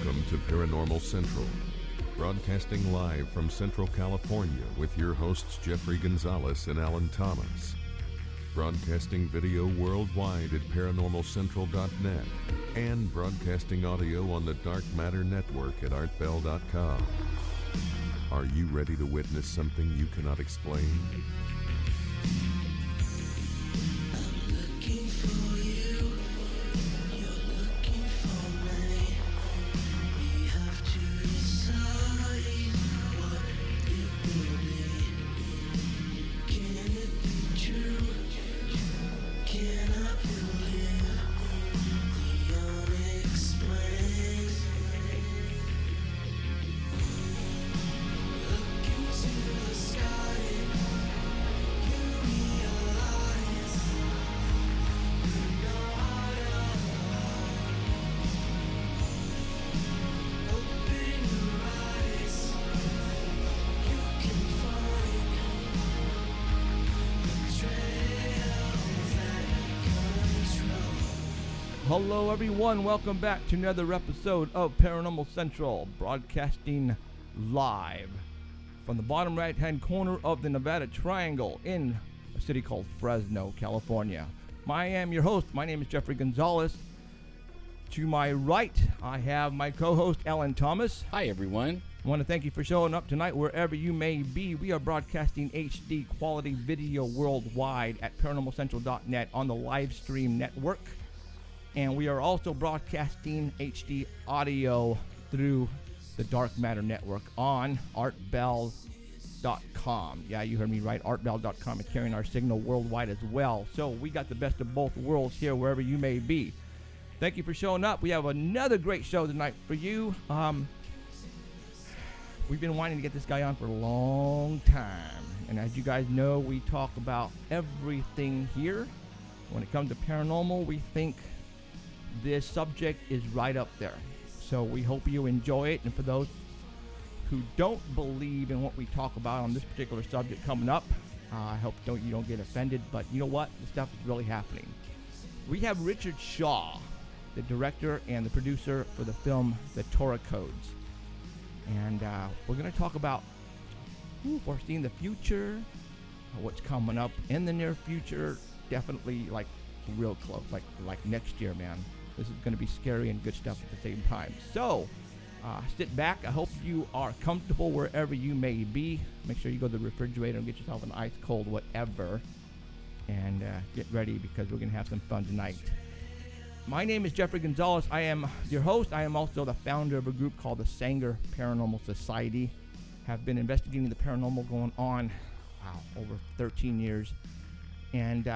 Welcome to Paranormal Central, broadcasting live from Central California with your hosts Jeffrey Gonzalez and Alan Thomas. Broadcasting video worldwide at ParanormalCentral.net and broadcasting audio on the Dark Matter Network at ArtBell.com. Are you ready to witness something you cannot explain? Hello everyone, welcome back to another episode of Paranormal Central, broadcasting live from the bottom right hand corner of the Nevada Triangle in a city called Fresno, California. I am your host, my name is Jeffrey Gonzalez. To my right, I have my co-host Alan Thomas. Hi everyone. I want to thank you for showing up tonight wherever you may be. We are broadcasting HD quality video worldwide at ParanormalCentral.net on the live stream network. And we are also broadcasting HD audio through the Dark Matter Network on ArtBell.com. Yeah, you heard me right. ArtBell.com is carrying our signal worldwide as well. So we got the best of both worlds here wherever you may be. Thank you for showing up. We have another great show tonight for you. We've been wanting to get this guy on for a long time. And as you guys know, we talk about everything here. When it comes to paranormal, we think this subject is right up there. So we hope you enjoy it. And for those who don't believe in what we talk about on this particular subject coming up, I hope you don't get offended. But you know what? The stuff is really happening. We have Richard Shaw, the director and the producer for the film The Torah Codes. And we're going to talk about foreseeing the future, what's coming up in the near future. Definitely like real close, like next year, man. This is going to be scary and good stuff at the same time. So, sit back. I hope you are comfortable wherever you may be. Make sure you go to the refrigerator and get yourself an ice cold whatever. And get ready because we're going to have some fun tonight. My name is Jeffrey Gonzalez. I am your host. I am also the founder of a group called the Sanger Paranormal Society. Have been investigating the paranormal going on, over 13 years. And,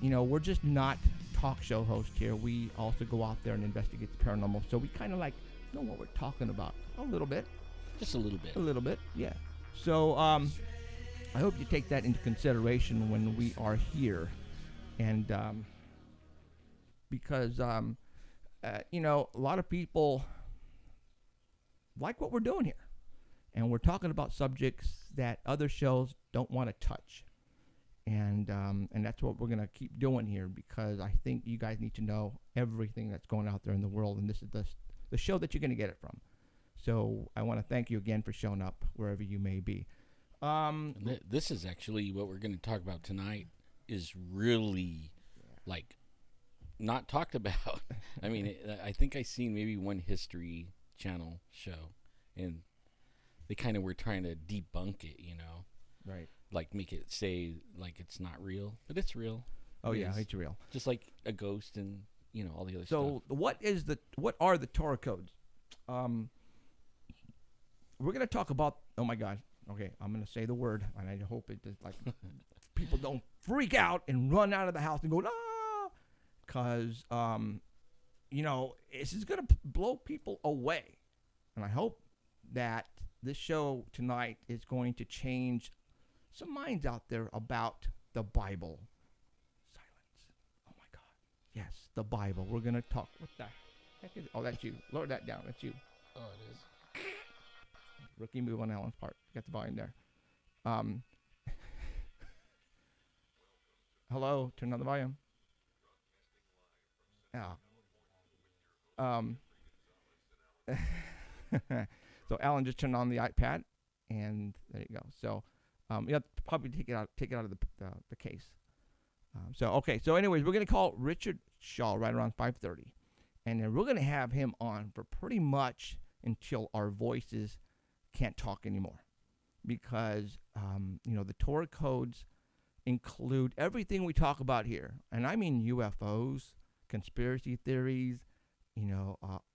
we're just not talk show hosts here. We also go out there and investigate the paranormal. So we kind of know what we're talking about a little bit. Just a little bit. A little bit, yeah. So I hope you take that into consideration when we are here. And because, a lot of people like what we're doing here. And we're talking about subjects that other shows don't want to touch. And that's what we're going to keep doing here because I think you guys need to know everything that's going out there in the world. And this is the show that you're going to get it from. So I want to thank you again for showing up wherever you may be. This is actually what we're going to talk about tonight is really not talked about. I mean, I think I seen maybe one History Channel show and they kind of were trying to debunk it, Right. Like make it say like it's not real, but it's real. Oh yeah, it's real. Just like a ghost and all the other stuff. So what are the Torah codes? We're gonna talk about. Oh my God. Okay, I'm gonna say the word, and I hope it does, people don't freak out and run out of the house and go because this is gonna blow people away, and I hope that this show tonight is going to change some minds out there about the Bible. Silence. Oh my God. Yes, the Bible. We're going to talk. What the heck is it? Oh, that's you. Lower that down. That's you. Oh, it is. Rookie move on Alan's part. Got the volume there. Hello. Turn on the volume. Yeah. So Alan just turned on the iPad, and there you go. So you have to probably take it out of the case. So anyways, we're gonna call Richard Shaw right around 5:30, and then we're gonna have him on for pretty much until our voices can't talk anymore, because the Torah codes include everything we talk about here, and I mean UFOs, conspiracy theories,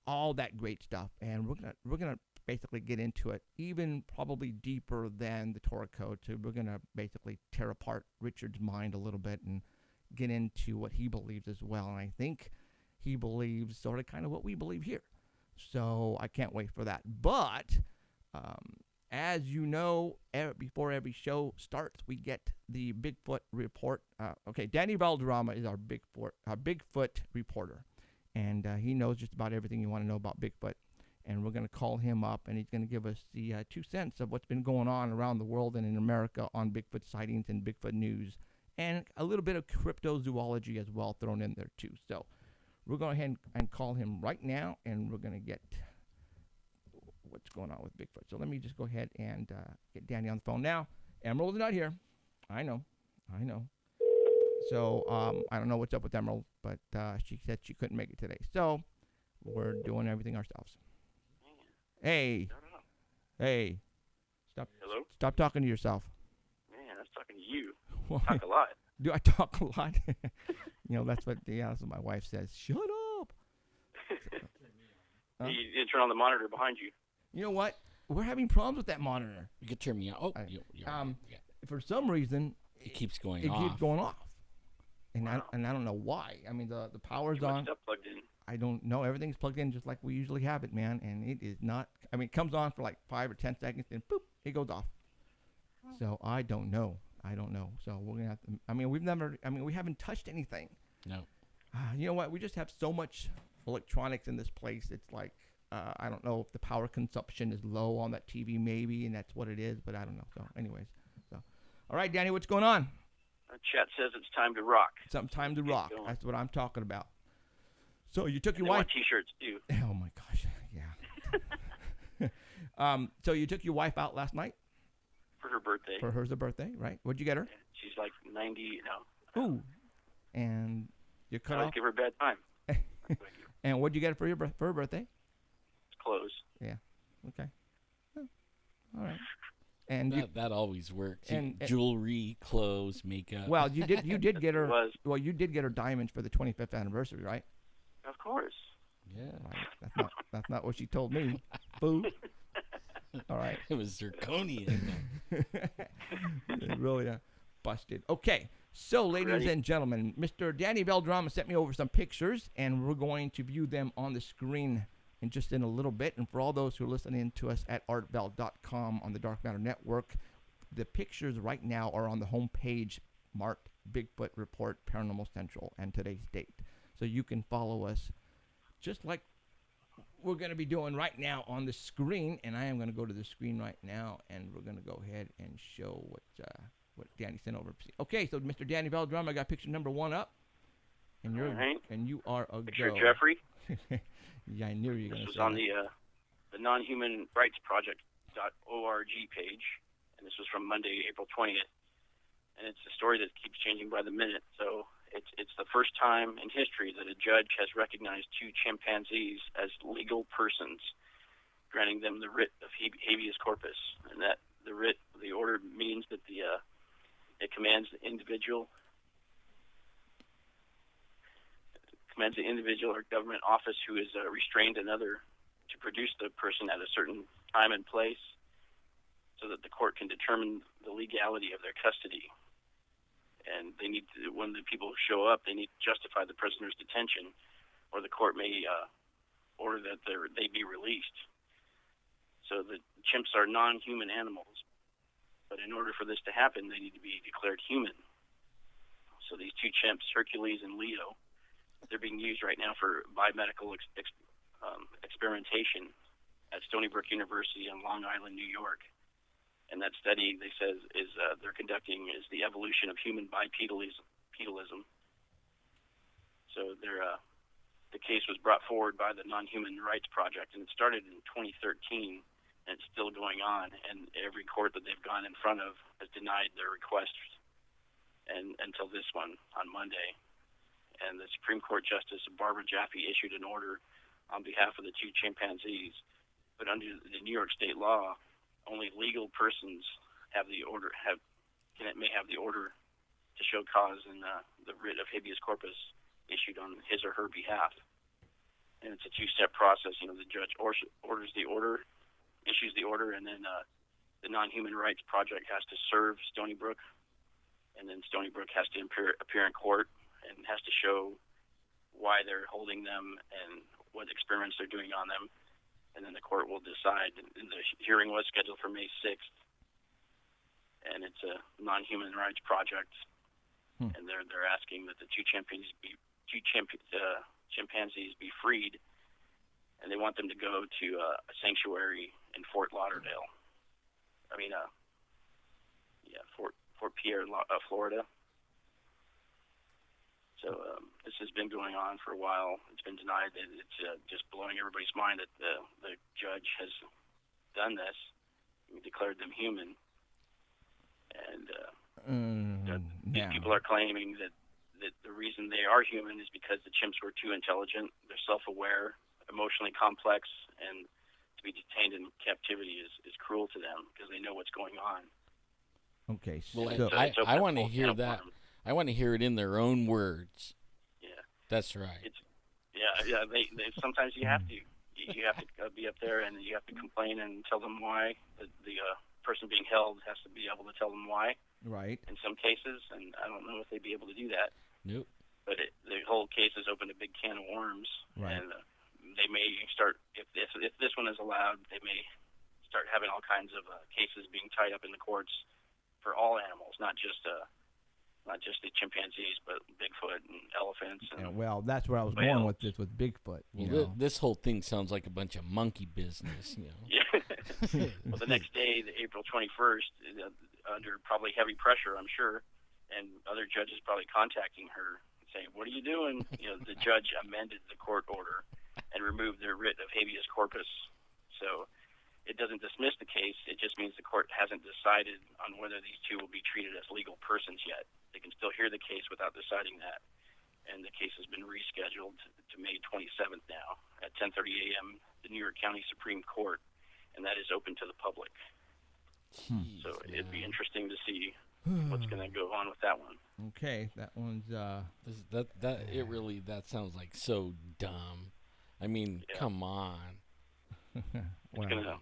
all that great stuff, and we're gonna basically get into it even probably deeper than the Torah code. So we're gonna basically tear apart Richard's mind a little bit and get into what he believes as well, and I think he believes sort of kind of what we believe here. So I can't wait for that. But as you know, before every show starts, we get the Bigfoot report. Danny Valderrama is our Bigfoot reporter, and he knows just about everything you want to know about Bigfoot. And we're going to call him up, and he's going to give us the 2 cents of what's been going on around the world and in America on Bigfoot sightings and Bigfoot news, and a little bit of cryptozoology as well thrown in there too. So we're going to go ahead and call him right now, and we're going to get what's going on with Bigfoot. So let me just go ahead and get Danny on the phone now. Emerald's not here. I know. So I don't know what's up with Emerald, but she said she couldn't make it today. So we're doing everything ourselves. Hey. Hello? Stop talking to yourself. Man, I was talking to you. Talk a lot. Do I talk a lot? That's what my wife says. Shut up. You didn't turn on the monitor behind you. You know what? We're having problems with that monitor. You could turn me on. Oh, For some reason, it keeps going off. It keeps going off. And wow. I don't know why. I mean, the power's on. Stuff plugged in. I don't know. Everything's plugged in just like we usually have it, man. And it is not. I mean, it comes on for like 5 or 10 seconds, and boop, it goes off. So I don't know. So we're gonna have to. I mean, we haven't touched anything. No. You know what? We just have so much electronics in this place. It's like I don't know if the power consumption is low on that TV, maybe, and that's what it is. But I don't know. So, anyways, all right, Danny, what's going on? Chat says it's time to rock. Time to rock. That's what I'm talking about. So you took your wife. wife. T-shirts too. Oh my gosh, yeah. So you took your wife out last night for her birthday. For her birthday, right? What'd you get her? Yeah, she's like 90 now. Ooh, and you cut off. Give her a bad time. And what'd you get her for her birthday? Clothes. Yeah. Okay. Oh, all right. And that always works. Jewelry, clothes, makeup. Well, you did get her. Well, you did get her diamonds for the 25th anniversary, right? Of course. Yeah. Right. That's not what she told me. Boo. All right. It was zirconia. It really busted. Okay. So, ladies and gentlemen, Mr. Danny Valderrama sent me over some pictures, and we're going to view them on the screen in a little bit. And for all those who are listening to us at artbell.com on the Dark Matter Network, the pictures right now are on the home page marked Bigfoot Report, Paranormal Central, and today's date. So you can follow us just like we're going to be doing right now on the screen. And I am going to go to the screen right now, and we're going to go ahead and show what Danny sent over. Okay, so Mr. Danny Valderrama, I got picture number 1 up. And you are a picture go. Jeffrey. Yeah, I knew you were going to say This was on the Non-Human Rights Project.org page, and this was from Monday, April 20th. And it's a story that keeps changing by the minute. So it's the first time in history that a judge has recognized 2 chimpanzees as legal persons, granting them the writ of habeas corpus. And that the order means that it commands the individual or government office who is restrained another to produce the person at a certain time and place, so that the court can determine the legality of their custody. And they need to, when the people show up, they need to justify the prisoner's detention, or the court may order that they be released. So the chimps are non-human animals, but in order for this to happen, they need to be declared human. So these 2 chimps, Hercules and Leo, they're being used right now for biomedical experimentation at Stony Brook University in Long Island, New York. And that study, they says, they're conducting is the evolution of human bipedalism. So they're the case was brought forward by the Non-Human Rights Project, and it started in 2013, and it's still going on. And every court that they've gone in front of has denied their request, and until this one on Monday. And the Supreme Court Justice Barbara Jaffe issued an order on behalf of the two chimpanzees. But under the New York State law, only legal persons have the order may have the order to show cause in the writ of habeas corpus issued on his or her behalf. And it's a two-step process. You know, the judge orders the order, issues the order, and then the Non-Human Rights Project has to serve Stony Brook, and then Stony Brook has to appear in court and has to show why they're holding them and what experiments they're doing on them, and then the court will decide. And the hearing was scheduled for May 6th, and it's a Non-Human Rights Project, and they're asking that the two chimpanzees be freed, and they want them to go to a sanctuary in Fort Lauderdale. Fort Pierre, Florida. So this has been going on for a while. It's been denied. It's just blowing everybody's mind that the judge has done this. He declared them human. And these people are claiming that the reason they are human is because the chimps were too intelligent. They're self-aware, emotionally complex, and to be detained in captivity is cruel to them because they know what's going on. Okay, well, so I want to hear that. I want to hear it in their own words. Yeah, that's right. Yeah. They sometimes you have to be up there and you have to complain and tell them why. The person being held has to be able to tell them why. Right. In some cases, and I don't know if they'd be able to do that. Nope. But the whole case has opened a big can of worms, right. And they may start if this one is allowed, they may start having all kinds of cases being tied up in the courts for all animals, not just the chimpanzees, but Bigfoot and elephants. And well, that's where I was going with this, with Bigfoot. Well, this whole thing sounds like a bunch of monkey business, you know. Yeah. Well, the next day, April 21st, under probably heavy pressure, I'm sure, and other judges probably contacting her saying, "What are you doing?" The judge amended the court order and removed their writ of habeas corpus. So it doesn't dismiss the case. It just means the court hasn't decided on whether these two will be treated as legal persons yet. They can still hear the case without deciding that. And the case has been rescheduled to May 27th now at 10:30 a.m. the New York County Supreme Court, and that is open to the public. Jeez, so it'd be interesting to see what's going to go on with that one. Okay, that one's that sounds like so dumb. I mean, come on. It's going to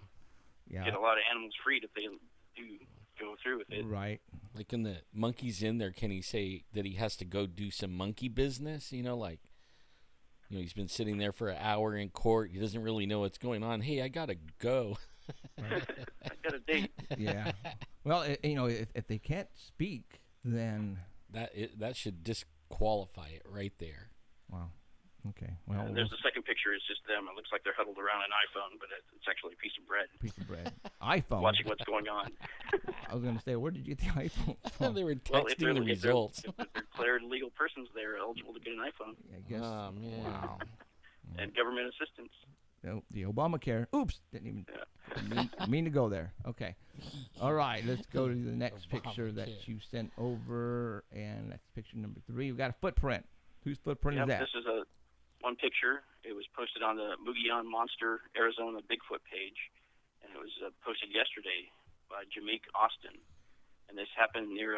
get a lot of animals freed if they do go through with it. Right. Like when the monkey's in there, can he say that he has to go do some monkey business? He's been sitting there for an hour in court. He doesn't really know what's going on. Hey, I got to go. I got a date. Yeah. Well, if they can't speak, then that should disqualify it right there. Wow. Okay. Well, there's the second picture. It's just them. It looks like they're huddled around an iPhone, but it's actually a piece of bread. iPhone. Watching what's going on. I was going to say, where did you get the iPhone from? They were texting the results. If they're declared legal persons, they're eligible to get an iPhone. I guess. Oh, man. Wow. And government assistance. The Obamacare. Oops. Didn't even mean to go there. Okay. All right. Let's go to the next picture that you sent over. And that's picture number 3. We've got a footprint. Whose footprint is that? This is one picture. It was posted on the Mugion Monster Arizona Bigfoot page, and it was posted yesterday by Jameek Austin. And this happened near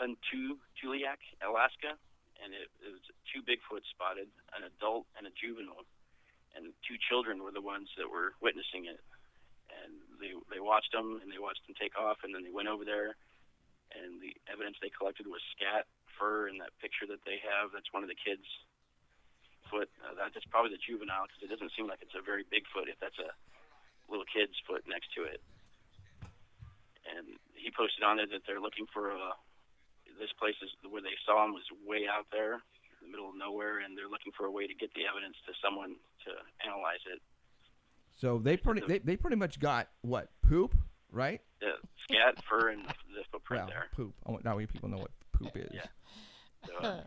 Tuliak, Alaska, and it was 2 Bigfoot spotted, an adult and a juvenile, and 2 children were the ones that were witnessing it. And they watched them, and they watched them take off, and then they went over there, and the evidence they collected was scat, fur, and that picture that they have, that's one of the kids' foot. That's probably the juvenile, because it doesn't seem like it's a very big foot if that's a little kid's foot next to it. And he posted on there that they're looking for this place is where they saw him was way out there in the middle of nowhere, and they're looking for a way to get the evidence to someone to analyze it. So they pretty much got what, poop, right? The scat, fur, and the footprint there. Poop. That way people know what poop is. Yeah. So,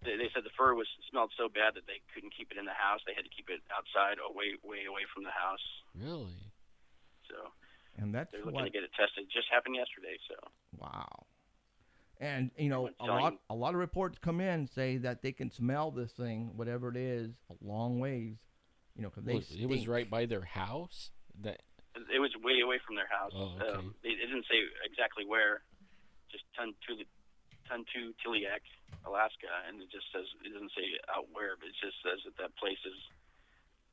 They said the fur smelled so bad that they couldn't keep it in the house. They had to keep it outside or way away from the house. Really? So And that's they're looking to get it tested. It just happened yesterday. So wow. And you know, Everyone's a lot of reports come in say that they can smell this thing, whatever it is, a long ways. You know, because It was right by their house. it was way away from their house. Oh, okay. It didn't say exactly where. Just Tuntiliac, Alaska, and it doesn't say out where, but it just says that place is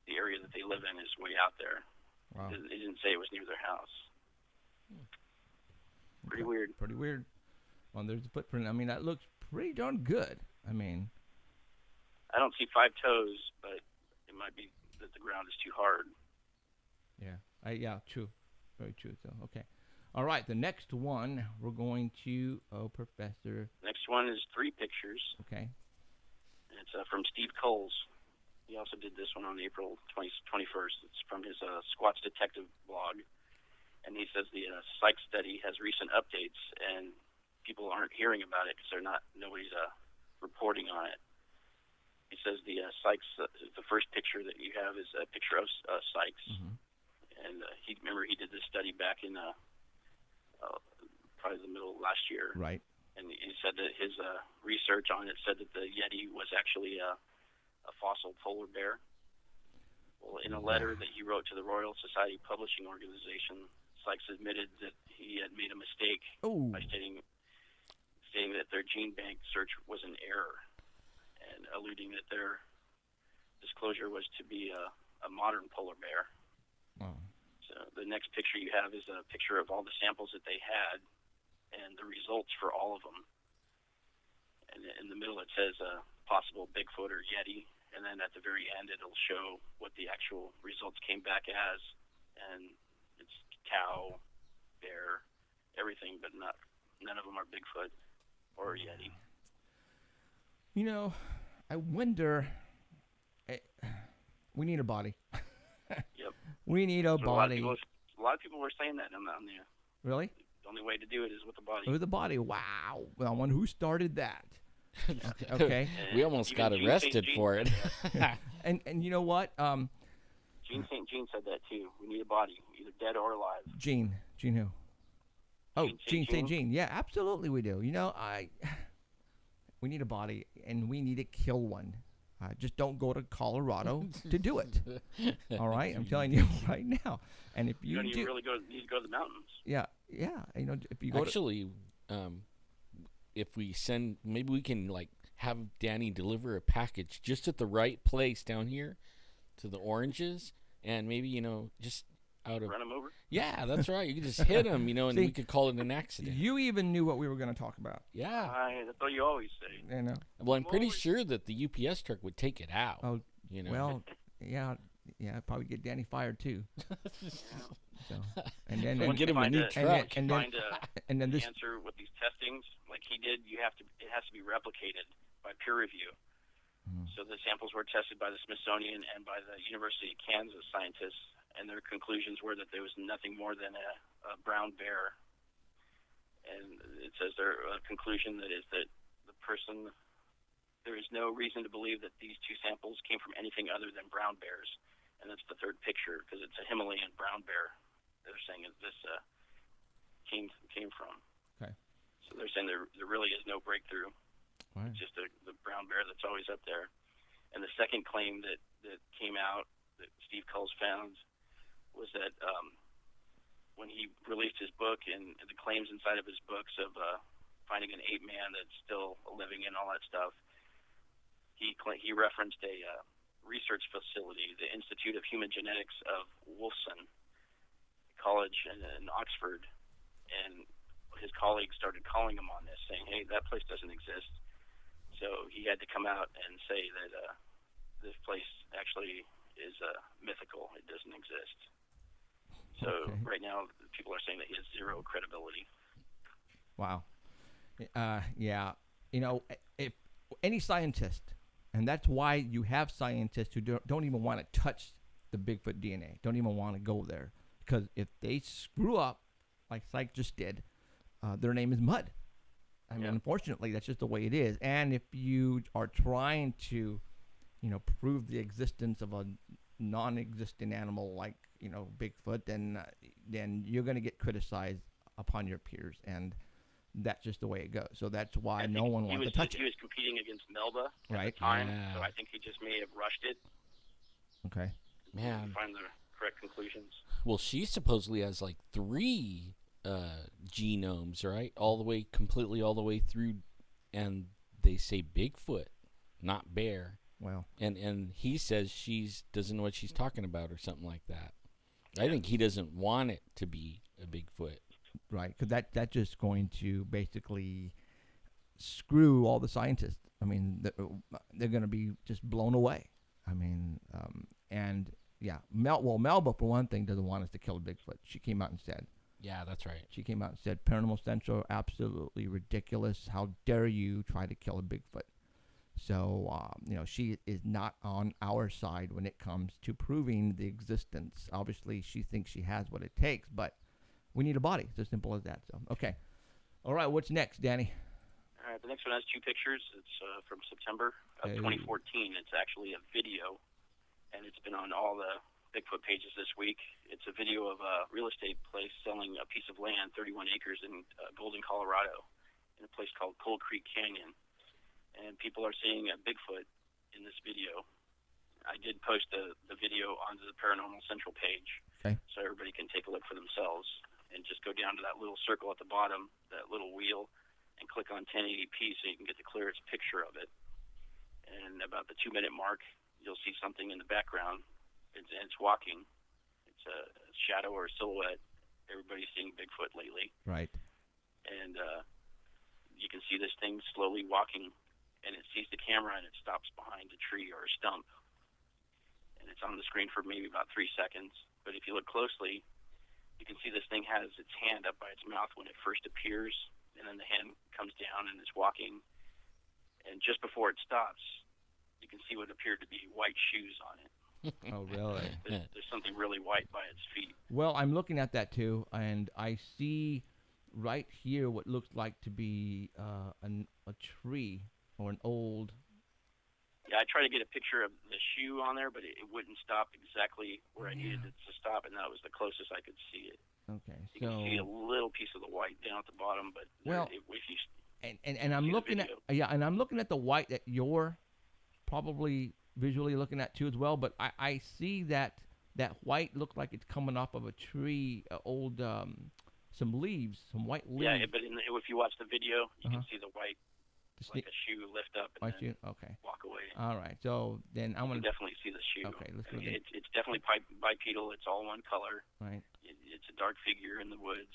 the area that they live in is way out there. Wow. It didn't say it was near their house. Pretty weird. Pretty weird. Well, there's a footprint. I mean, that looks pretty darn good. I mean, I don't see 5 toes, but it might be that the ground is too hard. yeah. Yeah, true. Very true. So, okay. All right, the next one we're going to, Professor. Next one is 3 pictures. Okay. It's from Steve Coles. He also did this one on April 21st. It's from his Squatch Detective blog. And he says the psych study has recent updates, and people aren't hearing about it because nobody's reporting on it. He says the psychs, the first picture that you have is a picture of psychs. Mm-hmm. And he did this study back in probably the middle of last year. Right. And he said that his research on it said that the Yeti was actually a fossil polar bear. Well, in a letter that he wrote to the Royal Society Publishing Organization, Sykes admitted that he had made a mistake by stating that their gene bank search was an error, and alluding that their disclosure was to be a modern polar bear. Wow. So the next picture you have is a picture of all the samples that they had and the results for all of them. And in the middle it says possible Bigfoot or Yeti, and then at the very end it'll show what the actual results came back as, and it's cow, bear, everything, but none of them are Bigfoot or Yeti. You know, I wonder. We need a body. Yep. We need a body. A lot of people were saying that on there. Really? The only way to do it is with a body. With a body. Wow. Well, I wonder who started that. Okay. We almost got arrested for it. And you know what? Gene St. Jean said that too. We need a body, either dead or alive. Gene who? Oh, Gene St. Jean. Yeah, absolutely we do. You know, we need a body, and we need to kill one. Just don't go to Colorado to do it. All right, I'm telling you right now. And if you don't even do, really need to go to the mountains. Yeah. You know, if you go actually, if we send, maybe we can have Danny deliver a package just at the right place down here to the oranges, and maybe just out of run them over. Yeah, that's right. You could just hit them, and See, we could call it an accident. You even knew what we were going to talk about. Yeah. That's what you always say. You know. Well, I'm pretty sure that the UPS truck would take it out. Oh, well, yeah, I'd probably get Danny fired too. So, and then get him a new truck. And then this answer with these testings, like he did, it has to be replicated by peer review. So the samples were tested by the Smithsonian and by the University of Kansas scientists, and their conclusions were that there was nothing more than a brown bear. And it says their conclusion that the person, there is no reason to believe that these 2 samples came from anything other than brown bears. And that's the third picture, because it's a Himalayan brown bear they're saying that this came from. Okay. So they're saying there really is no breakthrough. Right. It's just the brown bear that's always up there. And the second claim that came out that Steve Coles found was that when he released his book and the claims inside of his books of finding an ape man that's still living and all that stuff, he referenced a research facility, the Institute of Human Genetics of Wolfson College in Oxford, and his colleagues started calling him on this, saying, hey, that place doesn't exist. So he had to come out and say that this place actually is mythical. It doesn't exist. So right now, people are saying that he has 0 credibility. Wow. Yeah. You know, if any scientist, and that's why you have scientists who don't even want to touch the Bigfoot DNA, don't even want to go there, because if they screw up, like Psych just did, their name is mud. I mean, unfortunately, that's just the way it is. And if you are trying to, prove the existence of a non-existent animal like, Bigfoot, then you're going to get criticized upon your peers, and that's just the way it goes. So that's why no one wants to touch it. He was competing against Melba right. at the time, Yeah. so I think he just may have rushed it. Okay. Man. Find the correct conclusions. Well, she supposedly has like 3 genomes, right? Completely all the way through, and they say Bigfoot, not bear. Well. And he says doesn't know what she's talking about or something like that. I think he doesn't want it to be a Bigfoot. Right, because that's just going to basically screw all the scientists. I mean, they're going to be just blown away. I mean, Melba, for one thing, doesn't want us to kill a Bigfoot. She came out and said. Yeah, that's right. She came out and said, Paranormal Central, absolutely ridiculous. How dare you try to kill a Bigfoot? So, she is not on our side when it comes to proving the existence. Obviously, she thinks she has what it takes, but we need a body. It's as simple as that. So, okay. All right, what's next, Danny? All right, the next one has 2 pictures. It's from September of 2014. It's actually a video, and it's been on all the Bigfoot pages this week. It's a video of a real estate place selling a piece of land, 31 acres in Golden, Colorado, in a place called Cold Creek Canyon. And people are seeing a Bigfoot in this video. I did post the video onto the Paranormal Central page, so everybody can take a look for themselves. And just go down to that little circle at the bottom, that little wheel, and click on 1080p so you can get the clearest picture of it. And about the 2-minute mark, you'll see something in the background. It's walking. It's a shadow or a silhouette. Everybody's seeing Bigfoot lately. Right. And you can see this thing slowly walking, and it sees the camera, and it stops behind a tree or a stump. And it's on the screen for maybe about 3 seconds. But if you look closely, you can see this thing has its hand up by its mouth when it first appears, and then the hand comes down and is walking. And just before it stops, you can see what appeared to be white shoes on it. Oh, really? There's something really white by its feet. Well, I'm looking at that too, and I see right here what looks like to be a tree or an old. Yeah, I tried to get a picture of the shoe on there, but it wouldn't stop exactly where I needed it to stop, and that was the closest I could see it. Okay, you can see a little piece of the white down at the bottom, but if you and I'm looking at and I'm looking at the white that you're probably visually looking at too as well. But I see that white looked like it's coming off of a tree, old some leaves, some white leaves. Yeah, but if you watch the video, you can see the white. Like a shoe lift up and then walk away. All right, so then I'm gonna definitely see the shoe. Okay, let's it's definitely bipedal. It's all one color. Right. It's a dark figure in the woods.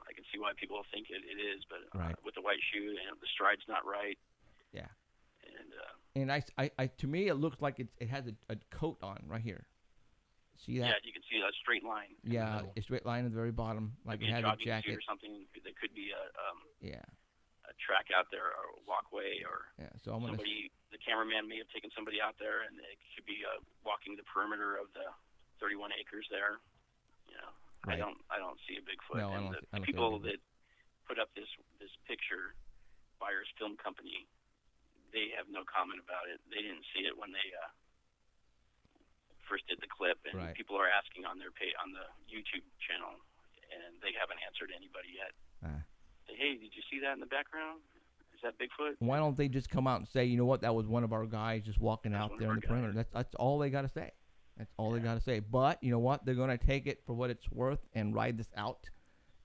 I can see why people think it is, but with the white shoe, the stride's not right. Yeah. And I to me it looks like it has a coat on right here. See that? Yeah, you can see a straight line. Yeah, a straight line at the very bottom, like it has a jacket or something. There could be a track out there or a walkway or so the cameraman may have taken somebody out there, and it could be walking the perimeter of the 31 acres there. Right. I don't see a Bigfoot. No, and I don't the people that put up this picture, Buyers Film Company, they have no comment about it. They didn't see it when they first did the clip, and people are asking on their on the YouTube channel, and they haven't answered anybody yet. Hey, did you see that in the background? Is that Bigfoot? Why don't they just come out and say, you know what, that was one of our guys just walking out there in the perimeter. That's all they got to say. That's all they got to say. But you know what? They're going to take it for what it's worth and ride this out.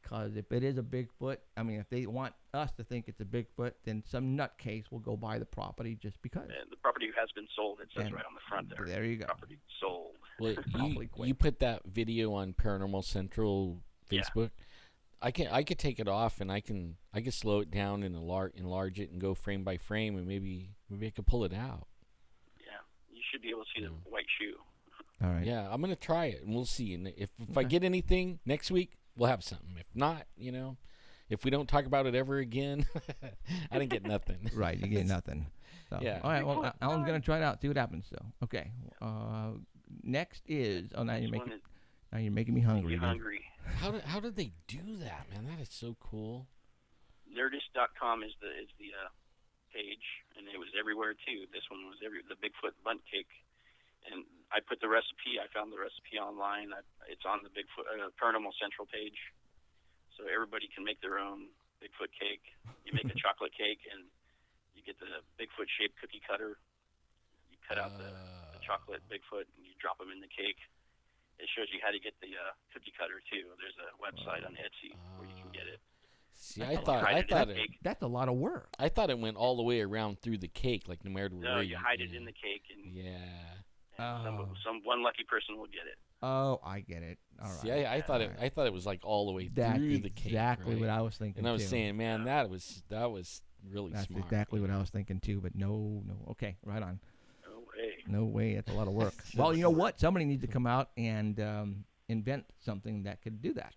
Because if it is a Bigfoot, I mean, if they want us to think it's a Bigfoot, then some nutcase will go buy the property just because. And the property has been sold. It says right on the front there. There you go. Property sold. Well, you put that video on Paranormal Central Facebook. Yeah. I could take it off and I can slow it down and enlarge it and go frame by frame, and maybe I could pull it out. Yeah, you should be able to see the white shoe. All right. Yeah, I'm gonna try it and we'll see. And if I get anything next week, we'll have something. If not, if we don't talk about it ever again, I didn't get nothing. Right, you get nothing. So, yeah. All right. Well, Alan's gonna try it out, see what happens. So, okay. Next is now you're making me hungry. Hungry. How did they do that, man? That is so cool. Nerdist.com is the page, and it was everywhere too. This one was the Bigfoot bunt cake, and I put the recipe. I found the recipe online. It's on the Bigfoot Paranormal Central page, so everybody can make their own Bigfoot cake. You make a chocolate cake, and you get the Bigfoot shaped cookie cutter. You cut out the chocolate Bigfoot, and you drop them in the cake. It shows you how to get the cookie cutter too. There's a website on Etsy where you can get it. See, I thought that's a lot of work. I thought it went all the way around through the cake, like no matter where. No, you hide it in the cake, and some one lucky person will get it. Oh, I get it. All right. See, I thought it was like all the way through the cake. Exactly right? what I was thinking. And I was too. saying, man, that was really That's smart. exactly what I was thinking too. But no. Okay, right on. No way. No way. That's a lot of work. Well, you know what? Somebody needs to come out and invent something that could do that.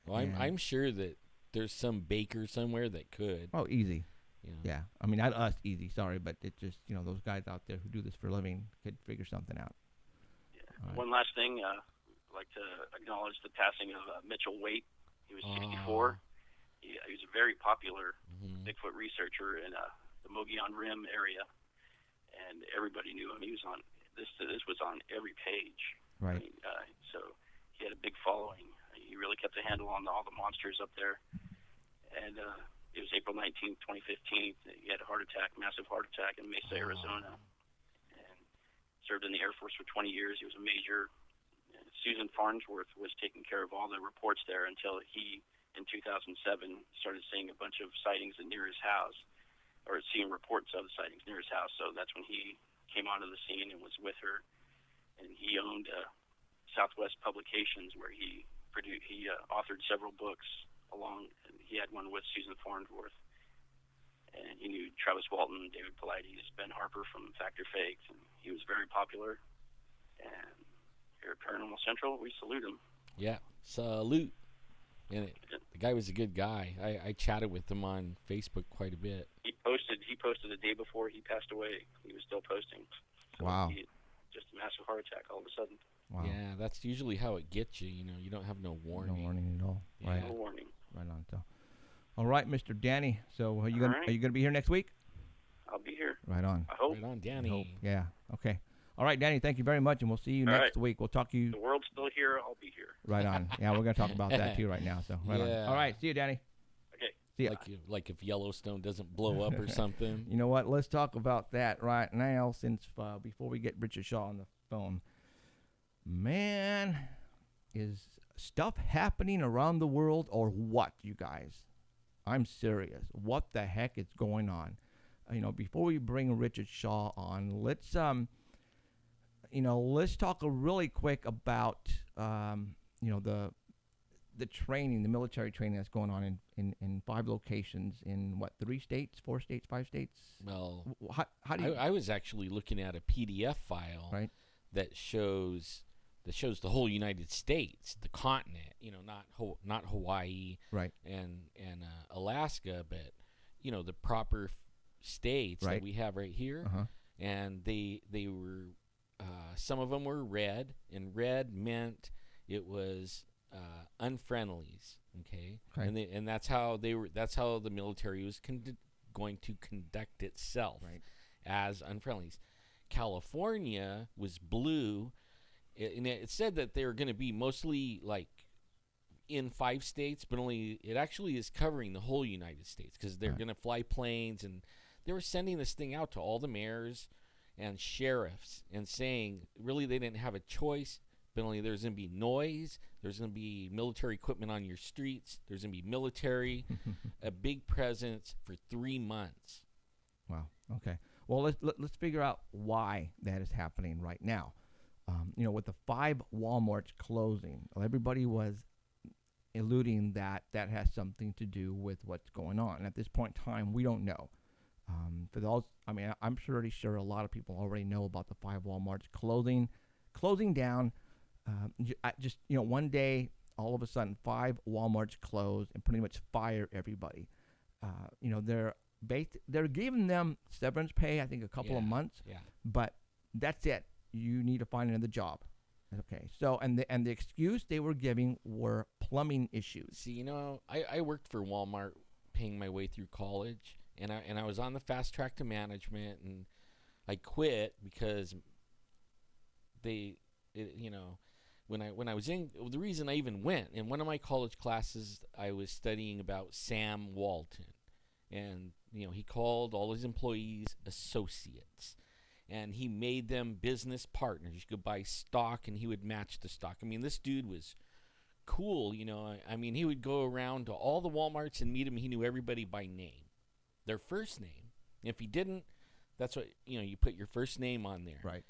Well, I'm sure that there's some baker somewhere that could. Oh, easy. You know. Yeah. I mean, not us easy, sorry, but it's just, those guys out there who do this for a living could figure something out. Yeah. Right. One last thing, I'd like to acknowledge the passing of Mitchell Waite. He was 64. He was a very popular Bigfoot researcher in the Mogollon Rim area, and everybody knew him. He was on this was on every page. Right. I mean, so he had a big following. He really kept a handle on all the monsters up there. And it was April 19th, 2015. He had a massive heart attack in Mesa, Arizona, and served in the Air Force for 20 years. He was a major. And Susan Farnsworth was taking care of all the reports there until he, in 2007, started seeing a bunch of sightings near his house, or seeing reports of the sightings near his house. So that's when he came onto the scene and was with her. And he owned Southwest Publications, where he authored several books along. And he had one with Susan Farnsworth, and he knew Travis Walton, David Paulides, Ben Harper from Fact or Fakes, and he was very popular. And here at Paranormal Central, we salute him. Yeah, salute. And the guy was a good guy. I chatted with him on Facebook quite a bit. He posted the day before he passed away. He was still posting. So wow. Just a massive heart attack all of a sudden. Wow. Yeah, that's usually how it gets you. You don't have no warning. No warning at all. Yeah. Right. No warning. Right on. So, all right, Mr. Danny. So are you gonna be here next week? I'll be here. Right on. I hope. Right on, Danny. Yeah. Okay. All right, Danny. Thank you very much, and we'll see you next week. We'll talk to you. The world's still here. I'll be here. Right on. Yeah, we're gonna talk about that too right now. So right on. All right. See you, Danny. Okay. See ya. Like if Yellowstone doesn't blow up or something. You know what? Let's talk about that right now, since before we get Richard Shaw on the phone. Man, is stuff happening around the world or what, you guys? I'm serious. What the heck is going on? Before we bring Richard Shaw on, let's talk really quick about the training, the military training that's going on in 5 locations in what, 3 states, 4 states, 5 states? Well, how do you? I was actually looking at a PDF file that shows the whole United States, the continent. Not Hawaii, right, and Alaska, but the proper states that we have right here. And they were some of them were red, and red meant it was unfriendlies. Okay. And that's how the military was going to conduct itself, as unfriendlies. California was blue, and it said that they were going to be mostly like in 5 states, but it actually is covering the whole United States, because they're going to fly planes, and they were sending this thing out to all the mayors and sheriffs and saying really they didn't have a choice, but only there's going to be noise, there's going to be military equipment on your streets, there's going to be military, a big presence for 3 months. Wow. Okay. Well, let's figure out why that is happening right now. With the 5 Walmarts closing, everybody was alluding that has something to do with what's going on. And at this point in time, we don't know. For those, I'm pretty sure a lot of people already know about the 5 Walmarts closing down. One day, all of a sudden, 5 Walmarts close and pretty much fire everybody. They're giving them severance pay, I think, a couple of months. Yeah. But that's it. You need to find another job. Okay. So and the excuse they were giving were plumbing issues. See, I worked for Walmart paying my way through college, and I was on the fast track to management, and I quit because when I was in, the reason I even went, in one of my college classes, I was studying about Sam Walton. And, he called all his employees associates. And he made them business partners. You could buy stock, and he would match the stock. I mean, this dude was cool, I mean, he would go around to all the Walmarts and meet them. He knew everybody by name, their first name. If he didn't, that's what, you put your first name on there. Right.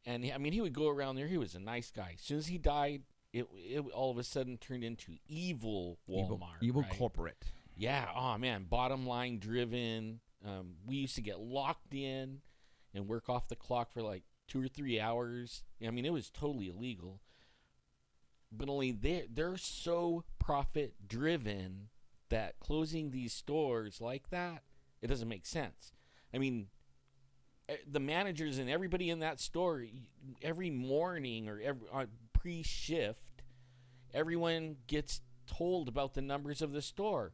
And, he would go around there. He was a nice guy. As soon as he died, it all of a sudden turned into evil Walmart. Evil right? corporate. Yeah. Oh, man. Bottom line driven. We used to get locked in and work off the clock for like 2 or 3 hours. I mean, it was totally illegal. But only they're so profit driven that closing these stores like that, it doesn't make sense. I mean, the managers and everybody in that store, every morning or every pre-shift, everyone gets told about the numbers of the store.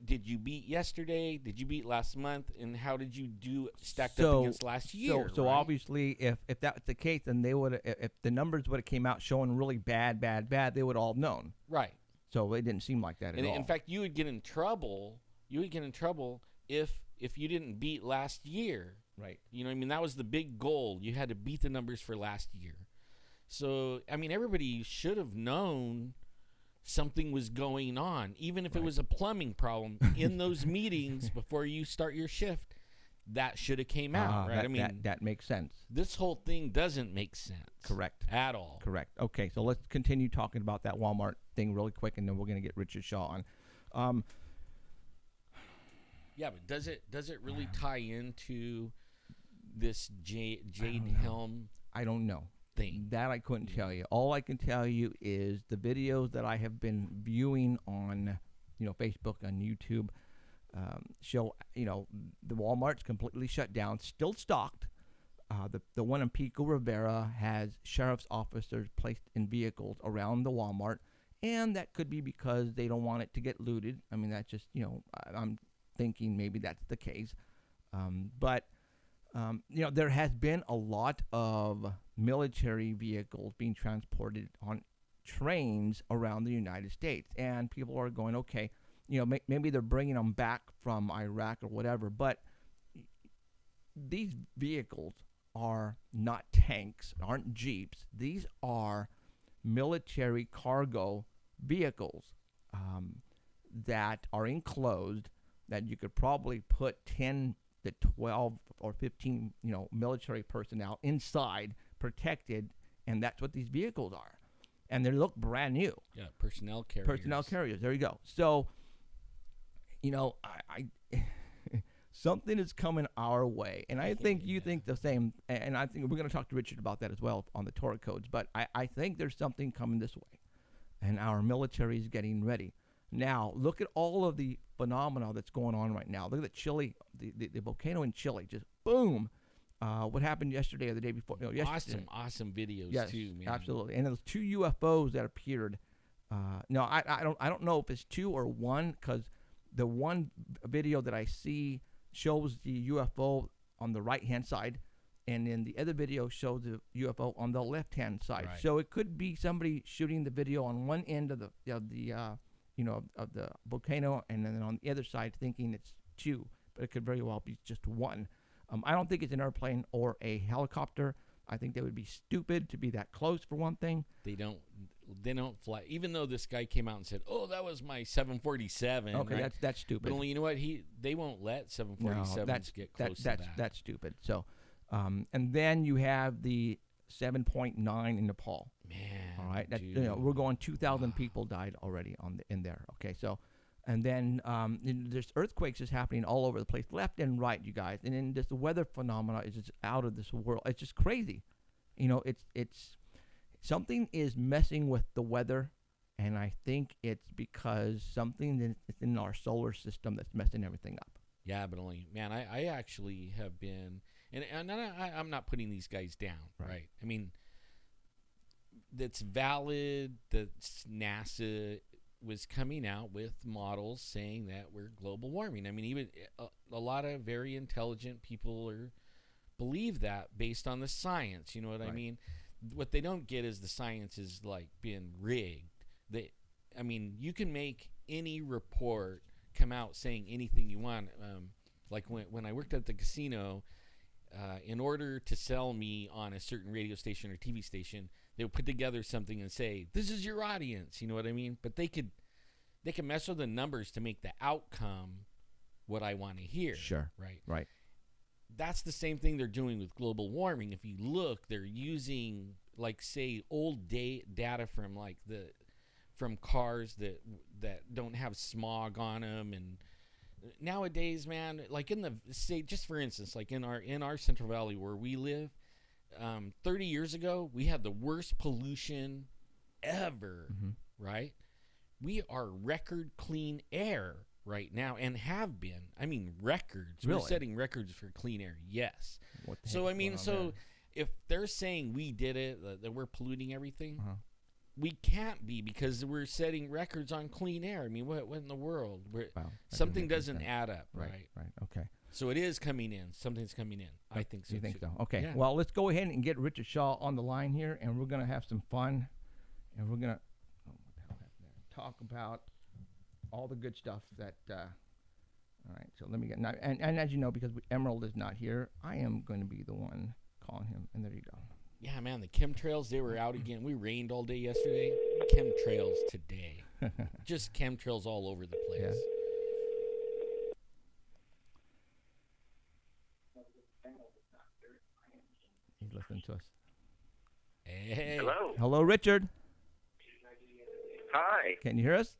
Did you beat yesterday? Did you beat last month? And how did you do stacked up against last year? So right? obviously, if that was the case, then they would, if the numbers would have came out showing really bad, they would all have known. Right. So it didn't seem like that at all. In fact, you would get in trouble. If you didn't beat last year. Right. I mean, that was the big goal. You had to beat the numbers for last year. So, I mean, everybody should have known something was going on, even if it was a plumbing problem in those meetings before you start your shift. That should have came out, right? That, I mean, that makes sense. This whole thing doesn't make sense. Correct. At all. Correct. Okay, so let's continue talking about that Walmart thing really quick, and then we're going to get Richard Shaw on. Yeah, but does it really tie into this Jade Helm? I don't know. Thing. That I couldn't tell you. All I can tell you is the videos that I have been viewing on, Facebook, on YouTube, show, the Walmart's completely shut down, still stocked. The one in Pico Rivera has sheriff's officers placed in vehicles around the Walmart, and that could be because they don't want it to get looted. I mean, that's just, I'm thinking maybe that's the case. But there has been a lot of military vehicles being transported on trains around the United States, and people are going, okay, maybe they're bringing them back from Iraq or whatever, but these vehicles are not tanks, aren't jeeps. These are military cargo vehicles that are enclosed, that you could probably put 10 to 12 or 15, military personnel inside, protected, and that's what these vehicles are. And they look brand new. Yeah, personnel carriers. Personnel carriers. There you go. So, I something is coming our way, and I think you think the same. And I think we're going to talk to Richard about that as well on the Torah Codes. But I think there's something coming this way, and our military is getting ready. Now, look at all of the phenomena that's going on right now. Look at the Chile, the volcano in Chile, just boom. What happened yesterday or the day before? Yesterday. Awesome videos too, man. Absolutely. And those 2 UFOs that appeared. No, I don't know if it's 2 or 1, because the one video that I see shows the UFO on the right-hand side, and then the other video shows the UFO on the left-hand side. Right. So it could be somebody shooting the video on one end of the volcano, and then on the other side thinking it's 2, but it could very well be just 1. I don't think it's an airplane or a helicopter. I think they would be stupid to be that close, for one thing. They don't fly. Even though this guy came out and said, "Oh, that was my 747." Okay, right? that's stupid. But only, you know what? They won't let 747s get close to that. That's stupid. So, and then you have the 7.9 in Nepal. Man, all right, we're going 2,000 people died already in there. Okay, so. And then there's earthquakes just happening all over the place, left and right, you guys. And then this weather phenomena is just out of this world. It's just crazy. It's something is messing with the weather, and I think it's because something that's in our solar system that's messing everything up. Yeah, but only, man, I actually have been, and I'm not putting these guys down, right? I mean, that's valid. That's NASA was coming out with models saying that we're global warming. I mean, even a lot of very intelligent people believe that based on the science. You know what I mean? What they don't get is the science is like being rigged. I mean, you can make any report come out saying anything you want. Like when I worked at the casino, in order to sell me on a certain radio station or TV station, they would put together something and say, "This is your audience." You know what I mean? But they can mess with the numbers to make the outcome what I want to hear. Sure. Right. That's the same thing they're doing with global warming. If you look, they're using, like, say, old data from from cars that don't have smog on them. And nowadays, man, like in the state, just for instance, like in our Central Valley where we live, 30 years ago, we had the worst pollution ever, right? We are record clean air right now and have been. I mean, records. Really? We're setting records for clean air, yes. So, I mean, if they're saying we did it, that we're polluting everything, we can't be, because we're setting records on clean air. I mean, what in the world? Something doesn't add up, right? Right, okay. So it is coming in. Something's coming in. I think so. You think so? Okay. Yeah. Well, let's go ahead and get Richard Shaw on the line here, and we're going to have some fun, and we're going to talk about all the good stuff that all right, so let me get and as you know, because Emerald is not here, I am going to be the one calling him, and there you go. Yeah, man, the chemtrails, they were out again. We rained all day yesterday. Chemtrails today. Just chemtrails all over the place. Yeah. He's listening to us. Hey. Hello, Richard. Hi. Can you hear us?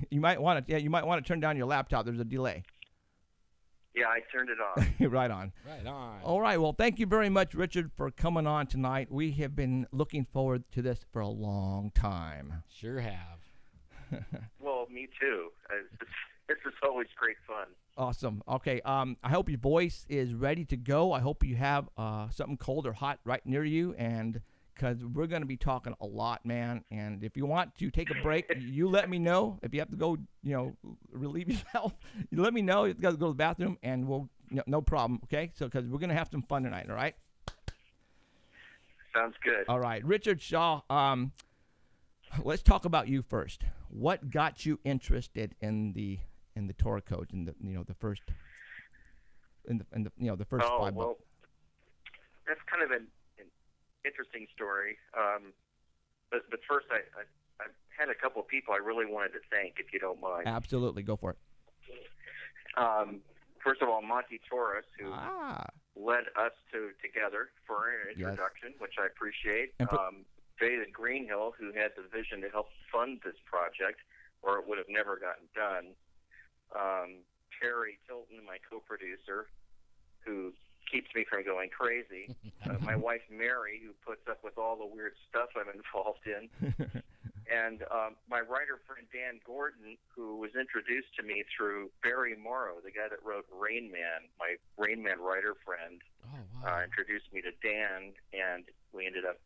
You might want to turn down your laptop. There's a delay. Yeah, I turned it off. Right on. All right. Well, thank you very much, Richard, for coming on tonight. We have been looking forward to this for a long time. Sure have. Well, me too. This is always great fun. Awesome. Okay. I hope your voice is ready to go. I hope you have something cold or hot right near you, and because we're going to be talking a lot, man. And if you want to take a break, you let me know. If you have to go, relieve yourself, you let me know. You got to go to the bathroom, and we'll, no problem, okay? So, because we're going to have some fun tonight, all right? Sounds good. All right. Richard Shaw, let's talk about you first. What got you interested in the Torah Codes, in the first five books? That's kind of an interesting story. But first, I had a couple of people I really wanted to thank, if you don't mind. Absolutely, go for it. First of all, Monty Torres, who led us together for an introduction, which I appreciate. David Greenhill, who had the vision to help fund this project, or it would have never gotten done. Terry Tilton, my co-producer, who keeps me from going crazy. My wife, Mary, who puts up with all the weird stuff I'm involved in. And my writer friend, Dan Gordon, who was introduced to me through Barry Morrow, the guy that wrote Rain Man. My Rain Man writer friend introduced me to Dan, and we ended up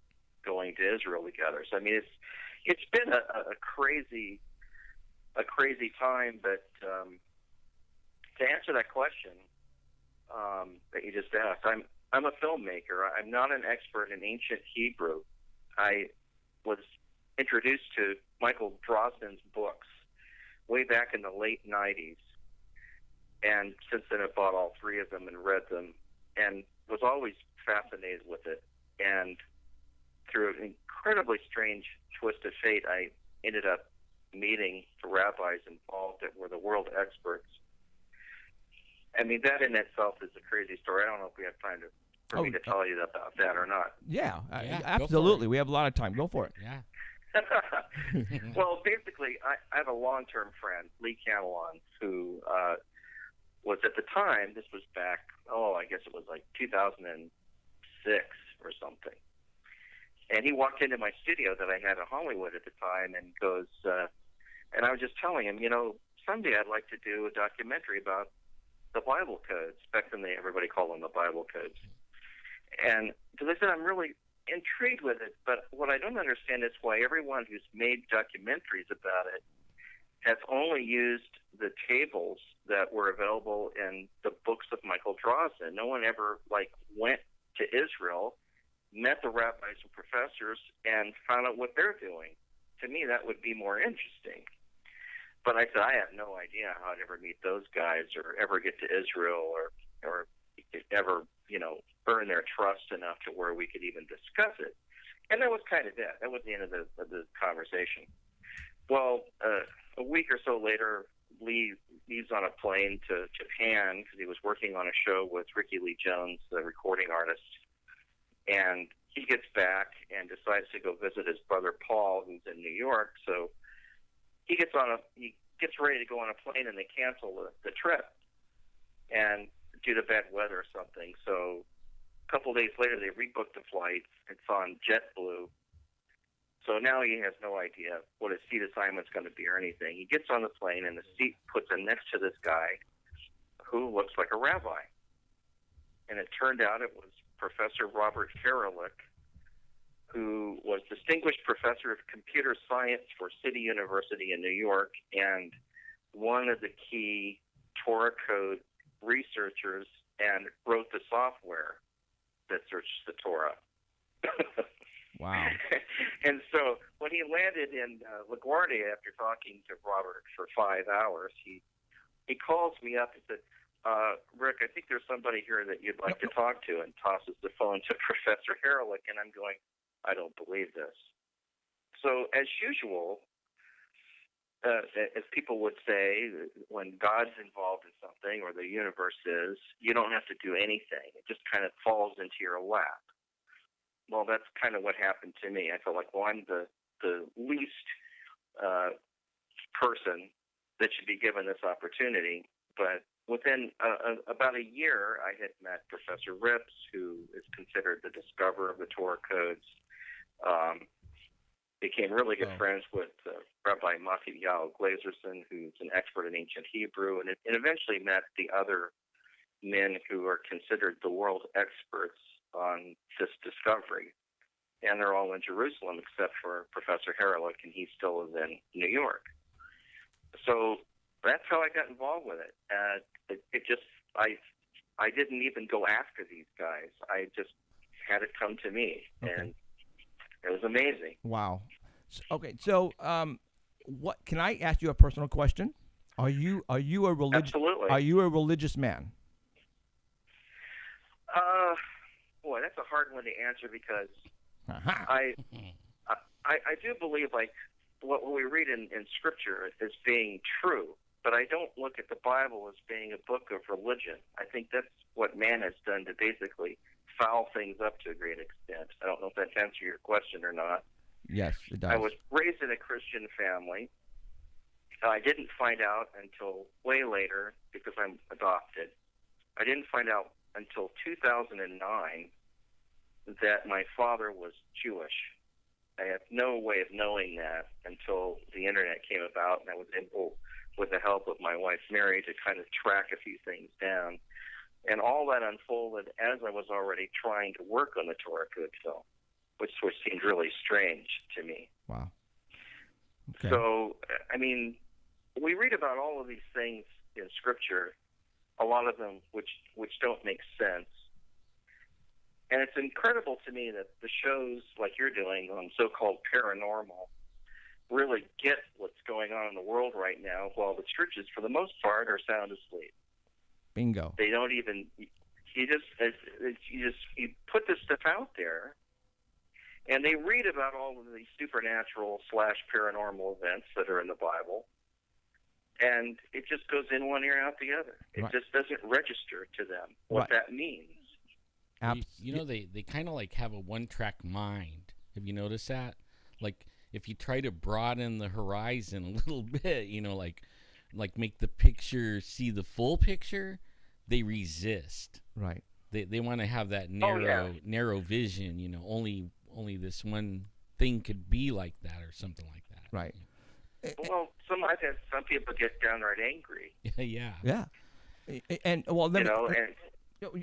going to Israel together. So, I mean, it's been a crazy time, but to answer that question that you just asked, I'm a filmmaker. I'm not an expert in ancient Hebrew. I was introduced to Michael Drosnin's books way back in the late 90s, and since then I've bought all three of them and read them, and was always fascinated with it. And through an incredibly strange twist of fate, I ended up meeting the rabbis involved that were the world experts. I mean, that in itself is a crazy story. I don't know if we have time for me to tell you about that or not. Yeah, absolutely. We have a lot of time. Go for it. Yeah. Well, basically, I have a long-term friend, Lee Camelon, who was at the time, this was back, I guess it was like 2006 or something. And he walked into my studio that I had in Hollywood at the time and goes, and I was just telling him, someday I'd like to do a documentary about the Bible codes. Back then, everybody called them the Bible codes. And because I said, I'm really intrigued with it, but what I don't understand is why everyone who's made documentaries about it has only used the tables that were available in the books of Michael Drosnin. No one ever went to Israel, met the rabbis and professors, and found out what they're doing. To me, that would be more interesting. But I said, I have no idea how I'd ever meet those guys or ever get to Israel or ever, earn their trust enough to where we could even discuss it. And that was kind of it. That was the end of the conversation. Well, a week or so later, Lee leaves on a plane to Japan because he was working on a show with Ricky Lee Jones, the recording artist. And he gets back and decides to go visit his brother Paul, who's in New York. So he gets ready to go on a plane, and they cancel the trip and due to bad weather or something. So a couple of days later, they rebooked the flight. It's on JetBlue. So now he has no idea what his seat assignment's going to be or anything. He gets on the plane, and the seat puts him next to this guy who looks like a rabbi. And it turned out it was Professor Robert Haralick, who was Distinguished Professor of Computer Science for City University in New York and one of the key Torah Code researchers, and wrote the software that searches the Torah. Wow. And so when he landed in LaGuardia after talking to Robert for 5 hours, he calls me up and said, Rick, I think there's somebody here that you'd like to talk to, and tosses the phone to Professor Haralick, and I'm going, I don't believe this. So as usual, as people would say, when God's involved in something or the universe is, you don't have to do anything. It just kind of falls into your lap. Well, that's kind of what happened to me. I felt like, well, I'm the least person that should be given this opportunity. But within about a year, I had met Professor Rips, who is considered the discoverer of the Torah Codes. Became really good friends with Rabbi Mathieu Glazerson, who's an expert in ancient Hebrew, and eventually met the other men who are considered the world experts on this discovery. And they're all in Jerusalem except for Professor Haralick, and he still is in New York. So that's how I got involved with it. I didn't even go after these guys. I just had it come to me, and it was amazing. Wow. Okay, so what can I ask you a personal question? Are you a Absolutely. Are you a religious man? Boy, that's a hard one to answer because I do believe what we read in Scripture is being true, but I don't look at the Bible as being a book of religion. I think that's what man has done to basically foul things up to a great extent. I don't know if that answers your question or not. Yes, it does. I was raised in a Christian family. I didn't find out until way later because I'm adopted. I didn't find out until 2009 that my father was Jewish. I had no way of knowing that until the internet came about, and I was able, with the help of my wife Mary, to kind of track a few things down. And all that unfolded as I was already trying to work on the Torah Code film, which seemed really strange to me. Wow. Okay. So, I mean, we read about all of these things in Scripture, a lot of them which don't make sense. And it's incredible to me that the shows like you're doing on so-called paranormal really get what's going on in the world right now, while the churches, for the most part, are sound asleep. Bingo. They don't even. You put this stuff out there, and they read about all of these supernatural / paranormal events that are in the Bible, and it just goes in one ear out the other. It just doesn't register to them what that means. They kind of like have a one-track mind. Have you noticed that? Like, if you try to broaden the horizon a little bit, like make the picture see the full picture, they resist. Right. They want to have that narrow vision. Only this one thing could be like that or something like that. Right. Well, I've had some people get downright angry. Yeah. And well,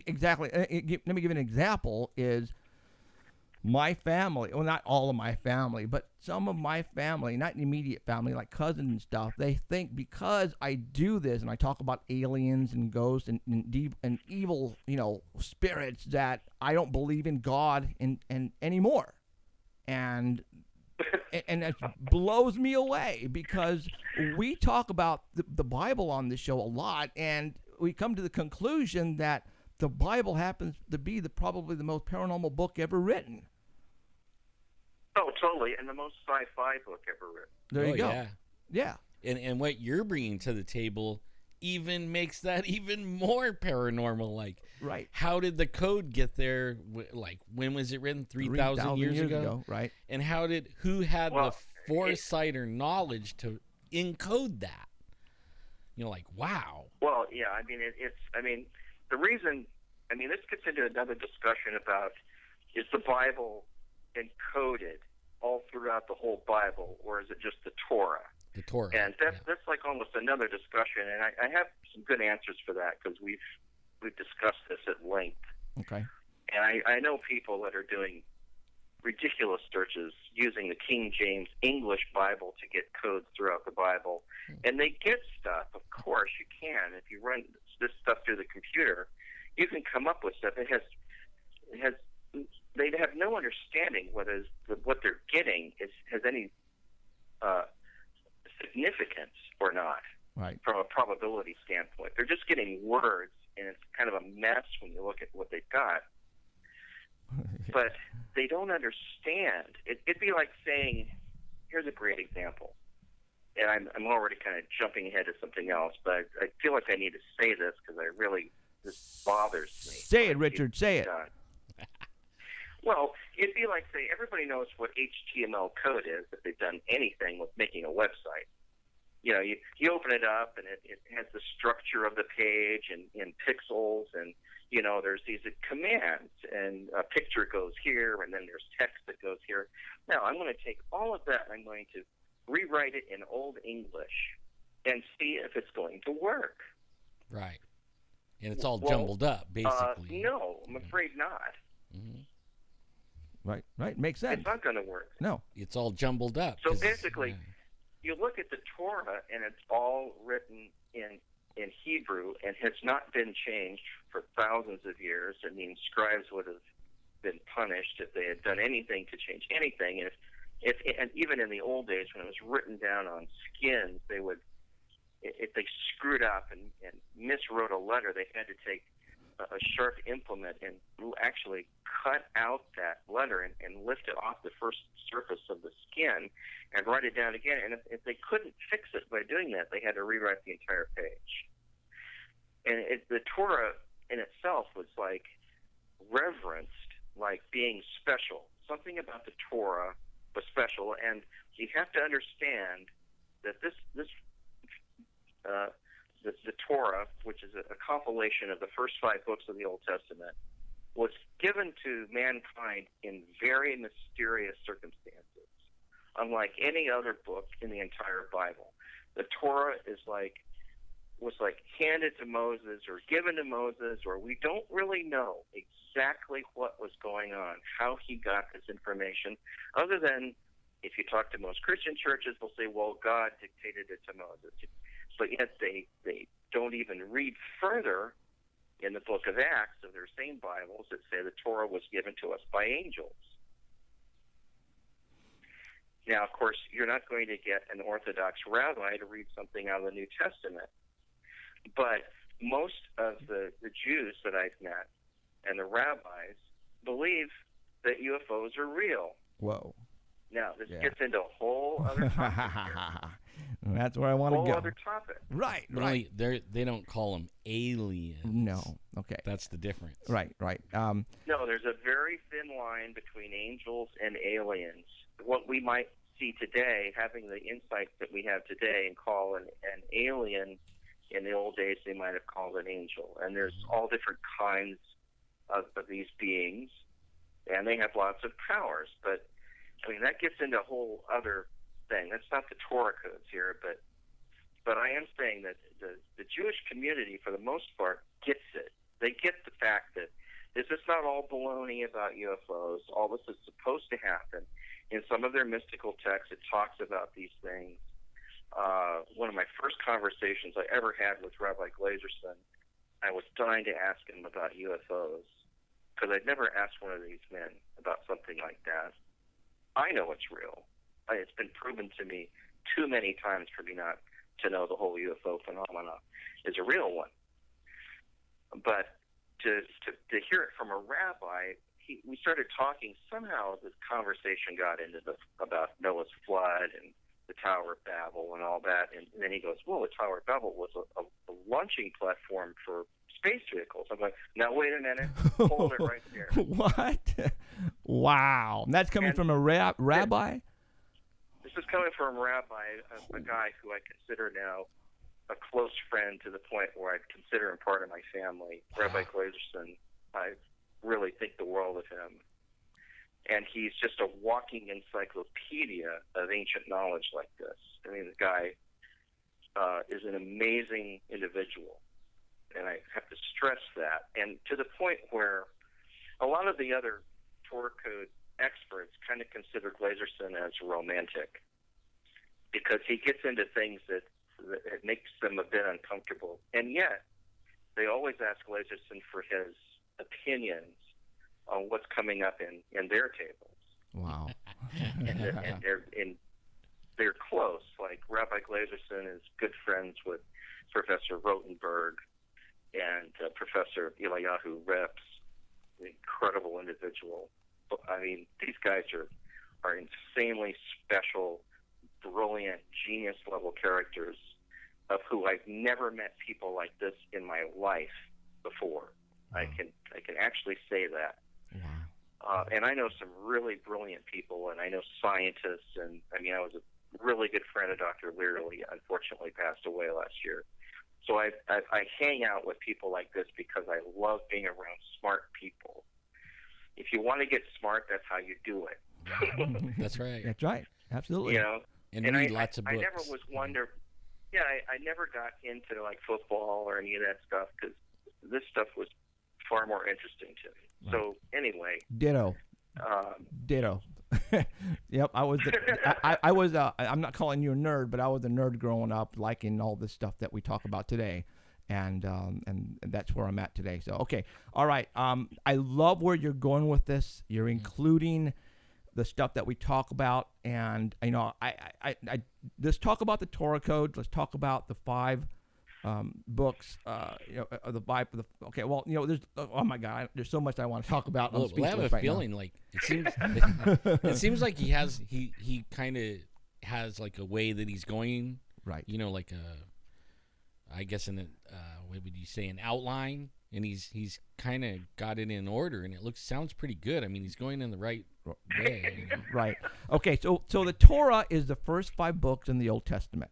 exactly. Let me give an example. Is my family, well, not all of my family, but some of my family, not immediate family, like cousins and stuff, they think because I do this and I talk about aliens and ghosts and evil, spirits, that I don't believe in God and anymore. And it blows me away, because we talk about the Bible on this show a lot, and we come to the conclusion that the Bible happens to be probably the most paranormal book ever written. Oh, totally, and the most sci-fi book ever written. There you go. Yeah. And what you're bringing to the table even makes that even more paranormal. Like, right? How did the code get there? Like, when was it written? 3,000 years ago, right? And who had the foresight or knowledge to encode that? Like, wow. Well, yeah. I mean, the reason. I mean, this gets into another discussion about, is the Bible encoded all throughout the whole Bible, or is it just the Torah? The Torah. And that's like almost another discussion, and I have some good answers for that, because we've discussed this at length. Okay. And I know people that are doing ridiculous searches using the King James English Bible to get codes throughout the Bible, and they get stuff. Of course, you can. If you run this stuff through the computer, you can come up with stuff. They have no understanding whether what they're getting has any significance or not, right? From a probability standpoint. They're just getting words, and it's kind of a mess when you look at what they've got. But they don't understand. It'd be like saying, here's a great example. And I'm already kind of jumping ahead to something else, but I feel like I need to say this because this bothers me. Say it, Richard. Say it. Well, it'd be like, say, everybody knows what HTML code is if they've done anything with making a website. You open it up, and it has the structure of the page in pixels, and, there's these commands, and a picture goes here, and then there's text that goes here. Now, I'm going to take all of that, and I'm going to rewrite it in Old English and see if it's going to work. Right. And it's all jumbled up, basically. No, I'm afraid not. Mm-hmm. Right. Makes sense. It's not going to work. No. It's all jumbled up. So basically, you look at the Torah, and it's all written in Hebrew and has not been changed for thousands of years. I mean, scribes would have been punished if they had done anything to change anything. And even in the old days, when it was written down on skins, they would, if they screwed up and miswrote a letter, they had to take a sharp implement and actually cut out that letter and lift it off the first surface of the skin and write it down again. And if they couldn't fix it by doing that, they had to rewrite the entire page. And the Torah in itself was like reverenced, like being special. Something about the Torah was special, and you have to understand that the Torah, which is a compilation of the first 5 books of the Old Testament, was given to mankind in very mysterious circumstances, unlike any other book in the entire Bible. The Torah was handed to Moses or given to Moses, or we don't really know exactly what was going on, how he got this information, other than if you talk to most Christian churches, they'll say, well, God dictated it to Moses. But yet they don't even read further in the book of Acts of their same Bibles that say the Torah was given to us by angels. Now, of course, you're not going to get an Orthodox rabbi to read something out of the New Testament. But most of the Jews that I've met and the rabbis believe that UFOs are real. Whoa. Now, this gets into a whole other topic here. That's where I want to go. Whole other topic. Right. They don't call them aliens. No. Okay. That's the difference. Right. No, there's a very thin line between angels and aliens. What we might see today, having the insights that we have today, and call an alien, in the old days they might have called an angel. And there's all different kinds of these beings, and they have lots of powers. But I mean, that gets into a whole other thing. That's not the Torah codes here, but I am saying that the Jewish community, for the most part, gets it. They get the fact that Is this not all baloney about UFOs? All this is supposed to happen. In some of their mystical texts, it talks about these things. One of my first conversations I ever had with Rabbi Glazerson, I was dying to ask him about UFOs because I'd never asked one of these men about something like that. I know it's real. It's been proven to me too many times for me not to know the whole UFO phenomena is a real one. But to hear it from a rabbi, we started talking. Somehow this conversation got into about Noah's flood and the Tower of Babel and all that. And then he goes, well, the Tower of Babel was a launching platform for space vehicles. I'm like, now wait a minute. Hold it right there. What? Wow. And that's coming from a rabbi? This is coming from a rabbi, a guy who I consider now a close friend to the point where I'd consider him part of my family. Rabbi Glazerson, I really think the world of him. And he's just a walking encyclopedia of ancient knowledge like this. I mean, the guy is an amazing individual. And I have to stress that. And to the point where a lot of the other Torah Code experts kind of consider Glazerson as romantic because he gets into things that it makes them a bit uncomfortable. And yet, they always ask Glazerson for his opinions on what's coming up in their tables. Wow. and they're close. Like Rabbi Glazerson is good friends with Professor Rotenberg and Professor Eliyahu Reps, an incredible individual. I mean, these guys are insanely special, brilliant, genius-level characters of who I've never met people like this in my life before. Wow. I can actually say that. Wow. And I know some really brilliant people, and I know scientists, and I mean, I was a really good friend of Dr. Leary, unfortunately passed away last year. So I hang out with people like this because I love being around smart people. If you want to get smart, that's how you do it. That's right. That's right. Absolutely. You know, and read lots of books. I never was one to, I never got into like football or any of that stuff because this stuff was far more interesting to me. Right. So anyway. Ditto. Yep, I was. I was. I'm not calling you a nerd, but I was a nerd growing up, liking all this stuff that we talk about today, and that's where I'm at today. So okay, all right. I love where you're going with this. You're including the stuff that we talk about, and you know, I let's talk about the Torah Code. Let's talk about the 5 books, the Bible. Okay, well, you know, there's oh my God, there's so much I want to talk about. Well, I have a feeling like it seems it seems like he kind of has like a way that he's going, right? You know, like I guess in what would you say, an outline, and he's kind of got it in order, and it sounds pretty good. I mean, he's going in the right way. You know? Right. Okay. So the Torah is the first 5 books in the Old Testament,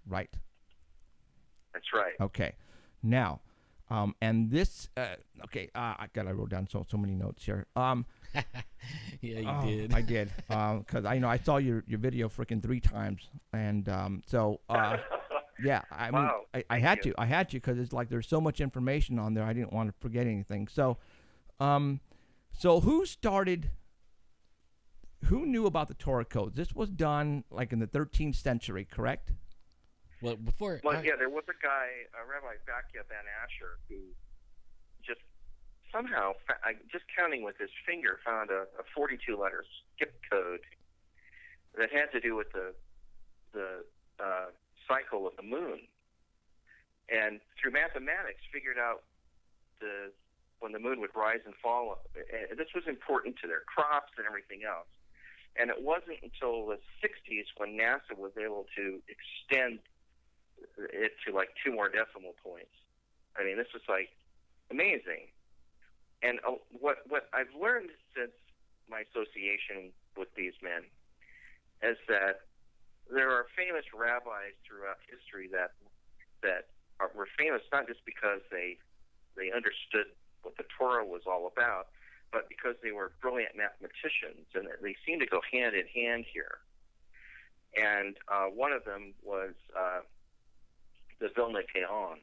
right? That's right. Okay. Now, and this, okay, I wrote down so many notes here. Yeah, you did. I did, because I saw your video freaking 3 times, and yeah, I mean, wow. I had to because it's like there's so much information on there. I didn't want to forget anything. So, who knew about the Torah codes? This was done like in the 13th century, correct? Well, there was a guy, Rabbi Bakia Ben Asher, who just somehow, just counting with his finger, found a 42-letter skip code that had to do with the cycle of the moon, and through mathematics figured out when the moon would rise and fall. And this was important to their crops and everything else. And it wasn't until the 60s when NASA was able to extend it to like 2 more decimal points. I mean, this was like amazing. And what I've learned since my association with these men is that there are famous rabbis throughout history that were famous not just because they understood what the Torah was all about, but because they were brilliant mathematicians, and they seem to go hand in hand here. And one of them was the Vilna Gaon,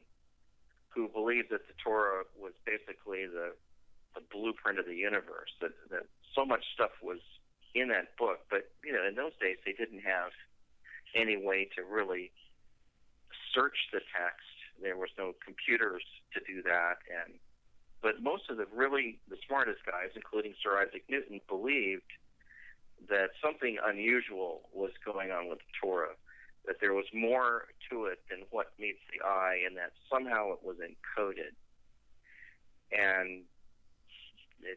who believed that the Torah was basically the the blueprint of the universe. That so much stuff was in that book, but in those days they didn't have any way to really search the text. There was no computers to do that, but most of the smartest guys, including Sir Isaac Newton, believed that something unusual was going on with the Torah, that there was more to it than what meets the eye, and that somehow it was encoded. And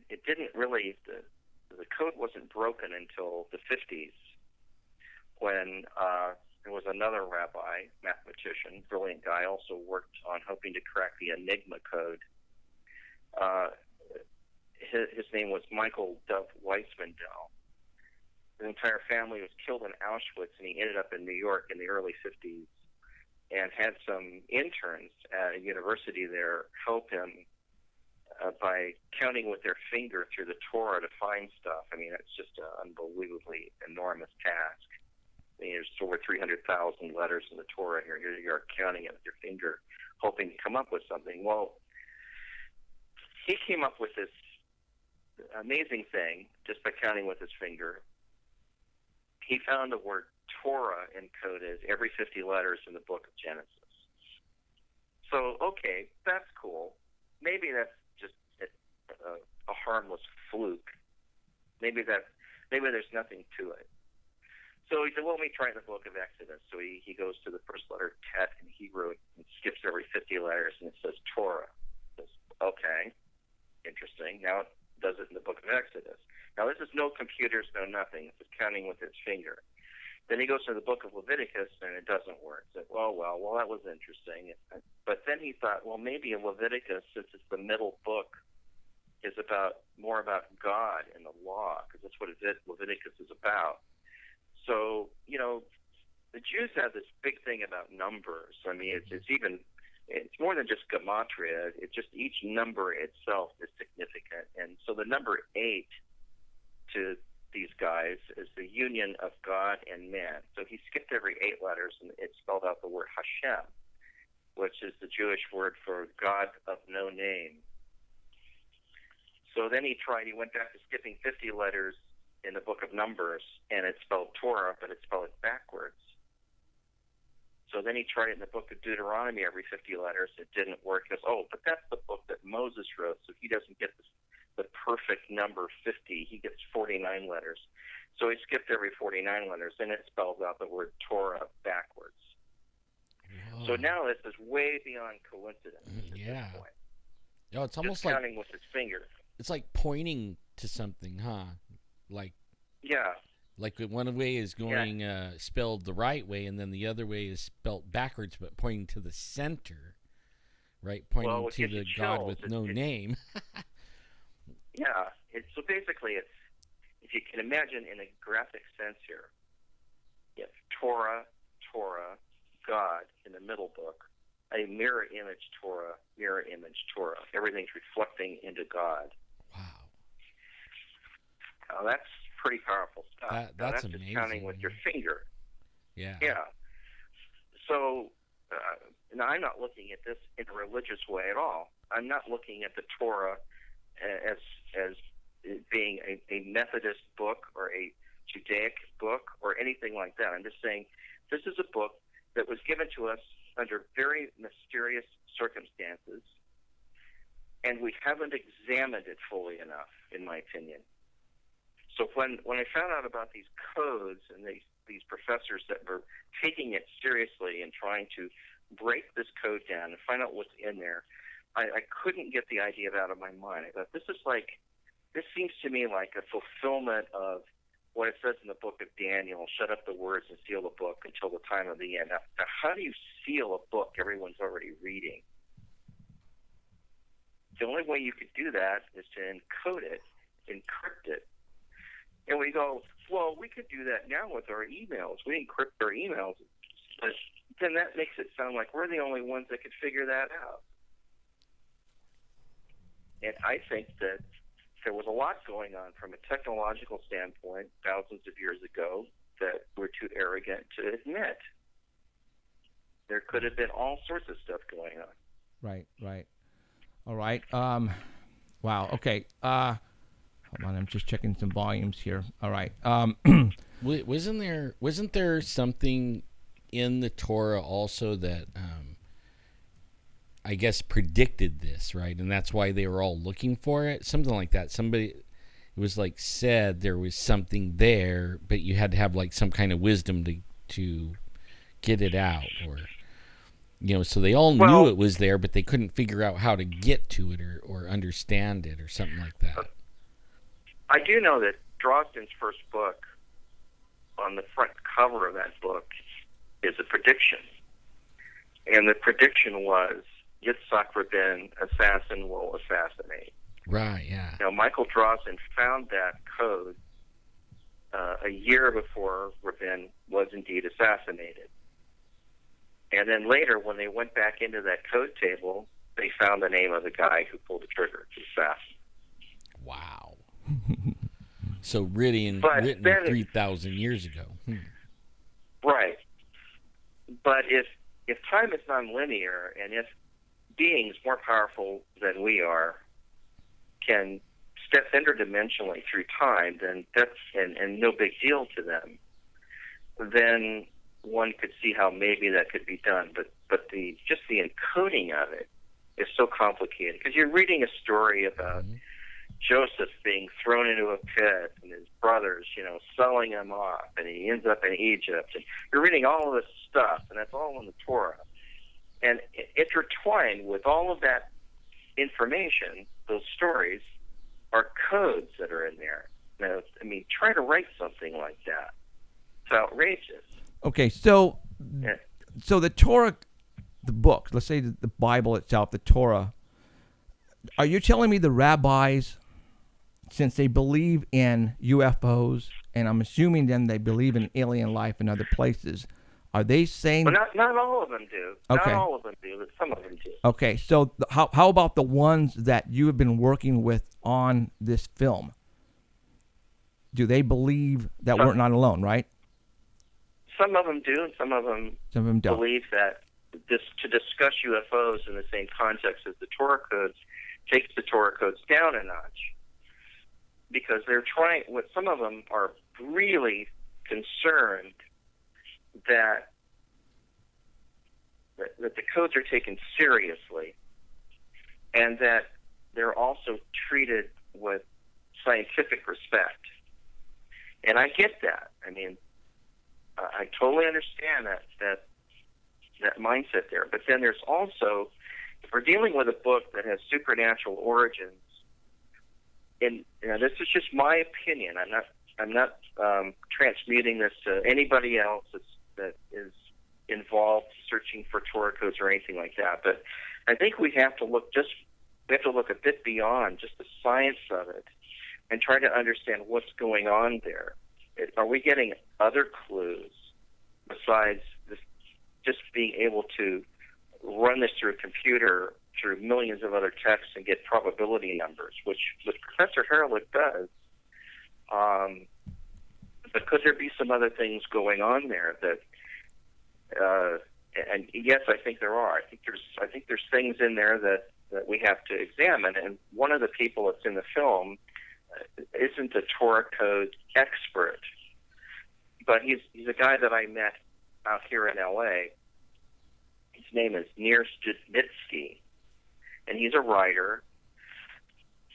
it didn't really, the code wasn't broken until the 50s, when there was another rabbi, mathematician, brilliant guy, also worked on hoping to crack the Enigma code. His name was Michael Dove Weissmandel. His entire family was killed in Auschwitz, and he ended up in New York in the early 50s and had some interns at a university there help him by counting with their finger through the Torah to find stuff. I mean, it's just an unbelievably enormous task. I mean, there's over 300,000 letters in the Torah here. Here you are counting it with your finger, hoping to come up with something. Well, he came up with this amazing thing just by counting with his finger. He found the word Torah encoded every 50 letters in the book of Genesis. So, okay, that's cool. Maybe that's just a harmless fluke. Maybe there's nothing to it. So he said, well, let me try the book of Exodus. So he goes to the first letter, Tet, in Hebrew, and skips every 50 letters, and it says Torah. He says, okay, interesting. Now it does it in the book of Exodus. Now, this is no computers, no nothing. It's just counting with his finger. Then he goes to the book of Leviticus, and it doesn't work. He said, well, that was interesting. But then he thought, well, maybe in Leviticus, since it's the middle book, is more about God and the law, because that's what Leviticus is about. So, the Jews have this big thing about numbers. I mean, it's more than just gematria. It's just each number itself is significant. And so the number 8 to these guys is the union of God and man. So he skipped every 8 letters, and it spelled out the word Hashem, which is the Jewish word for God of no name. So then he went back to skipping 50 letters in the book of Numbers, and it spelled Torah, but it spelled it backwards. So then he tried it in the book of Deuteronomy every 50 letters. It didn't work. He goes, but that's the book that Moses wrote, so he doesn't get the perfect number 50. He gets 49 letters. So he skipped every 49 letters, and it spells out the word Torah backwards. Whoa. So now this is way beyond coincidence at this point. No, it's almost just counting with his finger. It's like pointing to something, huh? Like one way is going spelled the right way, and then the other way is spelled backwards, but pointing to the center, right? Pointing to the God with no name. So basically, if you can imagine in a graphic sense here, you have Torah, God in the middle book, a mirror image Torah, mirror image Torah. Everything's reflecting into God. Wow. Now that's pretty powerful stuff. That's amazing. Just counting with your finger. Yeah. So now I'm not looking at this in a religious way at all. I'm not looking at the Torah as being a Methodist book or a Judaic book or anything like that. I'm just saying this is a book that was given to us under very mysterious circumstances, and we haven't examined it fully enough, in my opinion. So when I found out about these codes and these professors that were taking it seriously and trying to break this code down and find out what's in there, I couldn't get the idea out of my mind. I thought, this seems to me like a fulfillment of what it says in the book of Daniel, shut up the words and seal the book until the time of the end. Now, how do you seal a book everyone's already reading? The only way you could do that is to encode it, encrypt it. And we go, well, we could do that now with our emails. We encrypt our emails. But then that makes it sound like we're the only ones that could figure that out. And I think that there was a lot going on from a technological standpoint thousands of years ago that we're too arrogant to admit. There could have been all sorts of stuff going on. Right. All right. Wow. Okay. Hold on. I'm just checking some volumes here. All right. Wasn't there something in the Torah also that I guess predicted this, right? And that's why they were all looking for it. Something like that. It was like said there was something there, but you had to have like some kind of wisdom to get it out, or so they all knew it was there, but they couldn't figure out how to get to it or understand it or something like that. I do know that Drosten's first book, on the front cover of that book, is a prediction. And the prediction was, Yitzhak Rabin, assassin will assassinate. Right, yeah. Now, Michael Drosten found that code a year before Rabin was indeed assassinated. And then later, when they went back into that code table, they found the name of the guy who pulled the trigger, the assassin. Wow. So written 3,000 years ago. Right. But if time is nonlinear, and if beings more powerful than we are can step interdimensionally through time, then that's and no big deal to them, then one could see how maybe that could be done. But the encoding of it is so complicated, because you're reading a story about Joseph being thrown into a pit and his brothers, selling him off, and he ends up in Egypt. And you're reading all of this stuff, and that's all in the Torah. And intertwined with all of that information, those stories, are codes that are in there. Now, I mean, try to write something like that. It's outrageous. Okay, so the Torah, the book, let's say the Bible itself, the Torah, are you telling me the rabbis, since they believe in UFOs, and I'm assuming then they believe in alien life in other places, are they saying... Well, not all of them do. Okay. Not all of them do, but some of them do. Okay, so how about the ones that you have been working with on this film? Do they believe that we're not alone, right? Some of them do, and some of them don't. Believe that to discuss UFOs in the same context as the Torah Codes takes the Torah Codes down a notch. Because some of them are really concerned that the codes are taken seriously, and that they're also treated with scientific respect. And I get that. I mean, I totally understand that mindset there. But then there's also, if we're dealing with a book that has supernatural origins, and this is just my opinion. I'm not transmuting this to anybody else that is involved searching for Torah codes or anything like that. But I think we have to look a bit beyond just the science of it and try to understand what's going on there. Are we getting other clues besides just being able to run this through a computer, through millions of other texts, and get probability numbers, which Professor Haralick does? But could there be some other things going on there that? And yes, I think there are. I think there's things in there that we have to examine. And one of the people that's in the film isn't a Torah code expert, but he's a guy that I met out here in L.A. His name is Nir Studnitsky, and he's a writer.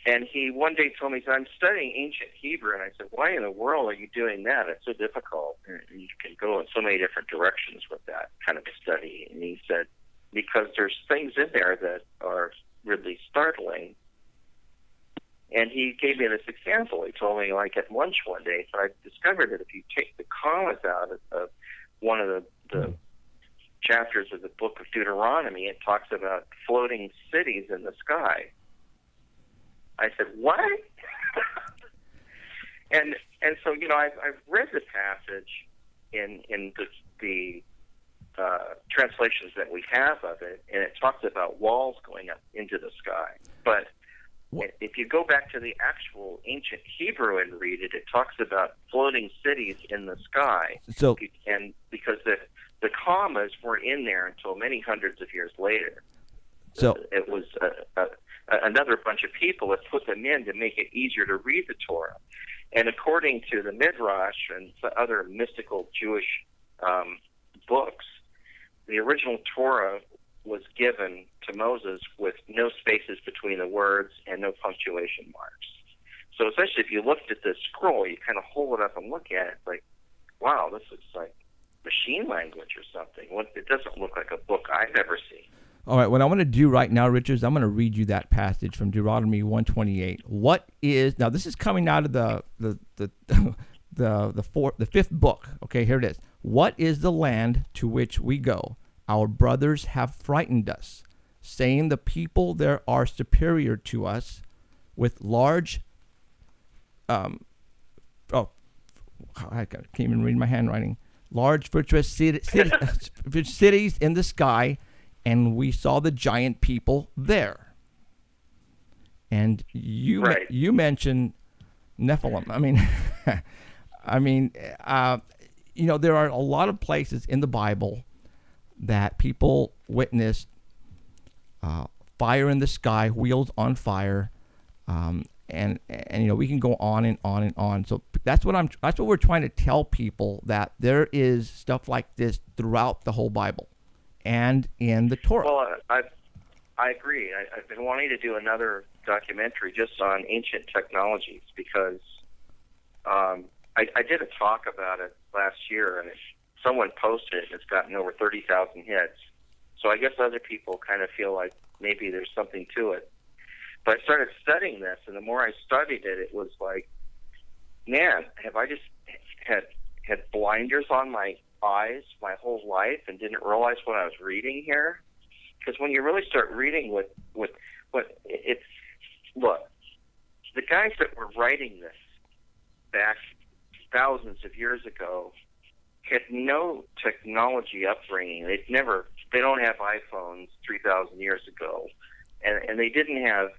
And he one day told me, he said, I'm studying ancient Hebrew. And I said, why in the world are you doing that? It's so difficult. And you can go in so many different directions with that kind of a study. And he said, because there's things in there that are really startling. And he gave me this example. He told me, like, at lunch one day, so I discovered that if you take the commas out of one of the chapters of the book of Deuteronomy, it talks about floating cities in the sky. I said, what? and so, I've read the passage in the translations that we have of it, and it talks about walls going up into the sky. But if you go back to the actual ancient Hebrew and read it, it talks about floating cities in the sky. So, and because the commas weren't in there until many hundreds of years later. So it was another bunch of people that put them in to make it easier to read the Torah. And according to the Midrash and other mystical Jewish books, the original Torah was given to Moses with no spaces between the words and no punctuation marks. So essentially, if you looked at this scroll, you kind of hold it up and look at it, like, wow, this looks like machine language or something. It doesn't look like a book I've ever seen. All right, what I want to do right now, Richard, is I'm going to read you that passage from Deuteronomy 128. What is, now this is coming out of the fifth book. Okay, here it is. What is the land to which we go? Our brothers have frightened us, saying the people there are superior to us with large, I can't even read my handwriting. Large virtuous cities in the sky, and we saw the giant people there. And you mentioned Nephilim. There are a lot of places in the Bible that people witnessed fire in the sky, wheels on fire, and we can go on and on and on. So that's what we're trying to tell people, that there is stuff like this throughout the whole Bible and in the Torah. Well, I agree. I've been wanting to do another documentary just on ancient technologies because I did a talk about it last year, and someone posted it, and it's gotten over 30,000 hits. So I guess other people kind of feel like maybe there's something to it. But I started studying this, and the more I studied it, it was like, man, have I just had blinders on my eyes my whole life and didn't realize what I was reading here? Because when you really start reading what it's, look, the guys that were writing this back thousands of years ago had no technology upbringing. They don't have iPhones 3,000 years ago, and they didn't have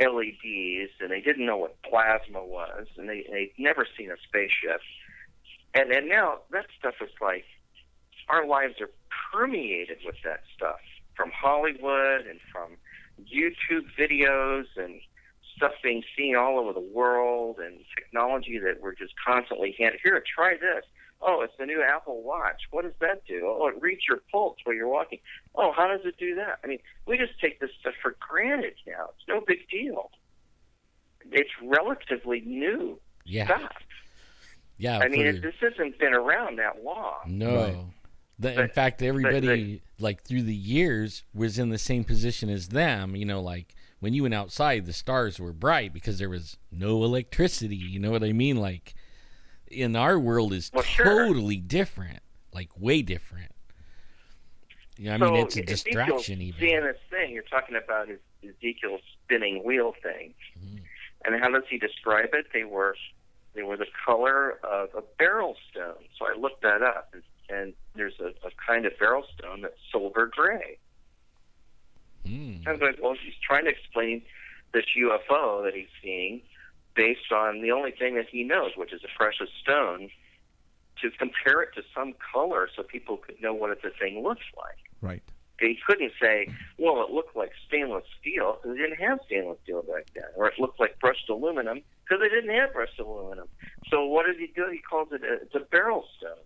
LEDs, and they didn't know what plasma was, and they'd never seen a spaceship. And now that stuff is like, our lives are permeated with that stuff from Hollywood and from YouTube videos and stuff being seen all over the world, and technology that we're just constantly handed. Here, try this. Oh, it's the new Apple Watch. What does that do? Oh, it reads your pulse while you're walking. Oh, how does it do that? I mean, we just take this stuff for granted now. It's no big deal. It's relatively new stuff. Yeah. I mean, this hasn't been around that long. No. Right. In fact, everybody, like, through the years was in the same position as them. Like, when you went outside, the stars were bright because there was no electricity. You know what I mean? Like, in our world is totally different, like way different. It's a distraction. Even seeing this thing you're talking about is Ezekiel's spinning wheel thing, and how does he describe it? They were the color of a beryl stone. So I looked that up, and there's a kind of beryl stone that's silver gray. I was like, well, he's trying to explain this UFO that he's seeing based on the only thing that he knows, which is a precious stone, to compare it to some color so people could know what the thing looks like. Right. He couldn't say, well, it looked like stainless steel, because they didn't have stainless steel back then. Or it looked like brushed aluminum, because they didn't have brushed aluminum. So what does he do? He calls it it's a beryl stone.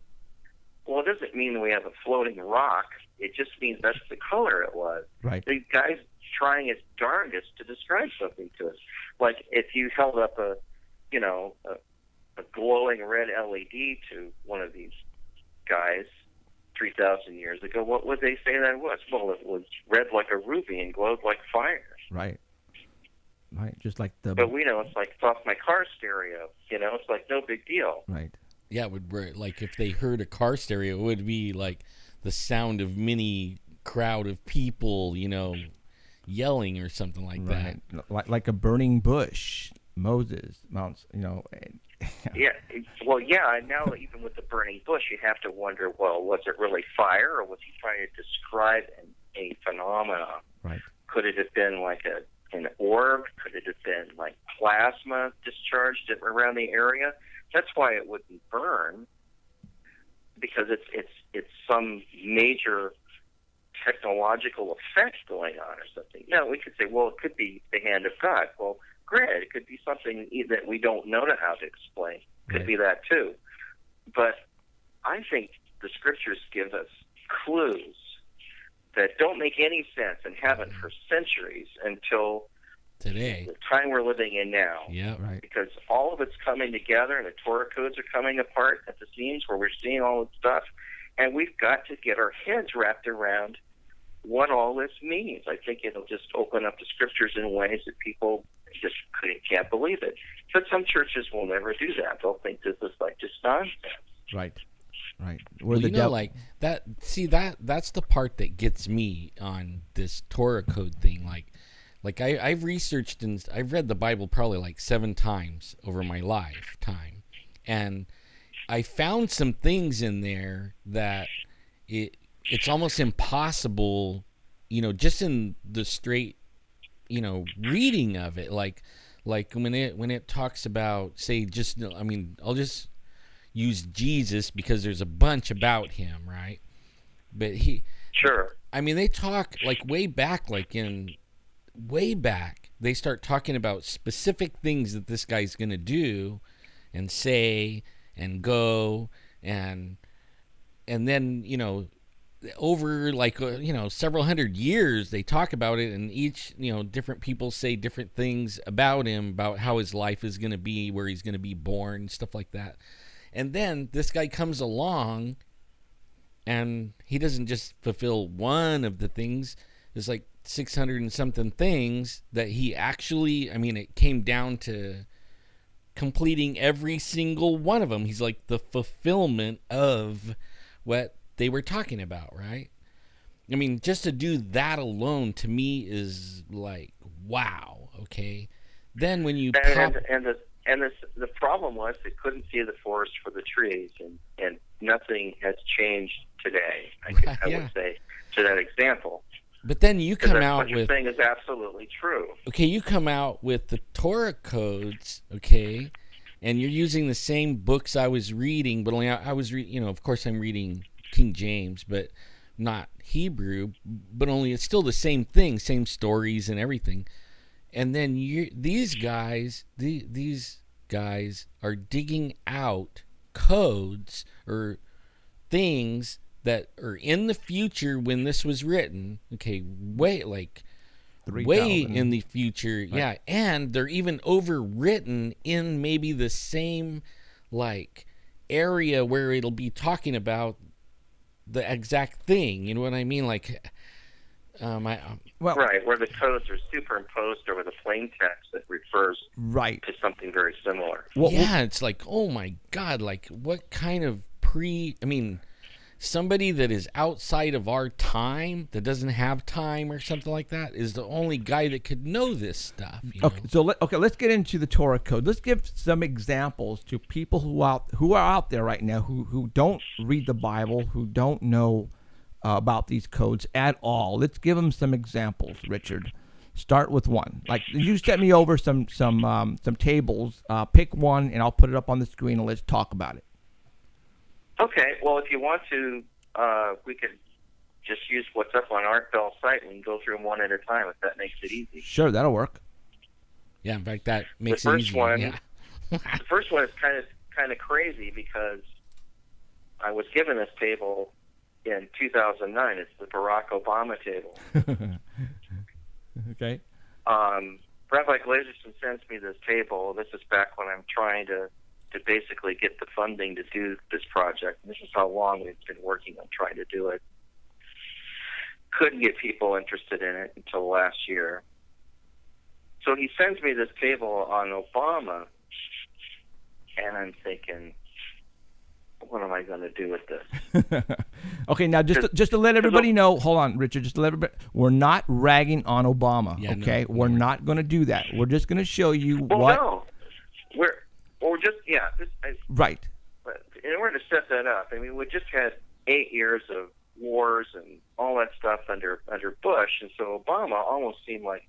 Well, it doesn't mean we have a floating rock. It just means that's the color it was. Right. The guy's trying his darndest to describe something to us. Like if you held up a glowing red LED to one of these guys 3,000 years ago, what would they say that was? Well, it was red like a ruby and glowed like fire. Right. Right. Just like the. But we know it's like off my car stereo. It's like no big deal. Right. Yeah, it would, like, if they heard a car stereo, it would be like the sound of many crowd of people, yelling or something like that. Like a burning bush, Moses, Mounts, Yeah. Well, yeah. And now even with the burning bush, you have to wonder, well, was it really fire, or was he trying to describe a phenomenon? Right. Could it have been like an orb? Could it have been like plasma discharged around the area? That's why it wouldn't burn, because it's some major technological effect going on or something. No, we could say, well, it could be the hand of God. Well, granted, it could be something that we don't know how to explain. Could be that too. But I think the scriptures give us clues that don't make any sense and haven't for centuries until today, the time we're living in now. Yeah, right. Because all of it's coming together, and the Torah codes are coming apart at the seams where we're seeing all this stuff, and we've got to get our heads wrapped around what all this means. I think it'll just open up the scriptures in ways that people just can't believe it. But some churches will never do that. They'll think this is like just nonsense. Right. Well, like that. See, that's the part that gets me on this Torah code thing. Like I've researched and I've read the Bible probably like 7 times over my lifetime, and I found some things in there that it's almost impossible, just in the straight, reading of it. Like when it talks about, say, I'll just use Jesus because there's a bunch about him, right? But they talk like way back, they start talking about specific things that this guy's going to do and say and go, and then, over several hundred years they talk about it, and each, different people say different things about him, about how his life is going to be, where he's going to be born, stuff like that. And then this guy comes along, and he doesn't just fulfill one of the things. There's like 600 and something things that he actually, it came down to completing every single one of them. He's like the fulfillment of what they were talking about, right? Just to do that alone to me is like, wow, okay. Then when you the problem was they couldn't see the forest for the trees, and nothing has changed today. I would say to that example. But then you come out with, what you're saying is absolutely true. Okay, you come out with the Torah codes, okay, and you're using the same books I was reading, but only I was reading, of course I'm reading King James, but not Hebrew, but only it's still the same thing, same stories and everything. And then these guys are digging out codes or things that are in the future when this was written. Okay, way in the future, right. Yeah, and they're even overwritten in maybe the same area where it'll be talking about the exact thing. You know what I mean? Right, where the codes are superimposed over the plain text that refers to something very similar. It's like, oh my God, what kind of somebody that is outside of our time, that doesn't have time or something like that, is the only guy that could know this stuff. Let's get into the Torah code. Let's give some examples to people who are out there right now who don't read the Bible, who don't know about these codes at all. Let's give them some examples, Richard. Start with one. Like, you sent me over some tables. Pick one, and I'll put it up on the screen, and let's talk about it. Okay. Well, if you want to, we could just use what's up on Art Bell's site and go through them one at a time, if that makes it easy. Sure, that'll work. Yeah, in fact, that makes it easy. The first one is kind of crazy because I was given this table in 2009. It's the Barack Obama table. Okay. Rabbi Glazerson sends me this table. This is back when I'm trying to basically get the funding to do this project. And this is how long we've been working on trying to do it. Couldn't get people interested in it until last year. So he sends me this table on Obama, and I'm thinking, what am I going to do with this? Okay, now just to let everybody know, hold on, Richard, just to let everybody, we're not ragging on Obama, okay? We're not going to do that. We're just going to show you what... No, we're just, right. In order to set that up, we just had 8 years of wars and all that stuff under Bush, and so Obama almost seemed like,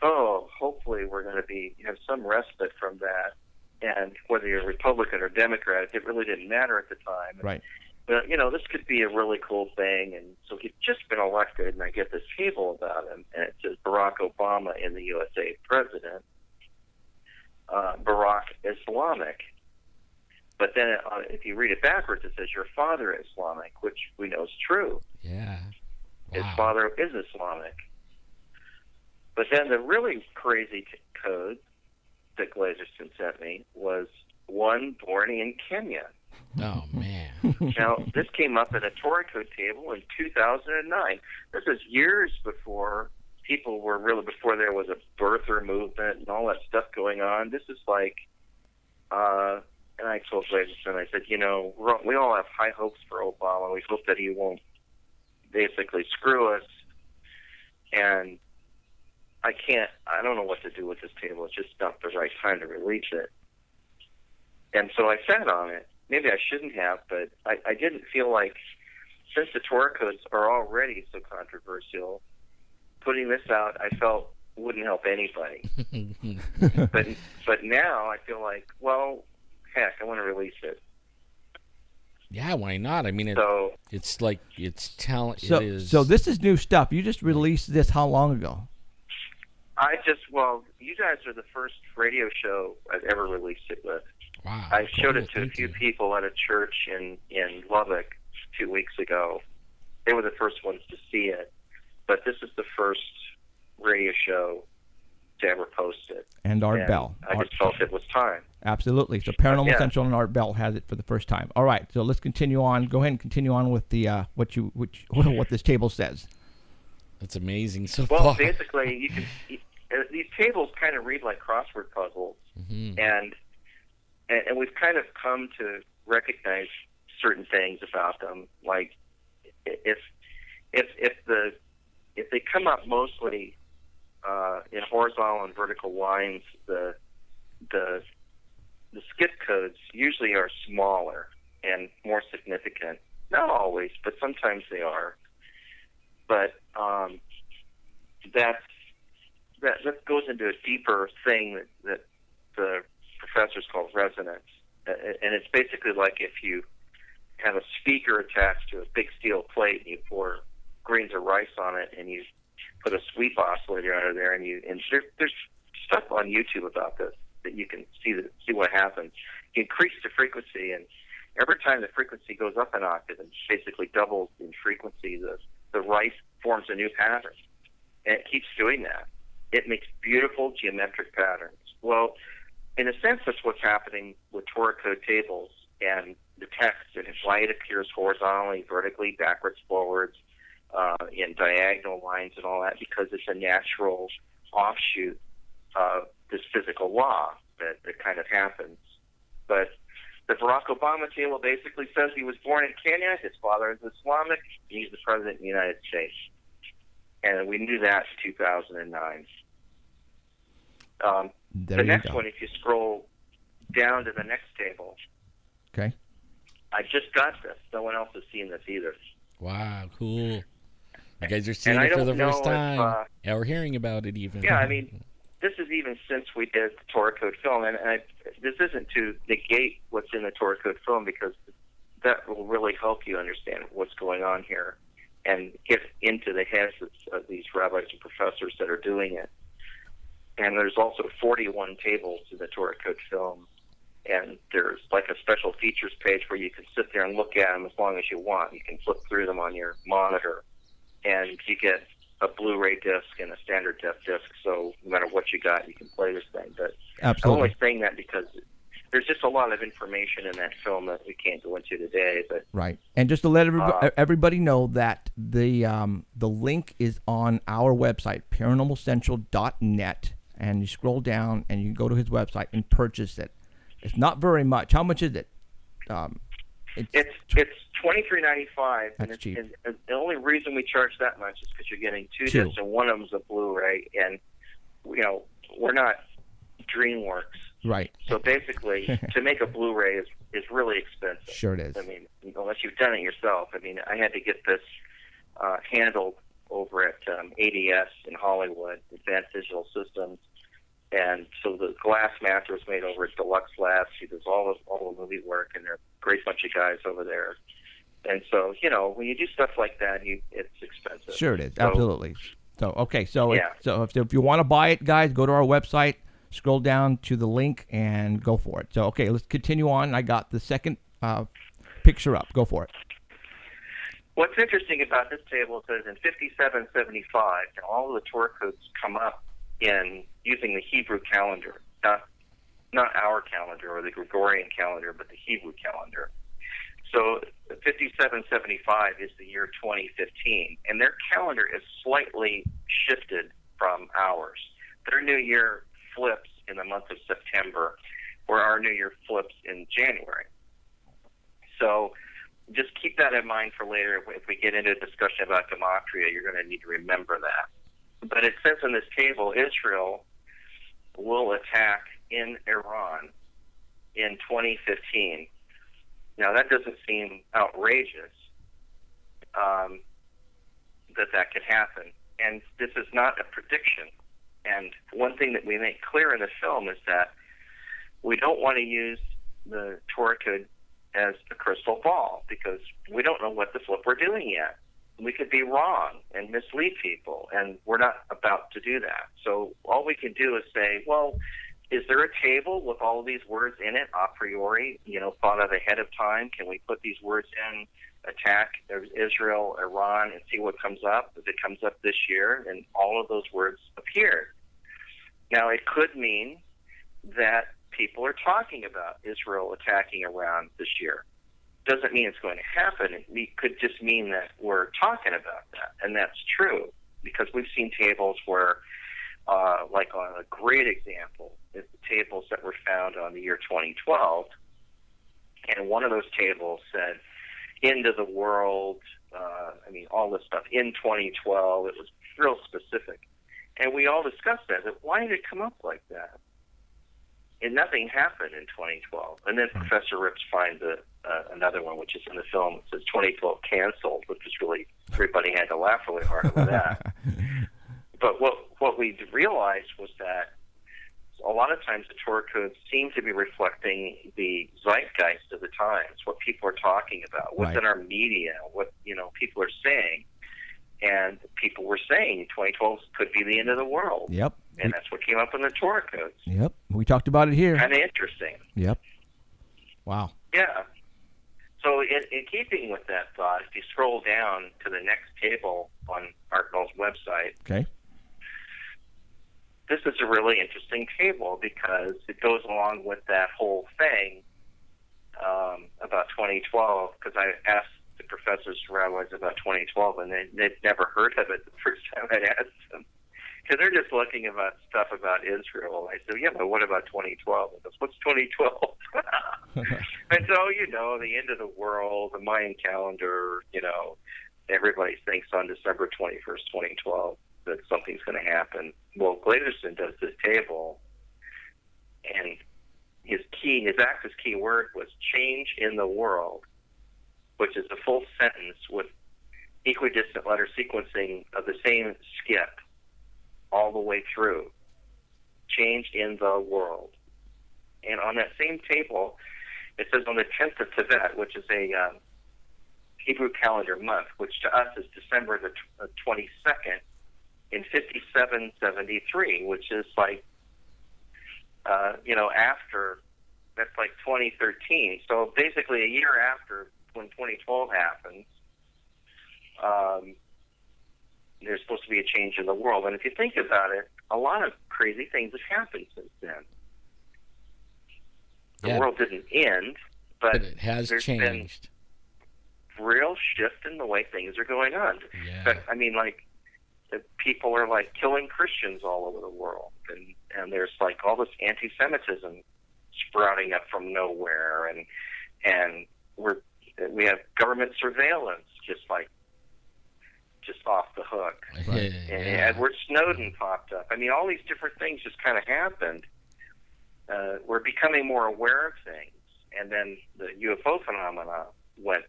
hopefully we're going to have some respite from that. And whether you're Republican or Democrat, it really didn't matter at the time. Right. well, this could be a really cool thing. And so he'd just been elected, and I get this cable about him, and it says Barack Obama in the USA president, Barack Islamic. But then if you read it backwards, it says your father Islamic, which we know is true. Yeah. His Wow. father is Islamic. But then the really crazy code that Glazerson sent me was one born in Kenya. Oh, man. Now, this came up in a Torah Code table in 2009. This is years before before there was a birther movement and all that stuff going on. This is like, and I told Glazerson, I said, we all have high hopes for Obama. We hope that he won't basically screw us. And I don't know what to do with this table. It's just not the right time to release it. And so I sat on it. Maybe I shouldn't have, but I didn't feel like, since the Torah codes are already so controversial, putting this out, I felt wouldn't help anybody. but now I feel like, well, heck, I want to release it. Yeah, why not? I mean, it's like, it's talent. So, it is. so this is new stuff. You just released this how long ago? You guys are the first radio show I've ever released it with. Wow. I showed it cool. to a Thank few you. people at a church in Lubbock 2 weeks ago. They were the first ones to see it. But this is the first radio show to ever post it. And Art Bell. I just felt it was time. Absolutely. So Paranormal Yeah. Central and Art Bell has it for the first time. All right. So let's continue on. Go ahead and continue on with the what this table says. That's amazing so Well, far. basically, these tables kind of read like crossword puzzles, Mm-hmm. and we've kind of come to recognize certain things about them. Like if they come up mostly in horizontal and vertical lines, the skip codes usually are smaller and more significant. Not always, but sometimes they are. But that goes into a deeper thing that the professors call resonance. And it's basically like if you have a speaker attached to a big steel plate and you pour grains of rice on it and you put a sweep oscillator under there, and there's stuff on YouTube about this that you can see what happens. You increase the frequency, and every time the frequency goes up an octave and basically doubles in frequency, the rice forms a new pattern, and it keeps doing that. It makes beautiful geometric patterns. Well, in a sense, that's what's happening with Torah code tables and the text. And why it appears horizontally, vertically, backwards, forwards, in diagonal lines and all that, because it's a natural offshoot of this physical law that kind of happens. But the Barack Obama table basically says he was born in Kenya, his father is Islamic, and he's the president of the United States. And we knew that in 2009. The next one, if you scroll down to the next table. Okay. I just got this. No one else has seen this either. Wow, cool. You guys are seeing And I it for the don't first know if, time. Yeah, we're hearing about it even. Yeah, I mean, this is even since we did the Torah Code film, and this isn't to negate what's in the Torah Code film, because that will really help you understand what's going on here and get into the heads of these rabbis and professors that are doing it. And there's also 41 tables in the Torah Code film, and there's like a special features page where you can sit there and look at them as long as you want. You can flip through them on your monitor, and you get a Blu-ray disc and a standard def disc, so no matter what you got, you can play this thing. But Absolutely. I'm only saying that because there's just a lot of information in that film that we can't go into today. But Right. And just to let everybody know that the link is on our website, paranormalcentral.net, and you scroll down and you go to his website and purchase it. It's not very much. How much is it? It's $23.95, and That's cheap. And the only reason we charge that much is because you're getting two Two. discs, and one of them's a Blu-ray, and we're not DreamWorks. Right. So basically, to make a Blu-ray is really expensive. Sure it is. I mean, unless you've done it yourself. I mean, I had to get this handled over at ADS in Hollywood, Advanced Digital Systems, and so the glass master was made over at Deluxe Labs. He does all the movie work, and they're a great bunch of guys over there. And so, when you do stuff like that, it's expensive. Sure it is. So, Absolutely. So, okay. So, Yeah. if you want to buy it, guys, go to our website, scroll down to the link, and go for it. So, okay, let's continue on. I got the second picture up. Go for it. What's interesting about this table says in 5775, all of the Torah codes come up in using the Hebrew calendar, not our calendar or the Gregorian calendar, but the Hebrew calendar. So 5775 is the year 2015, and their calendar is slightly shifted from ours. Their new year flips in the month of September, where our new year flips in January. So just keep that in mind for later. If we get into a discussion about gematria, you're going to need to remember that. But it says in this table, Israel will attack in Iran in 2015. Now, that doesn't seem outrageous that could happen. And this is not a prediction. And one thing that we make clear in the film is that we don't want to use the Torah code as a crystal ball, because we don't know what the flip we're doing yet. We could be wrong and mislead people, and we're not about to do that. So all we can do is say, well, is there a table with all of these words in it a priori, thought of ahead of time? Can we put these words in, attack Israel, Iran, and see what comes up? If it comes up this year, and all of those words appeared. Now, it could mean that people are talking about Israel attacking Iran this year. Doesn't mean it's going to happen. It could just mean that we're talking about that, and that's true, because we've seen tables where, like on a great example, is the tables that were found on the year 2012, and one of those tables said, end of the world, all this stuff, in 2012. It was real specific. And we all discussed that. Why did it come up like that? And nothing happened in 2012. And then Professor Rips finds another one, which is in the film. It says 2012 canceled, which is really, everybody had to laugh really hard over that. But what we realized was that a lot of times the Torah codes seem to be reflecting the zeitgeist of the times, what people are talking about, what's in our media, what people are saying. And people were saying 2012 could be the end of the world. Yep. And that's what came up in the Torah codes. Yep. We talked about it here. Kind of interesting. Yep. Wow. Yeah. So in keeping with that thought, if you scroll down to the next table on Artnell's website, okay, this is a really interesting table because it goes along with that whole thing about 2012, because I asked the professors, rabbis, about 2012, and they'd never heard of it the first time I'd asked them. Because they're just looking about stuff about Israel. I said, yeah, but what about 2012? He goes, what's 2012? And so, the end of the world, the Mayan calendar, everybody thinks on December 21st, 2012, that something's going to happen. Well, Gladerson does this table, and his axis key word was change in the world, which is a full sentence with equidistant letter sequencing of the same skip all the way through. Change in the world. And on that same table, it says on the 10th of Tevet, which is a Hebrew calendar month, which to us is December the 22nd, in 5773, which is like, after, that's like 2013. So basically a year after when 2012 happens, there's supposed to be a change in the world. And if you think about it, a lot of crazy things have happened since then. The world didn't end, but it has changed. Been real shift in the way things are going on. Yeah. But, people are like killing Christians all over the world, and there's like all this anti-Semitism sprouting up from nowhere, and we have government surveillance just off the hook. Right. And Edward Snowden popped up. All these different things just kind of happened. We're becoming more aware of things, and then the UFO phenomena went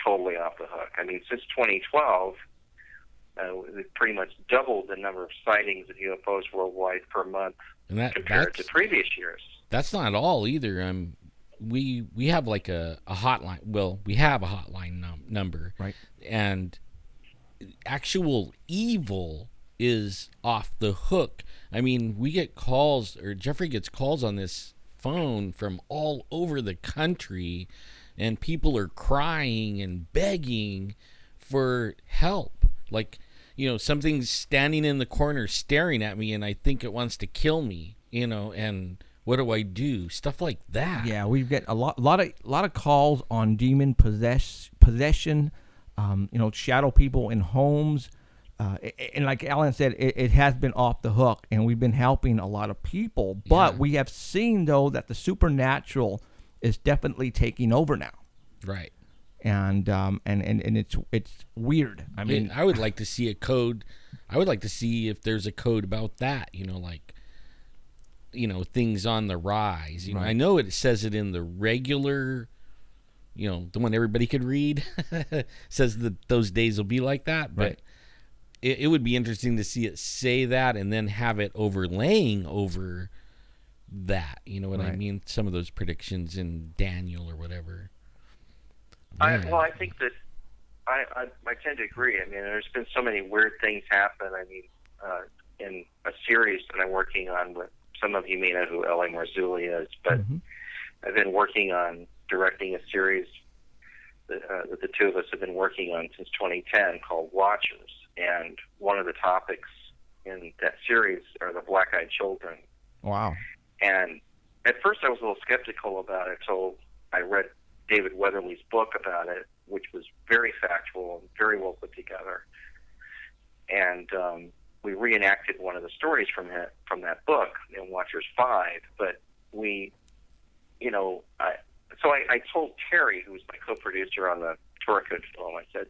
totally off the hook. Since 2012, we pretty much doubled the number of sightings of UFOs worldwide per month compared to previous years. That's not all either. we have like a hotline. Well, we have a hotline number, Right. And actual evil is off the hook. I mean, we get calls, or Jeffrey gets calls on this phone from all over the country, and people are crying and begging for help. Like, something's standing in the corner staring at me, and I think it wants to kill me, and what do I do? Stuff like that. Yeah, we've got a lot of calls on demon possession, shadow people in homes. And like Alan said, it has been off the hook, and we've been helping a lot of people. But we have seen, though, that the supernatural is definitely taking over now. Right. And it's weird. I mean, I would like to see a code. I would like to see if there's a code about that. Things on the rise. Right. I know it says it in the regular, the one everybody could read. Says that those days will be like that, but. Right. It would be interesting to see it say that and then have it overlaying over that. You know what I mean? Some of those predictions in Daniel or whatever. I think that I tend to agree. I mean, there's been so many weird things happen. I mean, in a series that I'm working on with, some of you may know who L.A. Marzulli is, but I've been working on directing a series that the two of us have been working on since 2010 called Watchers. And one of the topics in that series are the black-eyed children. Wow. And at first I was a little skeptical about it until I read David Weatherly's book about it, which was very factual and very well put together. And we reenacted one of the stories from that book in Watchers 5. But I told Terry, who was my co-producer on the Torah Codes film, I said,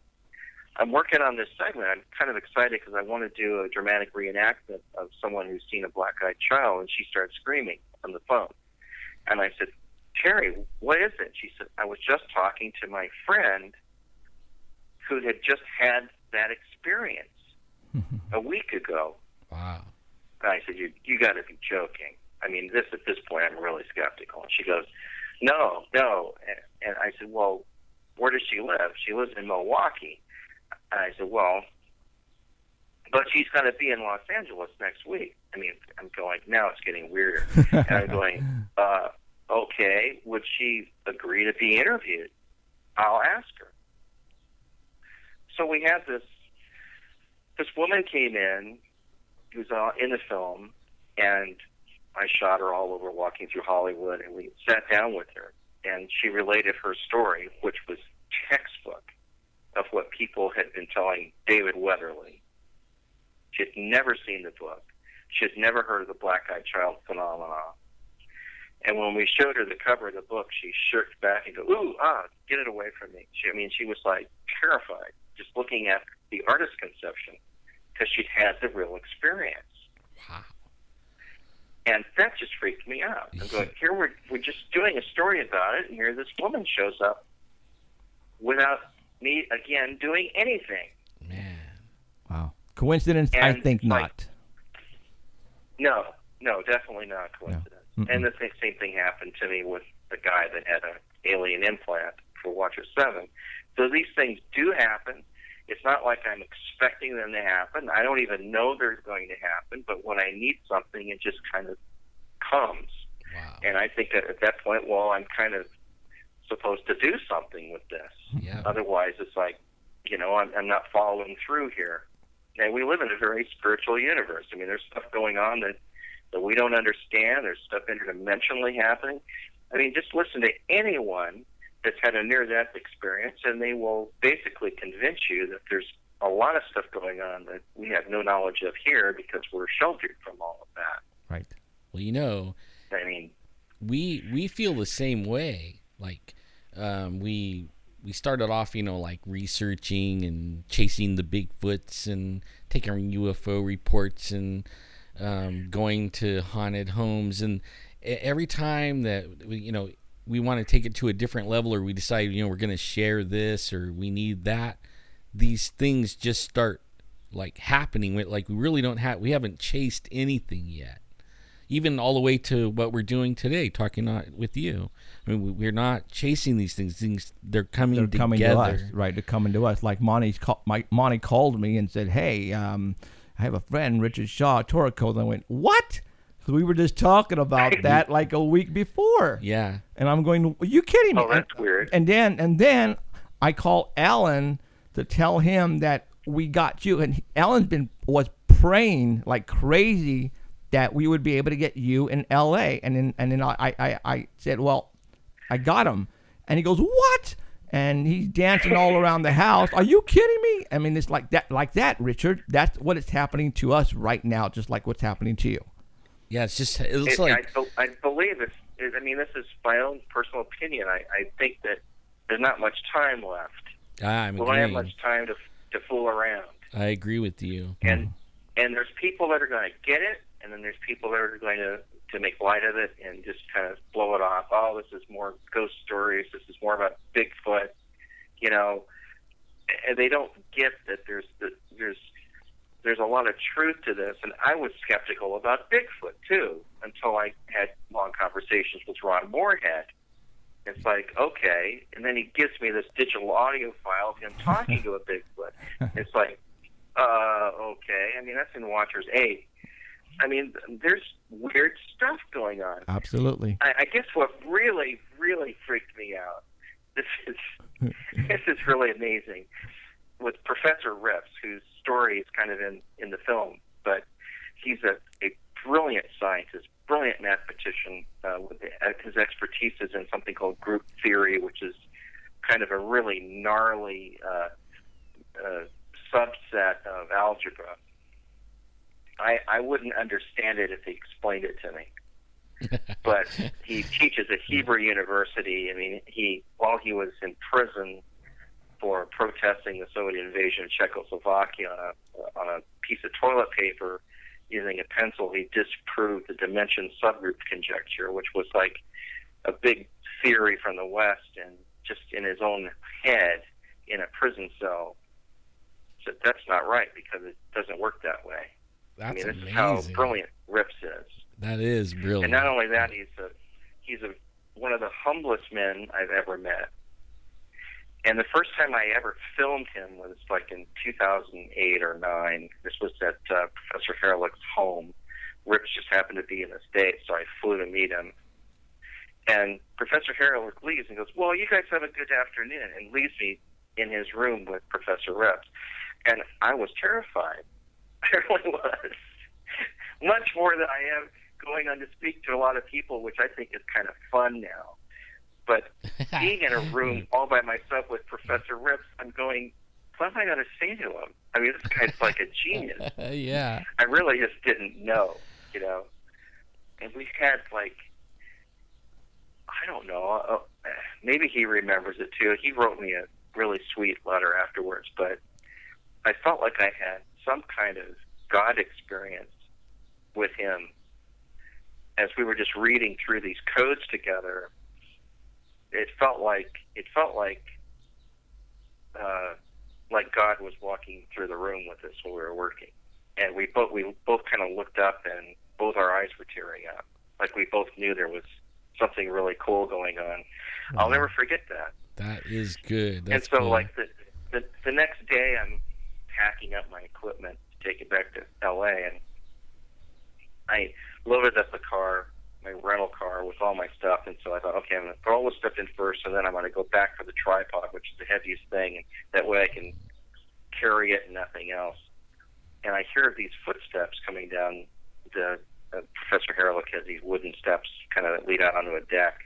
I'm working on this segment. I'm kind of excited because I want to do a dramatic reenactment of someone who's seen a black-eyed child, and she started screaming on the phone. And I said, Terry, what is it? She said, I was just talking to my friend who had just had that experience a week ago. Wow. And I said, you got to be joking. I mean, at this point, I'm really skeptical. And she goes, no. And I said, well, where does she live? She lives in Milwaukee. And I said, well, but she's going to be in Los Angeles next week. I mean, I'm going, now it's getting weirder. And I'm going, okay, would she agree to be interviewed? I'll ask her. So we had this woman came in, who's in the film, and I shot her all over walking through Hollywood, and we sat down with her, and she related her story, which was textbook of what people had been telling David Weatherly. She had never seen the book. She had never heard of the black-eyed child phenomenon. And when we showed her the cover of the book, she shirked back and go, get it away from me. She was like terrified just looking at the artist conception because she'd had the real experience. Wow. And that just freaked me out. I'm going, here we're just doing a story about it, and here this woman shows up without me, again, doing anything. Man. Wow. Coincidence? I think not. No, definitely not a coincidence. No. And the same thing happened to me with the guy that had an alien implant for Watcher 7. So these things do happen. It's not like I'm expecting them to happen. I don't even know they're going to happen, but when I need something, it just kind of comes. Wow. And I think that at that point, I'm kind of supposed to do something with this. Yeah. Otherwise, it's like, I'm not following through here. And we live in a very spiritual universe. I mean, there's stuff going on that we don't understand. There's stuff interdimensionally happening. I mean, just listen to anyone that's had a near-death experience, and they will basically convince you that there's a lot of stuff going on that we have no knowledge of here because we're sheltered from all of that. Right. Well, I mean, we feel the same way. Like, we started off, like researching and chasing the Bigfoots and taking UFO reports and going to haunted homes. And every time that we want to take it to a different level, or we decide, we're going to share this or we need that, these things just start like happening. Like we really don't have, we haven't chased anything yet. even all the way to what we're doing today, talking with you. I mean, we're not chasing these things. They're coming to together. us, right? They're coming to us. Like Monty called me and said, "Hey, I have a friend, Richard Shaw, Torah Codes." I went, "What?" So we were just talking about that like a week before. Yeah. And I'm going, "Are you kidding me?" Oh, that's weird. And then I call Alan to tell him that we got you, and Alan was praying like crazy that we would be able to get you in L.A. And then I said, "Well, I got him," and he goes, "What?" And he's dancing all around the house. Are you kidding me? I mean, it's like that, Richard. That's what is happening to us right now, just like what's happening to you. Yeah, it's like I believe it's. I mean, this is my own personal opinion. I think that there's not much time left. I'm we don't have much time to fool around. I agree with you. And there's people that are going to get it, and then there's people that are going to make light of it and just kind of blow it off. Oh, this is more ghost stories. This is more about Bigfoot. You know, and they don't get that there's a lot of truth to this. And I was skeptical about Bigfoot too until I had long conversations with Ron Moorhead. It's like, okay, and then he gives me this digital audio file of him talking to a Bigfoot. It's like, okay. I mean, that's in Watchers 8. I mean, there's weird stuff going on. Absolutely. I guess what really, really freaked me out, this is really amazing, was Professor Rips, whose story is kind of in the film, but he's a brilliant scientist, brilliant mathematician. His expertise is in something called group theory, which is kind of a really gnarly subset of algebra. I wouldn't understand it if he explained it to me. But he teaches at Hebrew University. I mean, while he was in prison for protesting the Soviet invasion of Czechoslovakia on a piece of toilet paper using a pencil, he disproved the dimension subgroup conjecture, which was like a big theory from the West, and just in his own head in a prison cell said that's not right because it doesn't work that way. That's this amazing. is how brilliant Rips is. That is brilliant. And not only that, he's one of the humblest men I've ever met. And the first time I ever filmed him was like in 2008 or 9. This was at Professor Herlich's home. Rips just happened to be in the States, so I flew to meet him. And Professor Herlich leaves and goes, "Well, you guys have a good afternoon," and leaves me in his room with Professor Rips. And I was terrified. I really was. Much more than I am going on to speak to a lot of people, which I think is kind of fun now. But being in a room all by myself with Professor Rips, I'm going, what am I going to say to him? I mean, this guy's like a genius. Yeah. I really just didn't know, you know. And we had like, I don't know, maybe he remembers it too. He wrote me a really sweet letter afterwards, but I felt like I had some kind of God experience with him as we were just reading through these codes together. It felt like God was walking through the room with us while we were working, and we both kind of looked up, and both our eyes were tearing up, like we both knew there was something really cool going on. Wow. I'll never forget that. That is good. That's and so, cool. like the next day, I'm packing up my equipment to take it back to L.A., and I loaded up the car, my rental car, with all my stuff. And so I thought, okay, I'm going to put all this stuff in first, and then I'm going to go back for the tripod, which is the heaviest thing, and that way I can carry it and nothing else. And I hear these footsteps coming down. Professor Herlich has these wooden steps kind of that lead out onto a deck.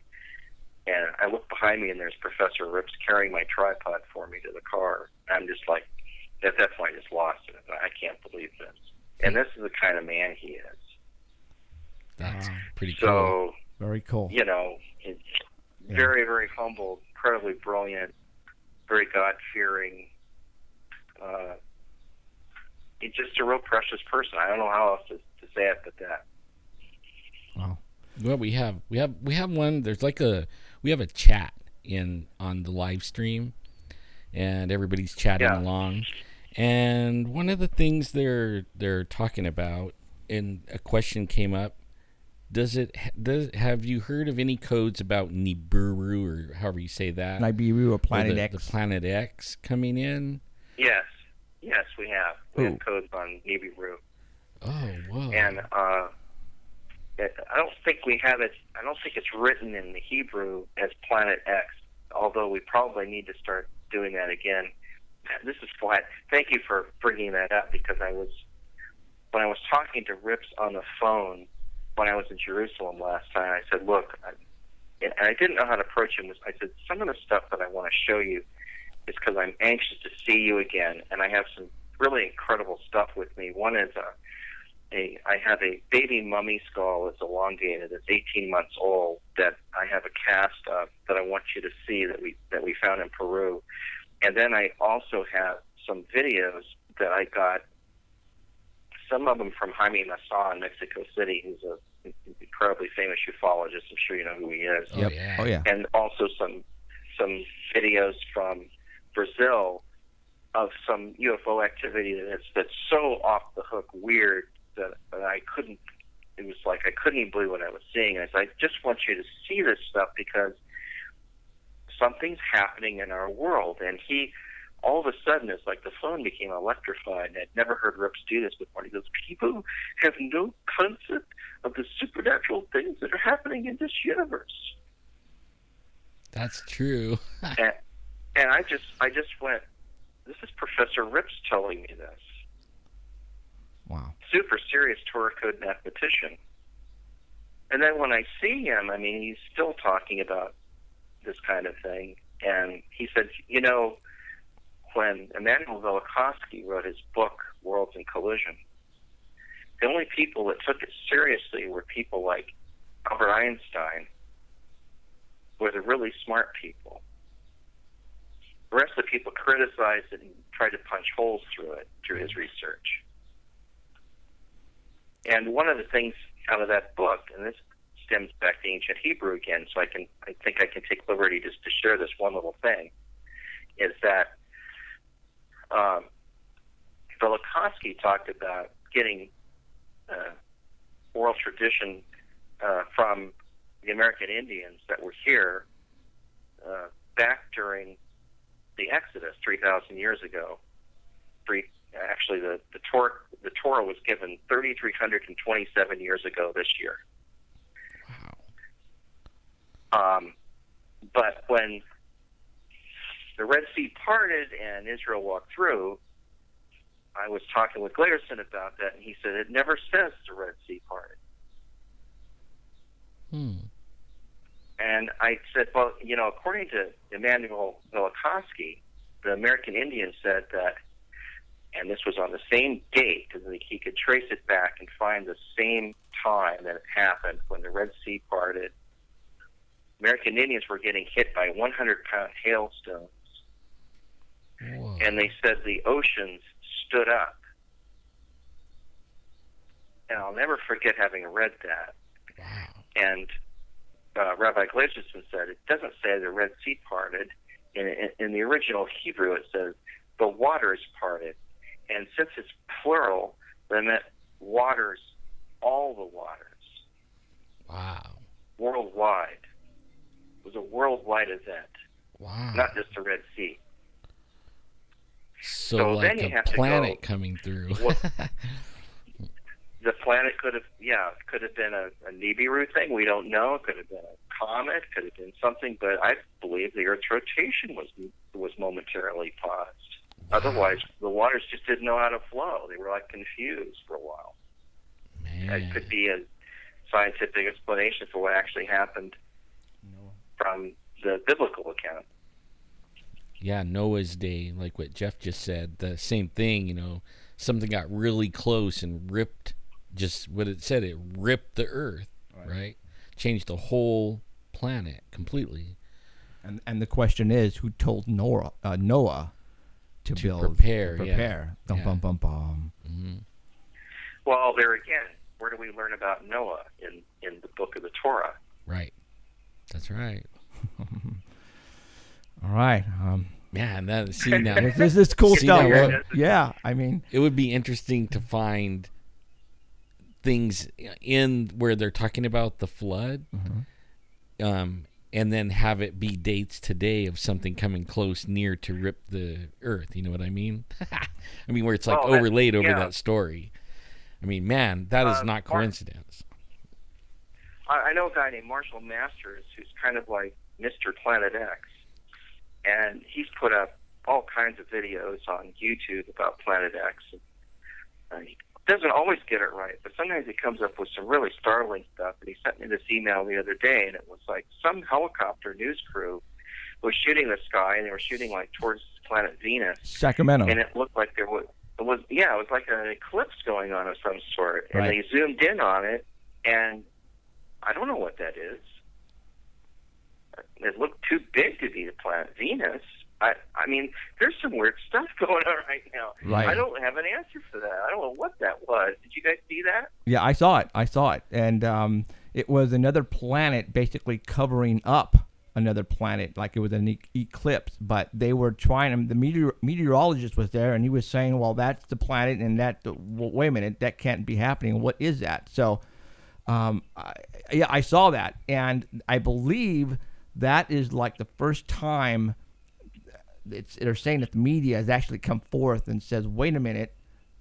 And I look behind me, and there's Professor Rips carrying my tripod for me to the car. I'm just like, at that point, I just lost it. I can't believe this. And this is the kind of man he is. That's pretty so, cool. Very cool. You know, very, very humble, incredibly brilliant, very God-fearing. He's just a real precious person. I don't know how else to say it but that. Wow. Well, we have one. There's like we have a chat on the live stream, and everybody's chatting along. And one of the things they're talking about, and a question came up, Have you heard of any codes about Nibiru, or however you say that? Nibiru or Planet the, X? The Planet X coming in? Yes, we have. We have codes on Nibiru. Oh, whoa. And I don't think we have it. I don't think it's written in the Hebrew as Planet X, although we probably need to start doing that again. This is flat. Thank you for bringing that up, because when I was talking to Rips on the phone when I was in Jerusalem last time, I said, look, and I didn't know how to approach him. I said, some of the stuff that I want to show you is because I'm anxious to see you again, and I have some really incredible stuff with me. One is I have a baby mummy skull that's elongated, that's 18 months old, that I have a cast of that I want you to see that we found in Peru. And then I also have some videos that I got, some of them from Jaime Massa in Mexico City, who's an incredibly famous ufologist. I'm sure you know who he is. Oh, yeah. Oh, yeah. And also some videos from Brazil of some UFO activity that's so off the hook weird that I couldn't. It was like I couldn't even believe what I was seeing. I said, I just want you to see this stuff because something's happening in our world. And he, all of a sudden, it's like the phone became electrified. I'd never heard Rips do this before. He goes, people have no concept of the supernatural things that are happening in this universe. That's true. and I just went, this is Professor Rips telling me this. Wow. Super serious Torah Code mathematician. And then when I see him, I mean, he's still talking about this kind of thing. And he said, you know, when Immanuel Velikovsky wrote his book, Worlds in Collision, the only people that took it seriously were people like Albert Einstein, were the really smart people. The rest of the people criticized it and tried to punch holes through it, through his research. And one of the things out of that book, and this stems back to ancient Hebrew again, so I think I can take liberty just to share this one little thing, is that Velikovsky talked about getting oral tradition from the American Indians that were here back during the Exodus 3,000 years ago. Actually, the Torah was given 3,327 years ago this year. Wow. But when the Red Sea parted and Israel walked through, I was talking with Glayerson about that, and he said it never says the Red Sea parted. And I said, well, you know, according to Immanuel Velikovsky, the American Indian said that, and this was on the same date, because he could trace it back and find the same time that it happened when the Red Sea parted. American Indians were getting hit by 100-pound hailstones. Whoa. And they said the oceans stood up. And I'll never forget having read that. Wow. And Rabbi Glayerson said, it doesn't say the Red Sea parted. In the original Hebrew, it says the waters parted. And since it's plural, that meant waters, all the waters. Wow. Worldwide. It was a worldwide event. Wow. Not just the Red Sea. So like then you a have to planet go, coming through. Well, the planet could have been a Nibiru thing. We don't know. It could have been a comet. Could have been something. But I believe the Earth's rotation was momentarily paused. Wow. Otherwise, the waters just didn't know how to flow. They were like confused for a while. Man. It could be a scientific explanation for what actually happened from the biblical account. Yeah, Noah's Day, like what Jeff just said, the same thing, you know, something got really close and ripped, just what it said, it ripped the earth, right? Changed the whole planet completely. And the question is, who told Noah to build? Prepare. Dum, Yeah. bum, bum, bum. Mm-hmm. Well, there again, where do we learn about Noah in the book of the Torah? Right. That's right. All right. Man, that see now. This is cool See, stuff. now, Yeah, I mean, It would be interesting to find things in where they're talking about the flood, and then have it be dates today of something coming close near to rip the earth. You know what I mean? I mean, where it's like overlaid over that story. I mean, man, that is not coincidence. I know a guy named Marshall Masters who's kind of like Mr. Planet X, and he's put up all kinds of videos on YouTube about Planet X. He doesn't always get it right, but sometimes he comes up with some really startling stuff. And he sent me this email the other day, and it was like some helicopter news crew was shooting the sky, and they were shooting like towards planet Venus, Sacramento, and it looked like it was like an eclipse going on of some sort. And they zoomed in on it, and I don't know what that is. It looked too big to be the planet Venus. I mean, there's some weird stuff going on right now. Right. I don't have an answer for that. I don't know what that was. Did you guys see that? Yeah, I saw it. And it was another planet basically covering up another planet, like it was an eclipse. But they were trying, the meteorologist was there, and he was saying, well, that's the planet, and wait a minute, that can't be happening. What is that? So, I saw that. And I believe that is like the first time they're saying that the media has actually come forth and says, wait a minute,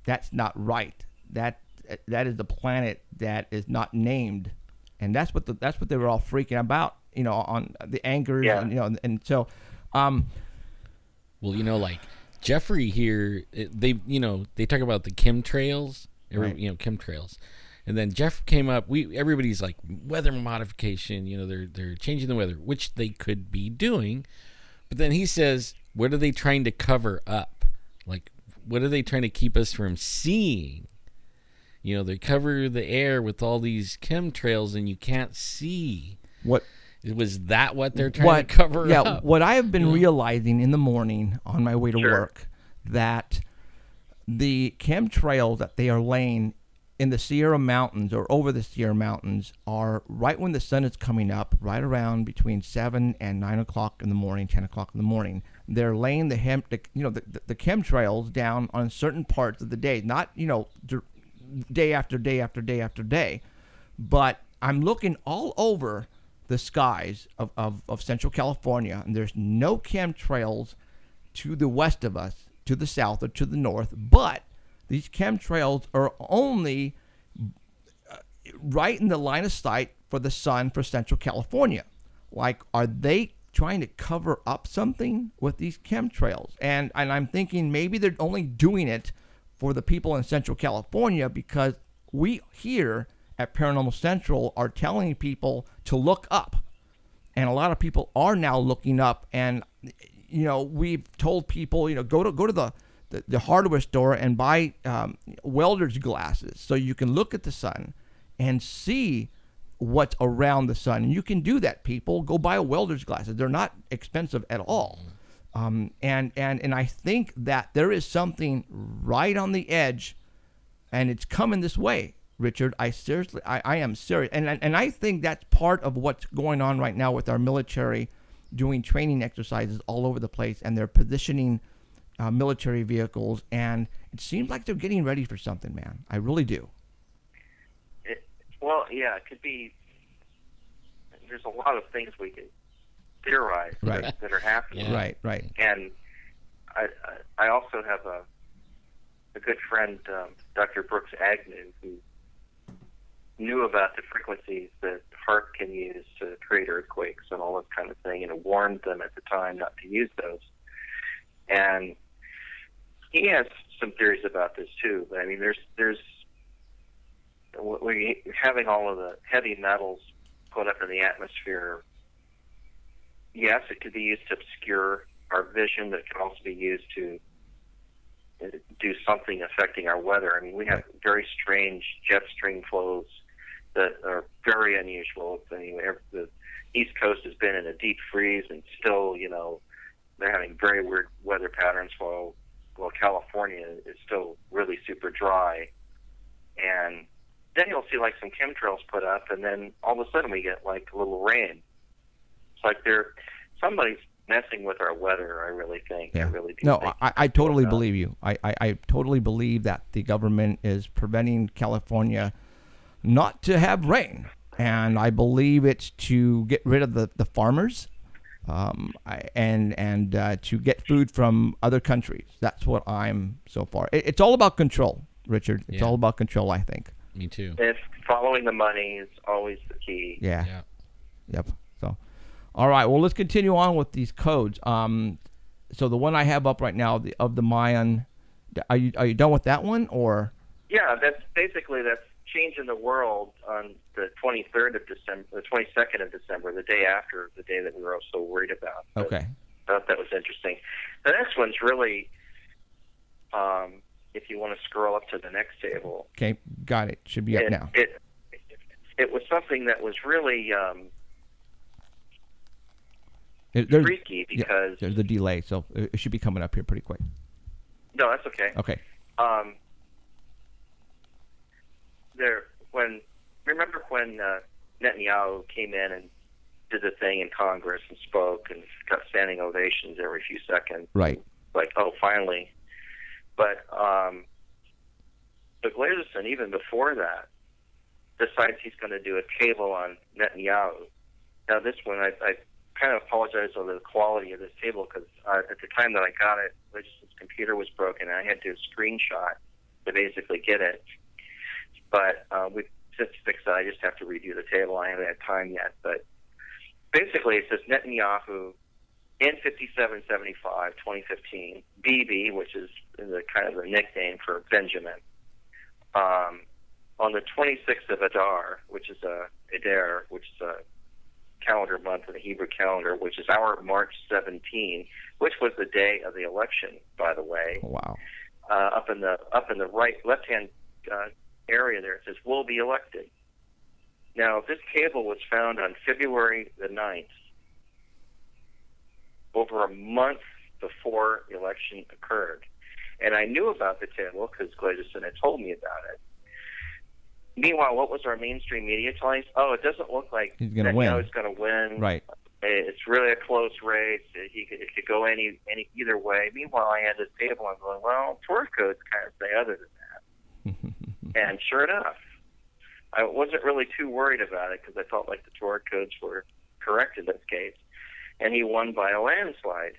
that's not right. That is the planet that is not named. And that's what they were all freaking about, on the anchors, and so well, like Jeffrey here, they talk about the chemtrails, chemtrails. And then Jeff came up, everybody's like weather modification, they're changing the weather, which they could be doing. But then he says, what are they trying to cover up? Like, what are they trying to keep us from seeing? They cover the air with all these chemtrails and you can't see. What they're trying to cover up? Yeah, what I have been realizing in the morning on my way to work, that the chemtrails that they are laying in the Sierra Mountains or over the Sierra Mountains are right when the sun is coming up, right around between 7 and 9 o'clock in the morning, 10 o'clock in the morning. They're laying the chemtrails down on certain parts of the day, not, day after day after day after day. But I'm looking all over the skies of Central California, and there's no chemtrails to the west of us, to the south or to the north, but these chemtrails are only right in the line of sight for the sun for Central California. Like, are they trying to cover up something with these chemtrails? And I'm thinking maybe they're only doing it for the people in Central California because we here at Paranormal Central are telling people to look up. And a lot of people are now looking up. And, we've told people, go to the hardware store and buy welder's glasses so you can look at the sun and see what's around the sun. And you can do that, people. Go buy welder's glasses. They're not expensive at all. And I think that there is something right on the edge, and it's coming this way, Richard. I am serious. And I think that's part of what's going on right now with our military doing training exercises all over the place, and they're positioning military vehicles, and it seems like they're getting ready for something, man. I really do. It could be. There's a lot of things we could theorize that are happening. Yeah. Right. And I also have a good friend, Dr. Brooks Agnew, who knew about the frequencies that HAARP can use to create earthquakes and all this kind of thing, and warned them at the time not to use those. And he has some theories about this too. But I mean, there's we're having all of the heavy metals put up in the atmosphere. Yes, it could be used to obscure our vision, but it can also be used to do something affecting our weather. I mean, we have very strange jet stream flows that are very unusual. I mean, the East Coast has been in a deep freeze, and still, they're having very weird weather patterns while California is still really super dry. And then you'll see like some chemtrails put up, and then all of a sudden we get like a little rain. It's like somebody's messing with our weather, I really think. Yeah. I really do. No, I totally believe you. I totally believe that the government is preventing California not to have rain. And I believe it's to get rid of the farmers, and to get food from other countries. That's what I'm so far. It's all about control, Richard. It's all about control, I think. Me too. If following the money is always the key. Yeah. Yep. So, all right. Well, let's continue on with these codes. So the one I have up right now, of the Mayan, are you done with that one, or? Yeah, that's changing the world on the 23rd of December, the 22nd of December, the day after the day that we were all so worried about. But Okay. I thought that was interesting. The next one's really, if you want to scroll up to the next table. Okay, got it. Should be up now. It was something that was really freaky because there's the delay, so it should be coming up here pretty quick. No, that's okay. Okay. Remember when Netanyahu came in and did the thing in Congress and spoke and got standing ovations every few seconds? Right. Like, oh, finally. But Glaserson, even before that, decides he's going to do a table on Netanyahu. Now, this one, I kind of apologize over the quality of this table because at the time that I got it, Glaserson's computer was broken and I had to screenshot to basically get it. But we've since fixed that. I just have to redo the table. I haven't had time yet. But basically, it says Netanyahu in 5775, 2015, BB, which is the kind of the nickname for Benjamin, on the 26th of Adar, which is Adar, which is a calendar month in the Hebrew calendar, which is our March 17, which was the day of the election, by the way. Wow. Up in the right left-hand area there, it says will be elected. Now, this table was found on February the 9th, over a month before the election occurred. And I knew about the table because Glaserson had told me about it. Meanwhile, what was our mainstream media telling us? Oh, it doesn't look like he's going to win. He's going to win. Right. It's really a close race. It could go any either way. Meanwhile, I had this table. I'm going, well, Torah Codes kind of say other than that. And sure enough, I wasn't really too worried about it because I felt like the Torah Codes were correct in this case. And he won by a landslide.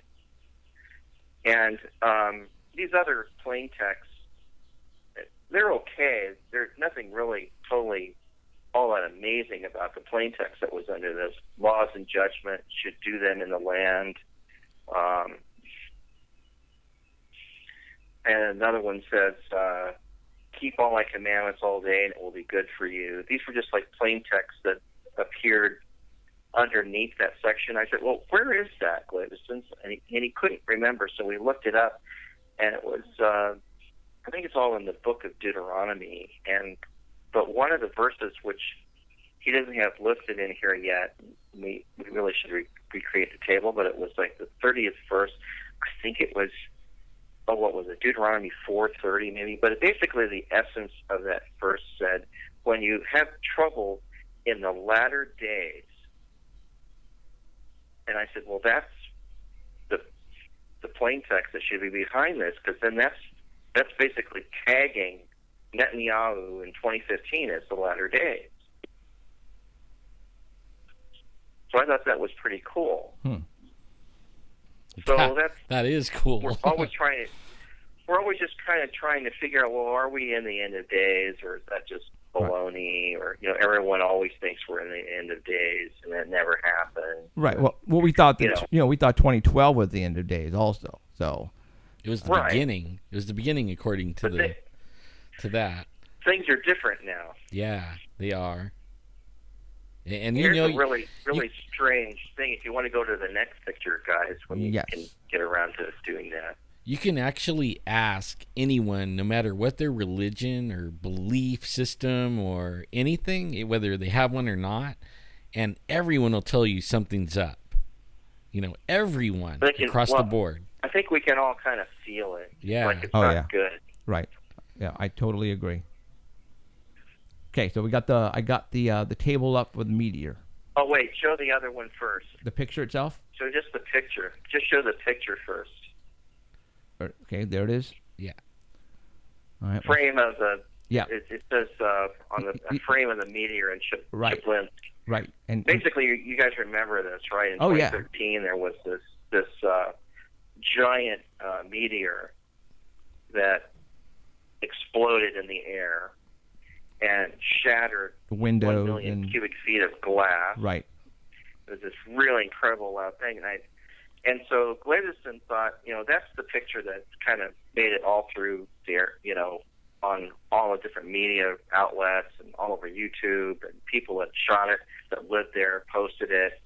And these other plain texts, they're okay. There's nothing really totally all that amazing about the plain text that was under this. Laws and judgment should do them in the land. And another one says, keep all my commandments all day and it will be good for you. These were just like plain texts that appeared underneath that section. I said, well, where is that, Glaserson? And he couldn't remember, so we looked it up, and it was, I think it's all in the book of Deuteronomy. But one of the verses, which he doesn't have listed in here yet, we really should recreate the table, but it was like the 30th verse. I think it was, what was it, Deuteronomy 4:30 maybe, but basically the essence of that verse said, when you have trouble in the latter days, and I said, well, that's the plain text that should be behind this, because then that's basically tagging Netanyahu in 2015 as the latter days. So I thought that was pretty cool. So that is cool. We're always just kind of trying to figure out, well, are we in the end of days, or is that just baloney? Or everyone always thinks we're in the end of days, and that never happened. Right. Well, we thought that we thought 2012 was the end of days, also. So it was the beginning. It was the beginning, according to that. Things are different now. Yeah, they are. And here's a really strange thing. If you want to go to the next picture, guys, when you can get around to doing that. You can actually ask anyone, no matter what their religion or belief system or anything, whether they have one or not, and everyone will tell you something's up. Everyone across the board. I think we can all kind of feel it. Yeah. Like it's not good. Right. Yeah, I totally agree. Okay, so I got the table up with meteor. Oh wait, show the other one first. The picture itself? Show just the picture. Just show the picture first. Okay, there it is. Yeah. All right. Frame of Yeah. It says on the frame of the meteor in Right. Chiblinsk. Right. And Basically, you guys remember this, right? In 2013, there was this giant meteor that exploded in the air and shattered the window 1 million and cubic feet of glass. right. It was this really incredible loud thing, and so Glazerson thought, that's the picture that kind of made it all through there, on all the different media outlets and all over YouTube, and people that shot it, that lived there, posted it.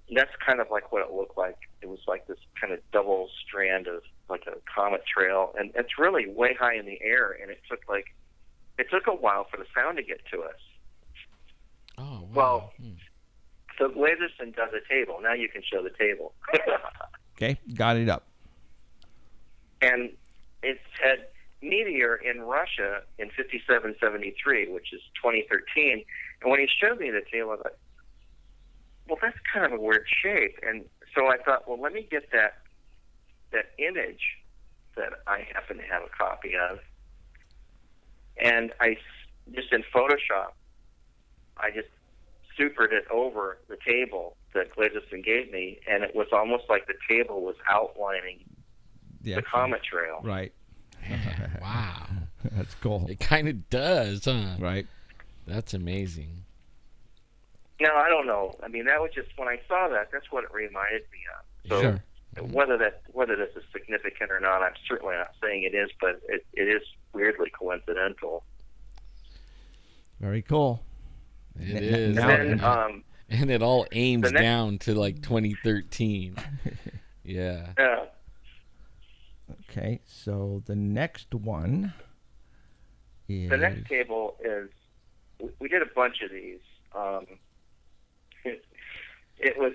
And that's kind of like what it looked like. It was like this kind of double strand of like a comet trail, and it's really way high in the air, and it took a while for the sound to get to us. Oh, wow. Well, so Glazerson does a table. Now you can show the table. Okay, got it up. And it said meteor in Russia in 5773, which is 2013. And when he showed me the table, I thought, well, that's kind of a weird shape. And so I thought, well, let me get that image that I happen to have a copy of. And I just in Photoshop, I just supered it over the table that Glazerson gave me, and it was almost like the table was outlining the comet trail. Right. Man, wow. That's cool. It kind of does, huh? Right. That's amazing. Now, I don't know. I mean, that was just, when I saw that, that's what it reminded me of. So Sure. whether this is significant or not, I'm certainly not saying it is, but it is weirdly coincidental. Very cool. It is. Now, And then, and it all aims the next- down to like 2013. Yeah. okay, so the next one is... The next table is, we did a bunch of these. It was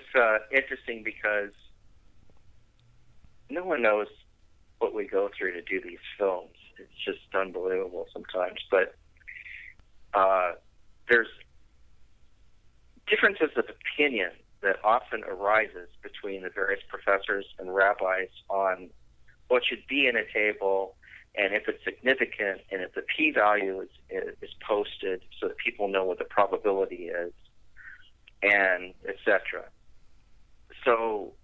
interesting because no one knows what we go through to do these films. It's just unbelievable sometimes. But there's differences of opinion that often arises between the various professors and rabbis on what should be in a table, and if it's significant, and if the p-value is posted so that people know what the probability is, and etc. So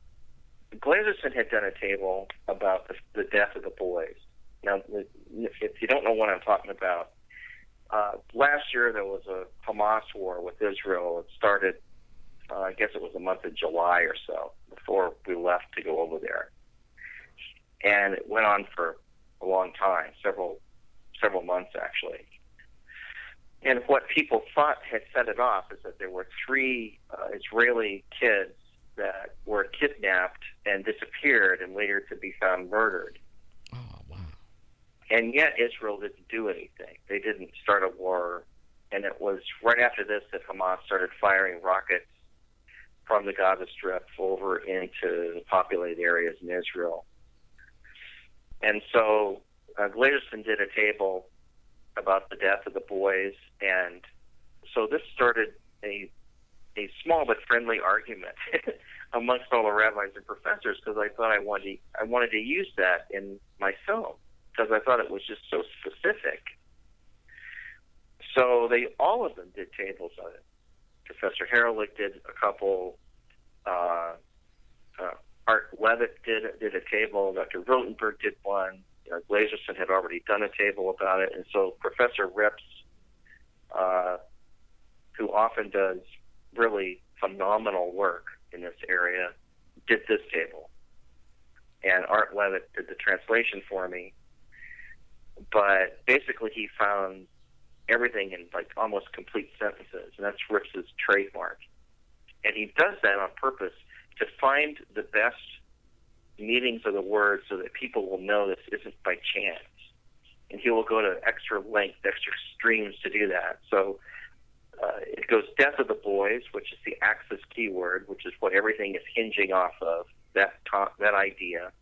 Glazerson had done a table about the death of the boys. Now, if you don't know what I'm talking about, last year there was a Hamas war with Israel. It started, I guess it was the month of July or so, before we left to go over there. And it went on for a long time, several months actually. And what people thought had set it off is that there were 3 Israeli kids that were kidnapped and disappeared and later to be found murdered. Oh, wow. And yet Israel didn't do anything. They didn't start a war. And it was right after this that Hamas started firing rockets from the Gaza Strip over into the populated areas in Israel. And so Glazerson did a table about the death of the boys, and so this started a small but friendly argument amongst all the rabbis and professors, because I thought I wanted to use that in my film because I thought it was just so specific. So all of them did tables on it. Professor Haralick did a couple. Art Levitt did a table. Dr. Rotenberg did one. Glazerson had already done a table about it, and so Professor Rips, who often does really phenomenal work in this area, did this table. And Art Levitt did the translation for me. But basically he found everything in like almost complete sentences, and that's Rips's trademark. And he does that on purpose to find the best meanings of the words so that people will know this isn't by chance. And he will go to extra length, extra extremes to do that. So it goes death of the boys, which is the axis keyword, which is what everything is hinging off of, that idea.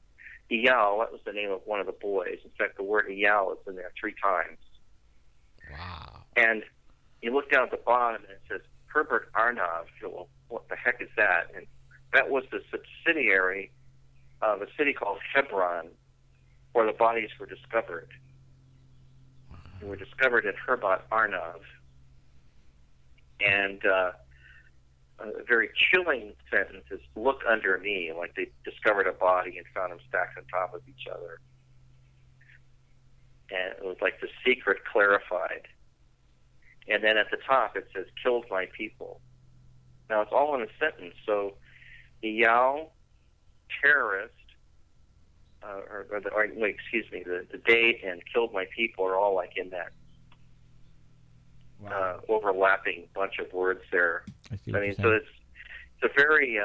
Eyal, that was the name of one of the boys. In fact, the word Eyal is in there 3 times. Wow. And you look down at the bottom and it says Herbert Arnav. Well, what the heck is that? And that was the subsidiary of a city called Hebron, where the bodies were discovered. were discovered in Herbat Arnav. And a very chilling sentence is, "Look under me," like they discovered a body and found them stacked on top of each other. And it was like the secret clarified. And then at the top it says, "Killed my people." Now it's all in a sentence. So the Yao terrorist, the date and "killed my people" are all like in that overlapping bunch of words there. I mean, so it's a very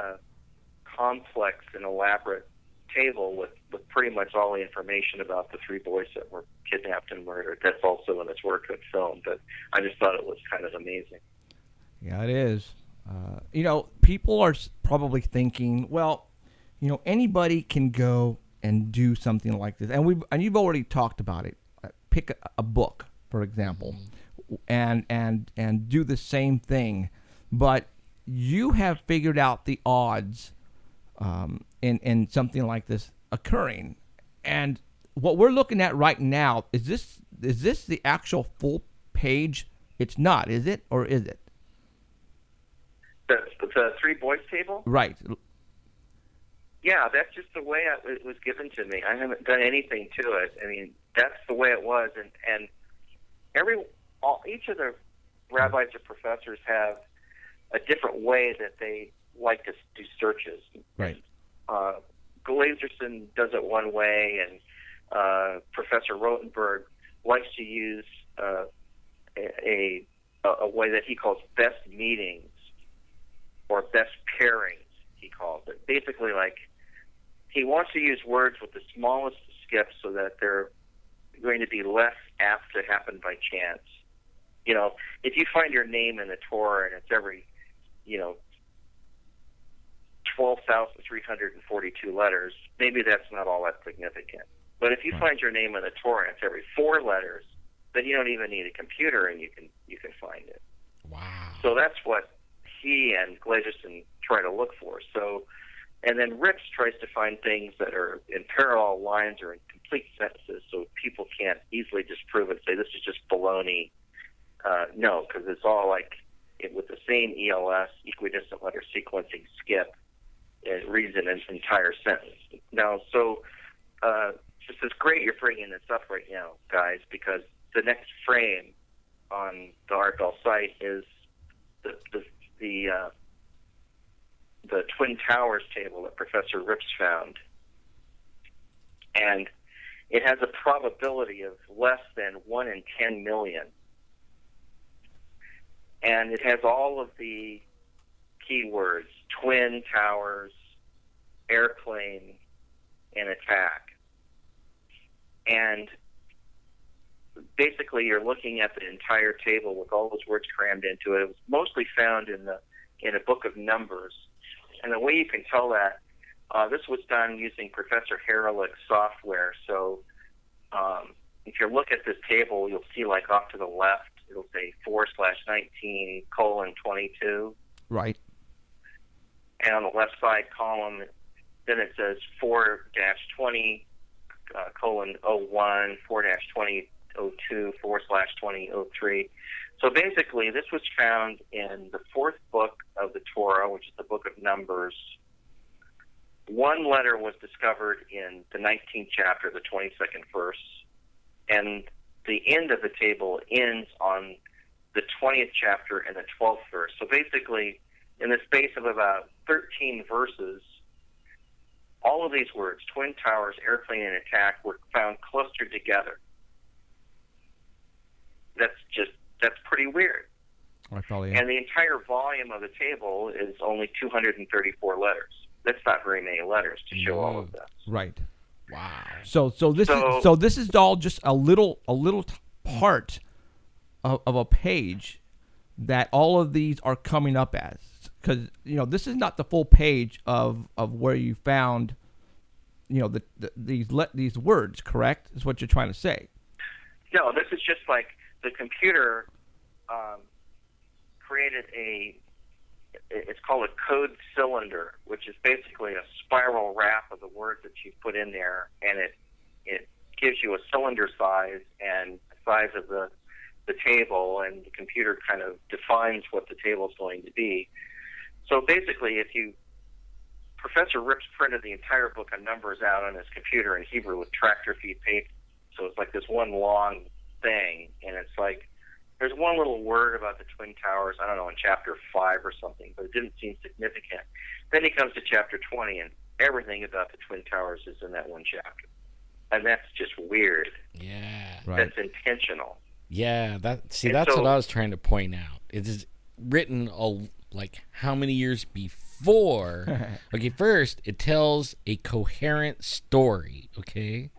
complex and elaborate table with pretty much all the information about the three boys that were kidnapped and murdered. That's also in its work and film, but I just thought it was kind of amazing. Yeah, it is. People are probably thinking, well, anybody can go and do something like this, and you've already talked about it. Pick a book, for example, and do the same thing, but you have figured out the odds in something like this occurring. And what we're looking at right now, is this the actual full page? It's not, is it, or is it? The three boys table? Right. Yeah, that's just the way it was given to me. I haven't done anything to it. I mean, that's the way it was, and each of the rabbis or professors have a different way that they like to do searches. Right. Glazerson does it one way, and Professor Rotenberg likes to use a way that he calls best meetings or best pairings, he calls it. Basically, like, he wants to use words with the smallest skips so that they're going to be less apt to happen by chance. If you find your name in the Torah and it's every, 12,342 letters, maybe that's not all that significant. But if you find your name in the Torah and it's every 4 letters, then you don't even need a computer and you can find it. Wow. So that's what he and Glazerson try to look for. So, and then Rips tries to find things that are in parallel lines or in complete sentences, so people can't easily disprove it and say this is just baloney. No, because it's all like with the same ELS, equidistant letter sequencing skip. It reads an entire sentence. Now, so this is great you're bringing this up right now, guys, because the next frame on the Art Bell site is the Twin Towers table that Professor Rips found. And it has a probability of less than 1 in 10 million. And it has all of the keywords: Twin Towers, airplane, and attack. And basically you're looking at the entire table with all those words crammed into it. It was mostly found in a book of numbers. And the way you can tell that, this was done using Professor Herelich's software. So if you look at this table, you'll see, like, off to the left, it'll say 4/19:22. Right. And on the left side column, then it says 4-20:01, 4-20:02, 4/20:03. So basically, this was found in the 4th book of the Torah, which is the book of Numbers. One letter was discovered in the 19th chapter, the 22nd verse, and the end of the table ends on the 20th chapter and the 12th verse. So basically, in the space of about 13 verses, all of these words, Twin Towers, airplane, and attack, were found clustered together. That's pretty weird. And the entire volume of the table is only 234 letters. That's not very many letters to show all of this. Right. Wow. So this is all just a little part of a page that all of these are coming up as, because this is not the full page of where you found these words. Correct? Is what you're trying to say? No, this is just like the computer created it's called a code cylinder, which is basically a spiral wrap of the words that you put in there, and it gives you a cylinder size and size of the table, and the computer kind of defines what the table is going to be. So basically, Professor Rips printed the entire book of numbers out on his computer in Hebrew with tractor feet paper. So it's like this one long thing, and it's like there's one little word about the Twin Towers, I don't know, in chapter 5 or something, but it didn't seem significant. Then he comes to chapter 20, and everything about the Twin Towers is in that one chapter. And that's just weird. Yeah. Right. That's intentional. Yeah, that's And what so- I was trying to point out. It is written like how many years before? Okay, first it tells a coherent story, okay?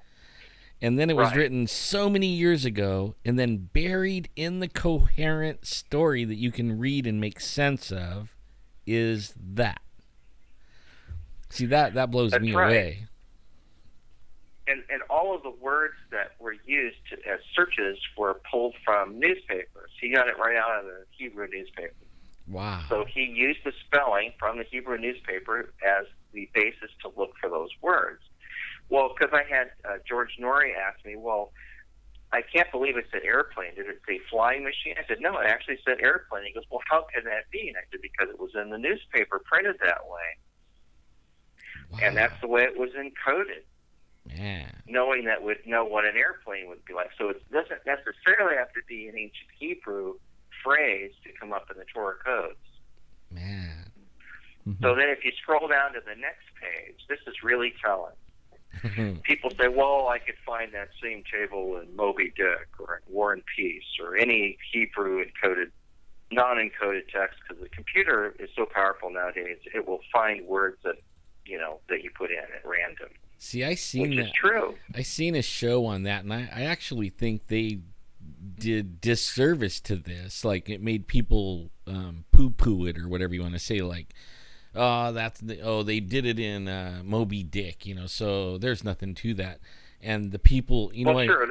And then it was Right. written so many years ago, and then buried in the coherent story that you can read and make sense of is that. See, that blows That's me right. away. And all of the words that were used as searches were pulled from newspapers. He got it right out of the Hebrew newspaper. Wow. So he used the spelling from the Hebrew newspaper as the basis to look for those words. Well, because I had George Norrie ask me, well, I can't believe it said airplane. Did it say flying machine? I said, no, it actually said airplane. He goes, well, how can that be? And I said, because it was in the newspaper, printed that way. Wow. And that's the way it was encoded, Man. knowing that would know what an airplane would be like. So it doesn't necessarily have to be an ancient Hebrew phrase to come up in the Torah codes. Man. So then if you scroll down to the next page, this is really telling. People say, well, I could find that same table in Moby Dick or in War and Peace or any Hebrew encoded, non-encoded text, because the computer is so powerful nowadays, it will find words that you put in at random. See, I seen Which that. is true. I seen a show on that, and I actually think they did disservice to this. Like, it made people poo-poo it or whatever you want to say. Like, they did it in Moby Dick, so there's nothing to that. And the people, Sure.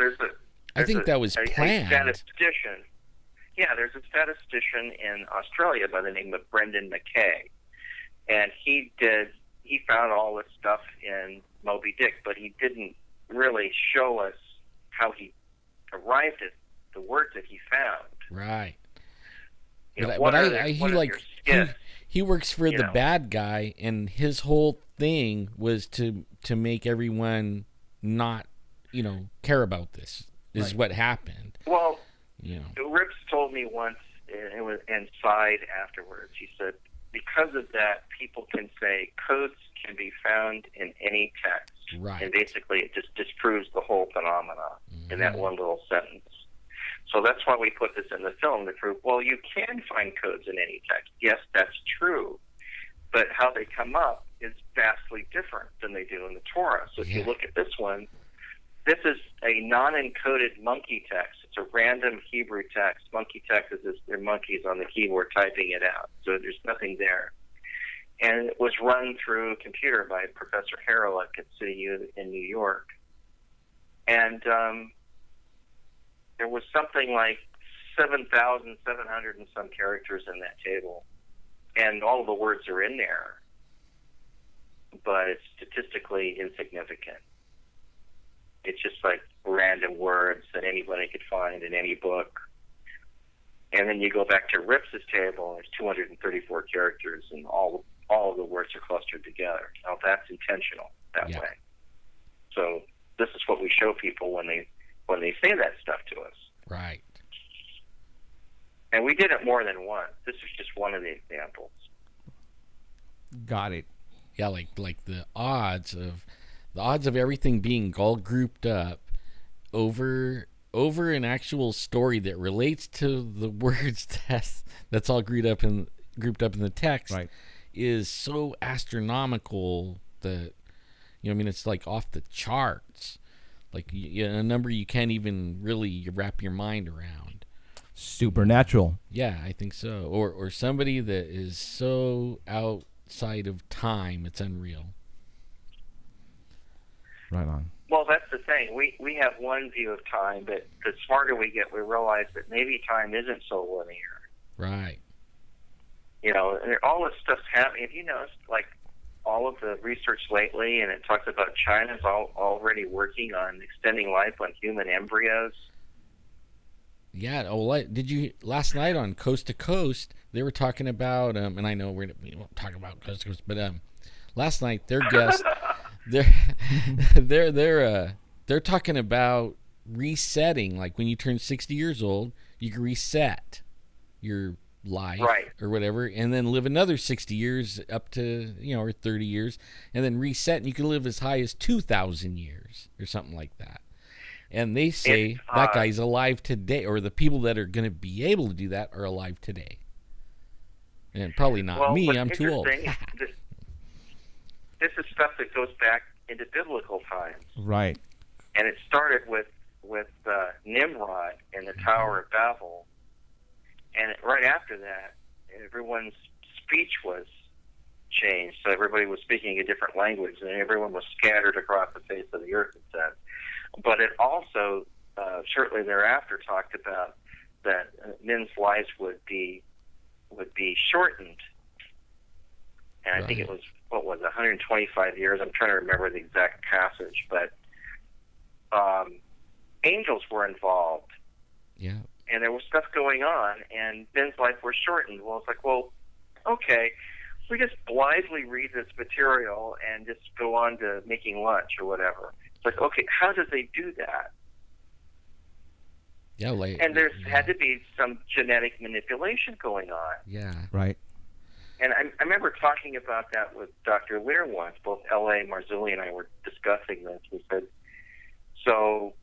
I think that was planned. A statistician. Yeah, there's a statistician in Australia by the name of Brendan McKay, and he found all this stuff in Moby Dick, but he didn't really show us how he arrived at the words that he found. Right. He works for the bad guy, and his whole thing was to make everyone not, care about this. Is Right. what happened. Well, Rips told me once, and sighed afterwards. He said, because of that, people can say codes can be found in any text. Right. And basically it just disproves the whole phenomena in that one little sentence. So that's why we put this in the film to prove, well, you can find codes in any text. Yes, that's true. But how they come up is vastly different than they do in the Torah. So if you look at this one, this is a non-encoded monkey text. It's a random Hebrew text. Monkey text is just they're monkeys on the keyboard typing it out. So there's nothing there. And it was run through a computer by Professor Harrelick at City U in New York. And there was something like 7,700 and some characters in that table. And all of the words are in there. But it's statistically insignificant. It's just like random words that anybody could find in any book. And then you go back to Rips's table, and there's 234 characters, and all of the words are clustered together. Now that's intentional that way. So this is what we show people when they say that stuff to us. Right. And we did it more than once. This is just one of the examples. Got it. Yeah, like the odds of everything being all grouped up over an actual story that relates to the words that's all grouped up in the text, Right. is so astronomical that it's like off the charts, like a number you can't even really wrap your mind around. Supernatural. Yeah, I think so. Or somebody that is so outside of time, it's unreal. Right on. Well, that's the thing. We have one view of time, but the smarter we get, we realize that maybe time isn't so linear. Right. And all this stuff's happening. Have you noticed, like, all of the research lately, and it talks about China's already working on extending life on human embryos? Yeah. Oh, did you last night on Coast to Coast? They were talking about, and I know we won't talk about Coast to Coast, but last night their guest, they're talking about resetting. Like when you turn 60 years old, you can reset your life or whatever, and then live another 60 years up to or 30 years, and then reset, and you can live as high as 2,000 years or something like that. And they say that guy's alive today, or the people that are going to be able to do that are alive today. And probably not me. I'm too old. This is stuff that goes back into biblical times. Right. And it started with Nimrod and the Tower of Babel. And right after that, everyone's speech was changed. So everybody was speaking a different language, and everyone was scattered across the face of the earth, it said. But it also, shortly thereafter, talked about that men's lives would be shortened. And I think it was, 125 years? I'm trying to remember the exact passage. But angels were involved. Yeah. And there was stuff going on, and men's life were shortened. Well, it's like, well, okay, we just blithely read this material and just go on to making lunch or whatever. It's like, okay, how did they do that? Yeah, and there's had to be some genetic manipulation going on. Yeah. Right. And I remember talking about that with Dr. Lear once. Both L.A. Marzulli and I were discussing this. We said, so,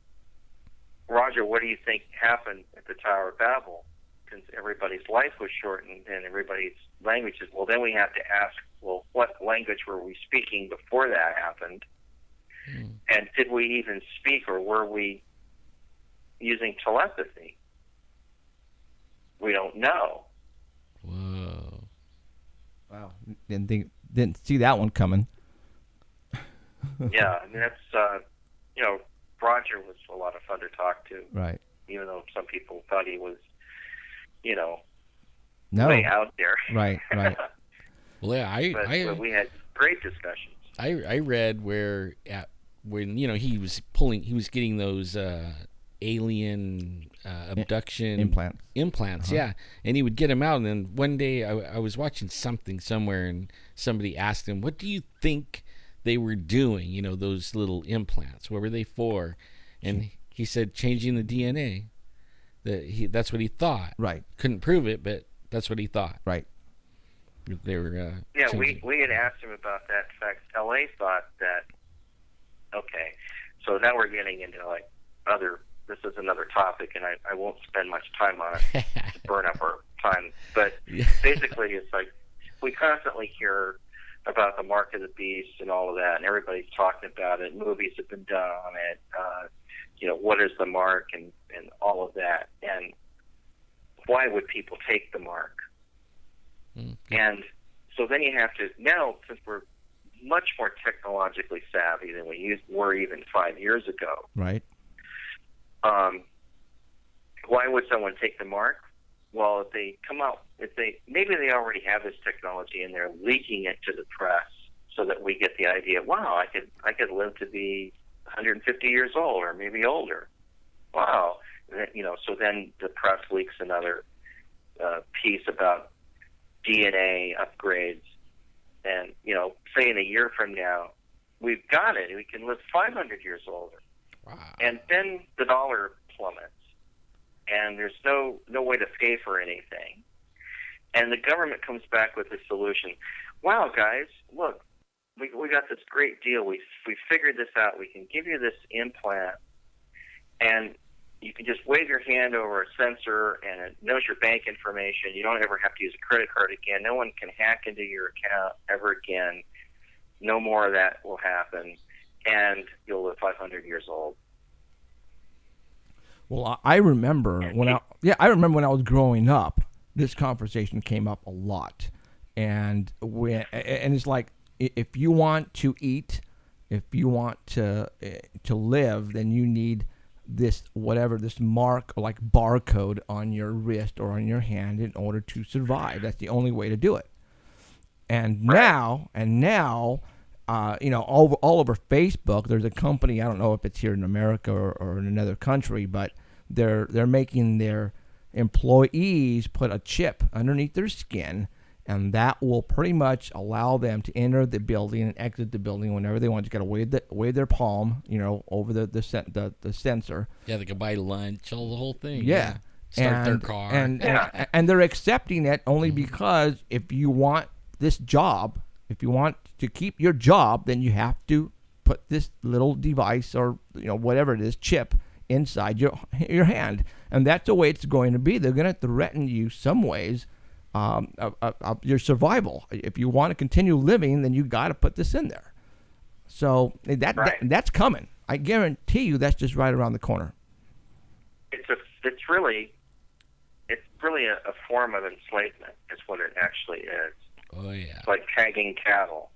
Roger, what do you think happened at the Tower of Babel? Since everybody's life was shortened and everybody's languages, well, then we have to ask, well, what language were we speaking before that happened? And did we even speak, or were we using telepathy? We don't know. Whoa. Wow. Didn't see that one coming. Yeah, I mean, that's, Roger was a lot of fun to talk to. Right. Even though some people thought he was, no. way out there. Right. Well, yeah, but we had great discussions. I read when he was getting those alien abduction implants, yeah, and he would get them out, and then one day I was watching something somewhere, and somebody asked him, what do you think they were doing, those little implants, what were they for? And he said changing the DNA. That's what he thought. Right. Couldn't prove it, but that's what he thought. Right. They were we had asked him about that. In fact, LA thought that, okay, so now we're getting into this is another topic, and I won't spend much time on it to burn up our time. But basically, it's like we constantly hear about the mark of the beast and all of that, and everybody's talking about it. Movies have been done on it. What is the mark and all of that, and why would people take the mark? And so then you have to, now, since we're much more technologically savvy than we were even 5 years ago. Right. Why would someone take the mark? Well, maybe they already have this technology and they're leaking it to the press so that we get the idea, wow, I could live to be 150 years old or maybe older. Wow. So then the press leaks another piece about DNA upgrades, and say in a year from now we've got it, we can live 500 years older. Wow. And then the dollar plummets, and there's no way to pay for anything, and the government comes back with a solution. Wow, guys, look, we got this great deal. We figured this out. We can give you this implant, and you can just wave your hand over a sensor, and it knows your bank information. You don't ever have to use a credit card again. No one can hack into your account ever again. No more of that will happen, and you'll live 500 years old. Well, I remember when I was growing up, this conversation came up a lot, and it's like, if you want to eat, if you want to live, then you need this mark, like barcode on your wrist or on your hand in order to survive. That's the only way to do it. And now, all over Facebook, there's a company, I don't know if it's here in America or in another country, but they're making their employees put a chip underneath their skin, and that will pretty much allow them to enter the building and exit the building whenever they want. You got to wave their palm, over the sensor. Yeah, they can buy lunch, all the whole thing. Yeah. Start their car. And they're accepting it only because if you want this job, if you want to keep your job, then you have to put this little device or whatever it is, chip, inside your hand. And that's the way it's going to be. They're going to threaten you some ways of your survival. If you want to continue living, then you got to put this in there. So that's coming. I guarantee you that's just right around the corner. It's really a form of enslavement. Is what it actually is. Oh yeah. It's like tagging cattle,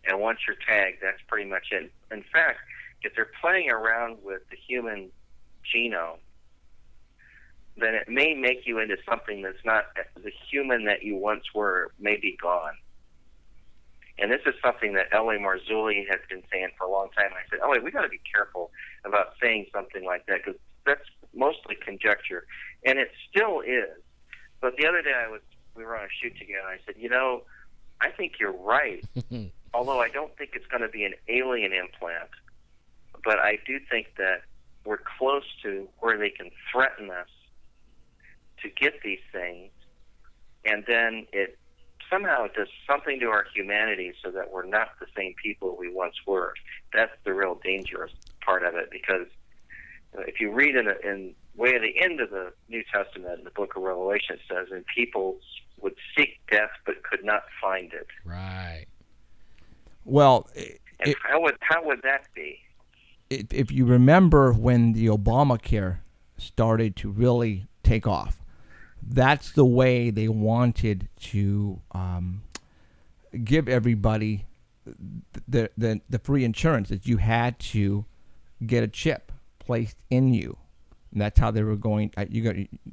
and once you're tagged, that's pretty much it. In fact, if they're playing around with the human genome, then it may make you into something that's not the human that you once were, may be gone. And this is something that L.A. Marzulli has been saying for a long time. I said, L.A., we got to be careful about saying something like that because that's mostly conjecture, and it still is. But the other day we were on a shoot together, and I said, I think you're right, although I don't think it's going to be an alien implant. But I do think that we're close to where they can threaten us to get these things, and then it somehow does something to our humanity so that we're not the same people we once were. That's the real dangerous part of it, because if you read in way at the end of the New Testament, in the book of Revelation, it says, and people would seek death but could not find it. Right. Well, how would that be? If you remember when the Obamacare started to really take off, that's the way they wanted to give everybody the free insurance, that you had to get a chip placed in you. And that's how they were going.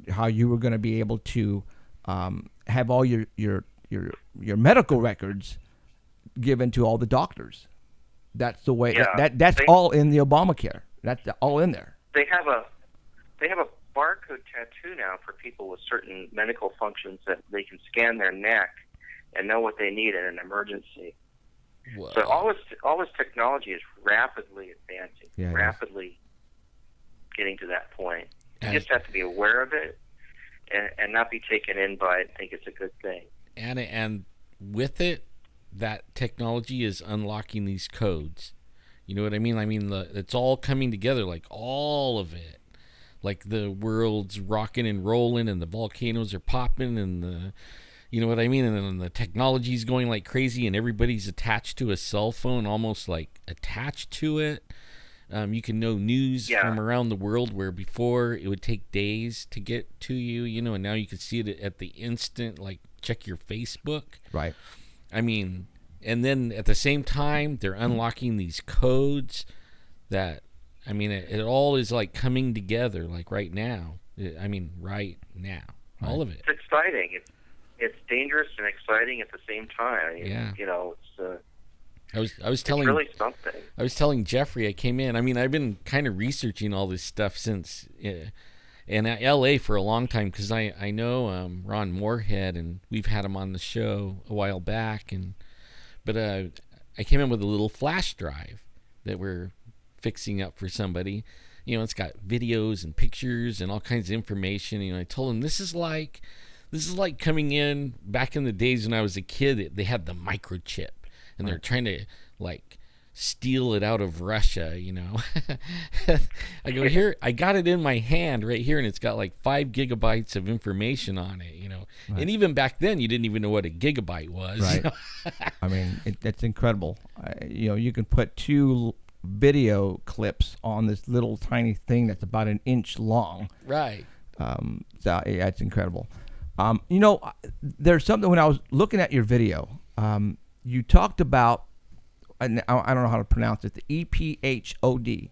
How you were going to be able to have all your medical records given to all the doctors. That's the way. Yeah, that's all in the Obamacare. That's all in there. They have a barcode tattoo now for people with certain medical functions that they can scan their neck and know what they need in an emergency. Whoa. So all this technology is rapidly advancing, rapidly getting to that point. You just have to be aware of it and not be taken in by it. I think it's a good thing. And with it, that technology is unlocking these codes. You know what I mean? I mean, it's all coming together, like all of it. Like the world's rocking and rolling, and the volcanoes are popping, and you know what I mean? And then the technology's going like crazy, and everybody's attached to a cell phone, almost like attached to it. You can know news from around the world, where before it would take days to get to you, and now you can see it at the instant, like check your Facebook. Right. I mean, and then at the same time, they're unlocking these codes that, I mean, it all is like coming together, like right now. Right now. All of it. It's exciting. It's dangerous and exciting at the same time. Yeah. It's I was telling really something. I was telling Jeffrey, I came in. I mean, I've been kind of researching all this stuff since in L.A. for a long time, because I know Ron Moorhead, and we've had him on the show a while back. But I came in with a little flash drive that we're fixing up for somebody. It's got videos and pictures and all kinds of information. I told him this is like coming in back in the days when I was a kid. They had the microchip, and they're trying to like steal it out of Russia. I go, here, I got it in my hand right here, and it's got like 5 gigabytes of information on it. Right. And even back then, you didn't even know what a gigabyte was. Right. I mean, it's incredible. You can put 2 video clips on this little tiny thing that's about an inch long. Right. So it's incredible. There's something when I was looking at your video, you talked about, and I don't know how to pronounce it, the EPHOD.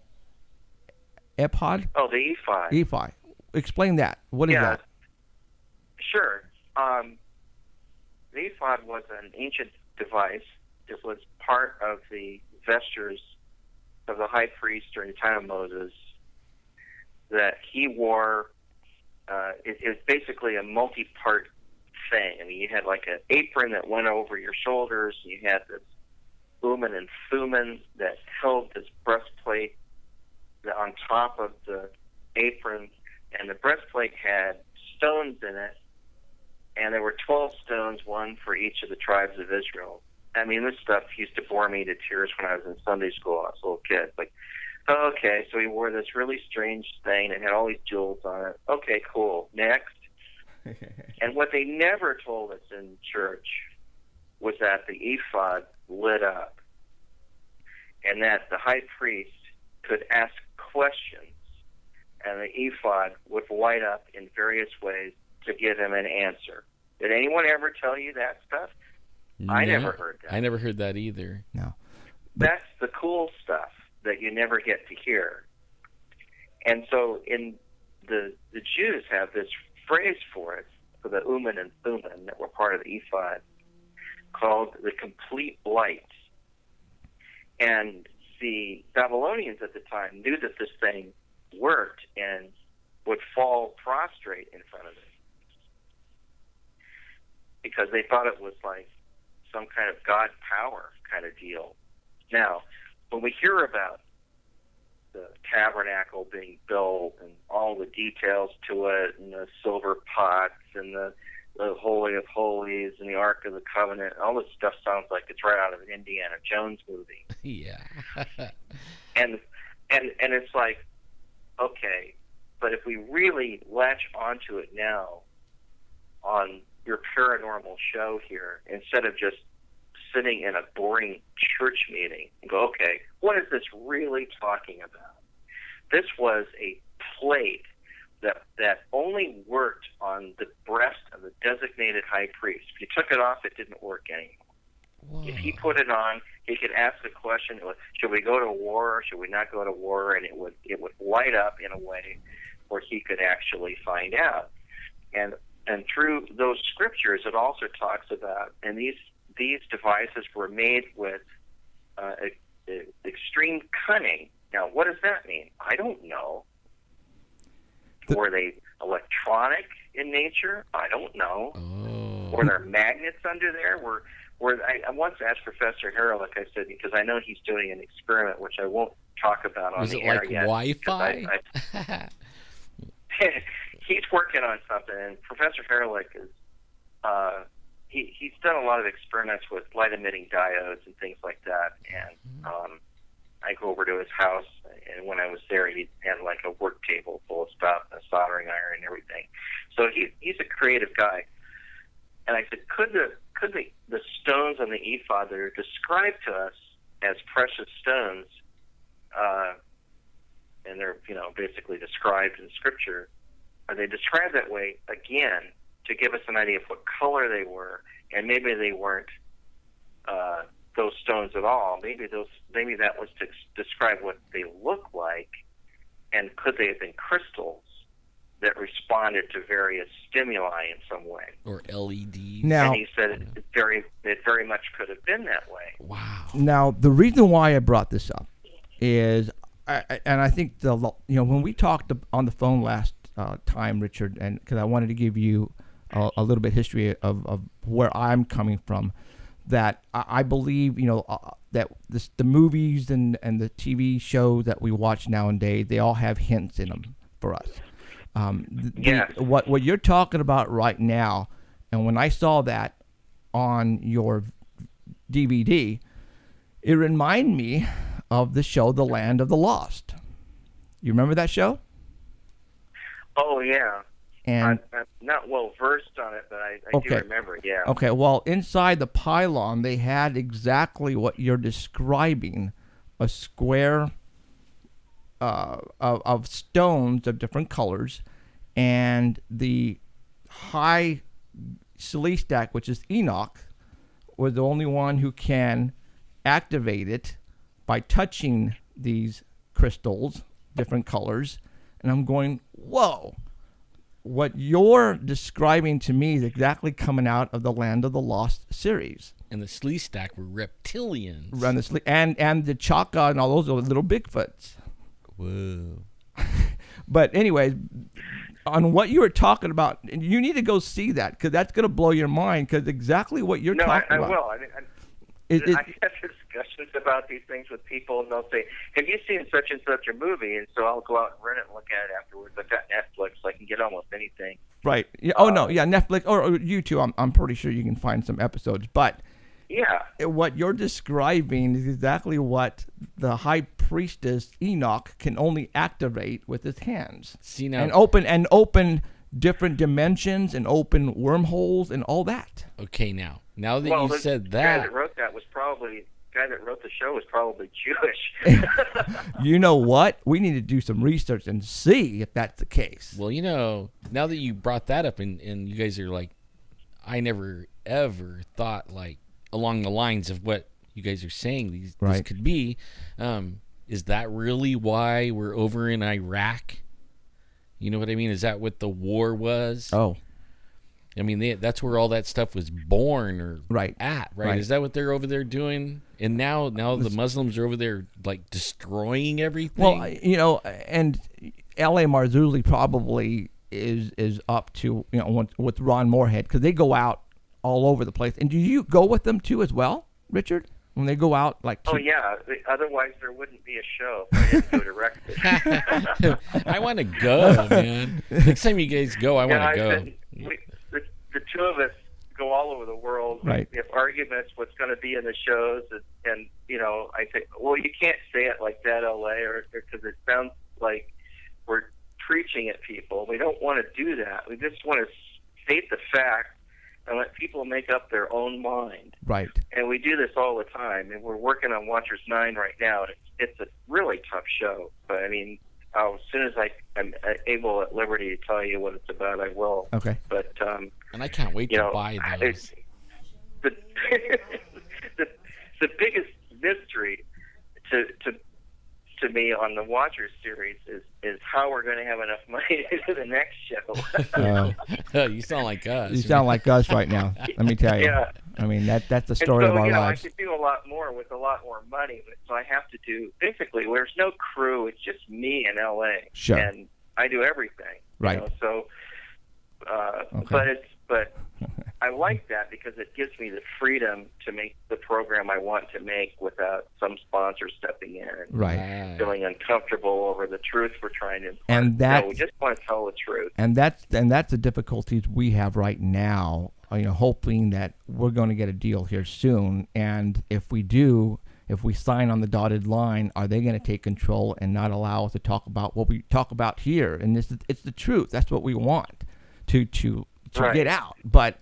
EPHOD? Oh, the EPHOD. EPHOD. Explain that. What is that? Sure. The ephod was an ancient device. It was part of the vestures of the high priest during the time of Moses. that he wore. It was basically a multi-part thing. I mean, you had like an apron that went over your shoulders. You had this Uman and Thuman that held this breastplate on top of the apron, and the breastplate had stones in it, and there were 12 stones, one for each of the tribes of Israel. I mean, this stuff used to bore me to tears when I was in Sunday school. I was a little kid. Like, okay, so he wore this really strange thing and had all these jewels on it. Okay, cool. Next. And what they never told us in church was that the ephod lit up and that the high priest could ask questions and the ephod would light up in various ways to give him an answer. Did anyone ever tell you that stuff? No, I never heard that. I never heard that either. No. That's the cool stuff that you never get to hear. And so the Jews have this phrase for it, for the Uman and Thuman that were part of the ephod, called the complete light. And the Babylonians at the time knew that this thing worked and would fall prostrate in front of it because they thought it was like some kind of God power kind of deal. Now, when we hear about the tabernacle being built and all the details to it and the silver pots and the Holy of Holies and the Ark of the Covenant, all this stuff sounds like it's right out of an Indiana Jones movie. Yeah. and it's like, okay, but if we really latch onto it now on your paranormal show here, instead of just sitting in a boring church meeting and go, okay, what is this really talking about? This was a plate that only worked on the breast of the designated high priest. If you took it off, it didn't work anymore. Whoa. If he put it on, he could ask the question, should we go to war or should we not go to war? And it would light up in a way where he could actually find out. And through those scriptures, it also talks about, and these devices were made with extreme cunning. Now, what does that mean? I don't know. Were they electronic in nature? I don't know. Oh. Were there magnets under there? I once asked Professor Harrell, like I said, because I know he's doing an experiment, which I won't talk about on the air yet. Was it like Wi-Fi? He's working on something, and Professor Harrell is he's done a lot of experiments with light-emitting diodes and things like that. And I go over to his house, and when I was there, he had like a work table full of stuff, a soldering iron and everything. So he's a creative guy. And I said, could the stones on the ephod that are described to us as precious stones, and they're basically described in Scripture, are they described that way again to give us an idea of what color they were, and maybe they weren't those stones at all. Maybe that was to describe what they look like, and could they have been crystals that responded to various stimuli in some way, or LEDs? Now, and he said it very much could have been that way. Wow. Now, the reason why I brought this up is, and I think when we talked on the phone last time, Richard, and because I wanted to give you a little bit history of where I'm coming from, that I believe that the movies and the TV shows that we watch nowadays, they all have hints in them for us. Yes. What you're talking about right now, and when I saw that on your DVD, it reminded me of the show The Land of the Lost. You remember that show? Oh, yeah. And I'm not well versed on it, but I Okay. do remember, yeah. Okay, well, inside the pylon, they had exactly what you're describing, a square of stones of different colors, and the high Slee stack, which is Enoch, was the only one who can activate it by touching these crystals, different colors. And I'm going, whoa. What you're describing to me is exactly coming out of the Land of the Lost series. And the Slee Stack were reptilians. And the Chaka and all those are little Bigfoots. Whoa. But anyways, on what you were talking about, you need to go see that because that's going to blow your mind because exactly what you're talking I about. will. I mean, I have discussions about these things with people, and they'll say, "Have you seen such and such a movie?" And so I'll go out and rent it and look at it afterwards. I've got Netflix, so I can get almost anything. Right. Yeah. Oh no. Yeah. Netflix or YouTube. I'm pretty sure you can find some episodes. But yeah, what you're describing is exactly what the high priestess Enoch can only activate with his hands. See now, and open different dimensions and open wormholes and all that. Okay, now that you said the that, guy that wrote that was probably the show was probably Jewish. You know what? We need to do some research and see if that's the case. well, now that you brought that up and you guys are like, I never ever thought like along the lines of what you guys are saying this could be. Is that really why we're over in Iraq? You know what I mean? Is that what the war was? Oh. I mean, that's where all that stuff was born or at, right? Is that what they're over there doing? And now the Muslims are over there, like, destroying everything? Well, and L.A. Marzulli probably is up to, with Ron Moorhead, because they go out all over the place. And do you go with them, too, as well, Richard? When they go out, like... Oh, yeah. Otherwise, there wouldn't be a show if I didn't go directly. I want to go, man. Next time you guys go, I want to go. The two of us go all over the world. Right. We have arguments what's going to be in the shows. And I think, well, you can't say it like that, L.A., or because it sounds like we're preaching at people. We don't want to do that. We just want to state the fact and let people make up their own mind. Right. And we do this all the time. And we're working on Watchers 9 right now. It's a really tough show. But, I mean, as soon as I'm able at liberty to tell you what it's about, I will. Okay. But and I can't wait to buy those. The biggest mystery to me on the Watchers series is how we're going to have enough money to do the next show. You sound like us. You sound like us right now. Let me tell you. Yeah. I mean, that's the story of our lives. I could do a lot more with a lot more money, so I have to do basically. There's no crew; it's just me in L.A. Sure. And I do everything. Right. So, Okay. but I like that because it gives me the freedom to make the program I want to make without some sponsor stepping in and feeling uncomfortable over the truth we're trying to impart. And that we just want to tell the truth. And that's the difficulties we have right now. Hoping that we're going to get a deal here soon, and if we do, if we sign on the dotted line, are they going to take control and not allow us to talk about what we talk about here? And it's the truth. That's what we want to get out. But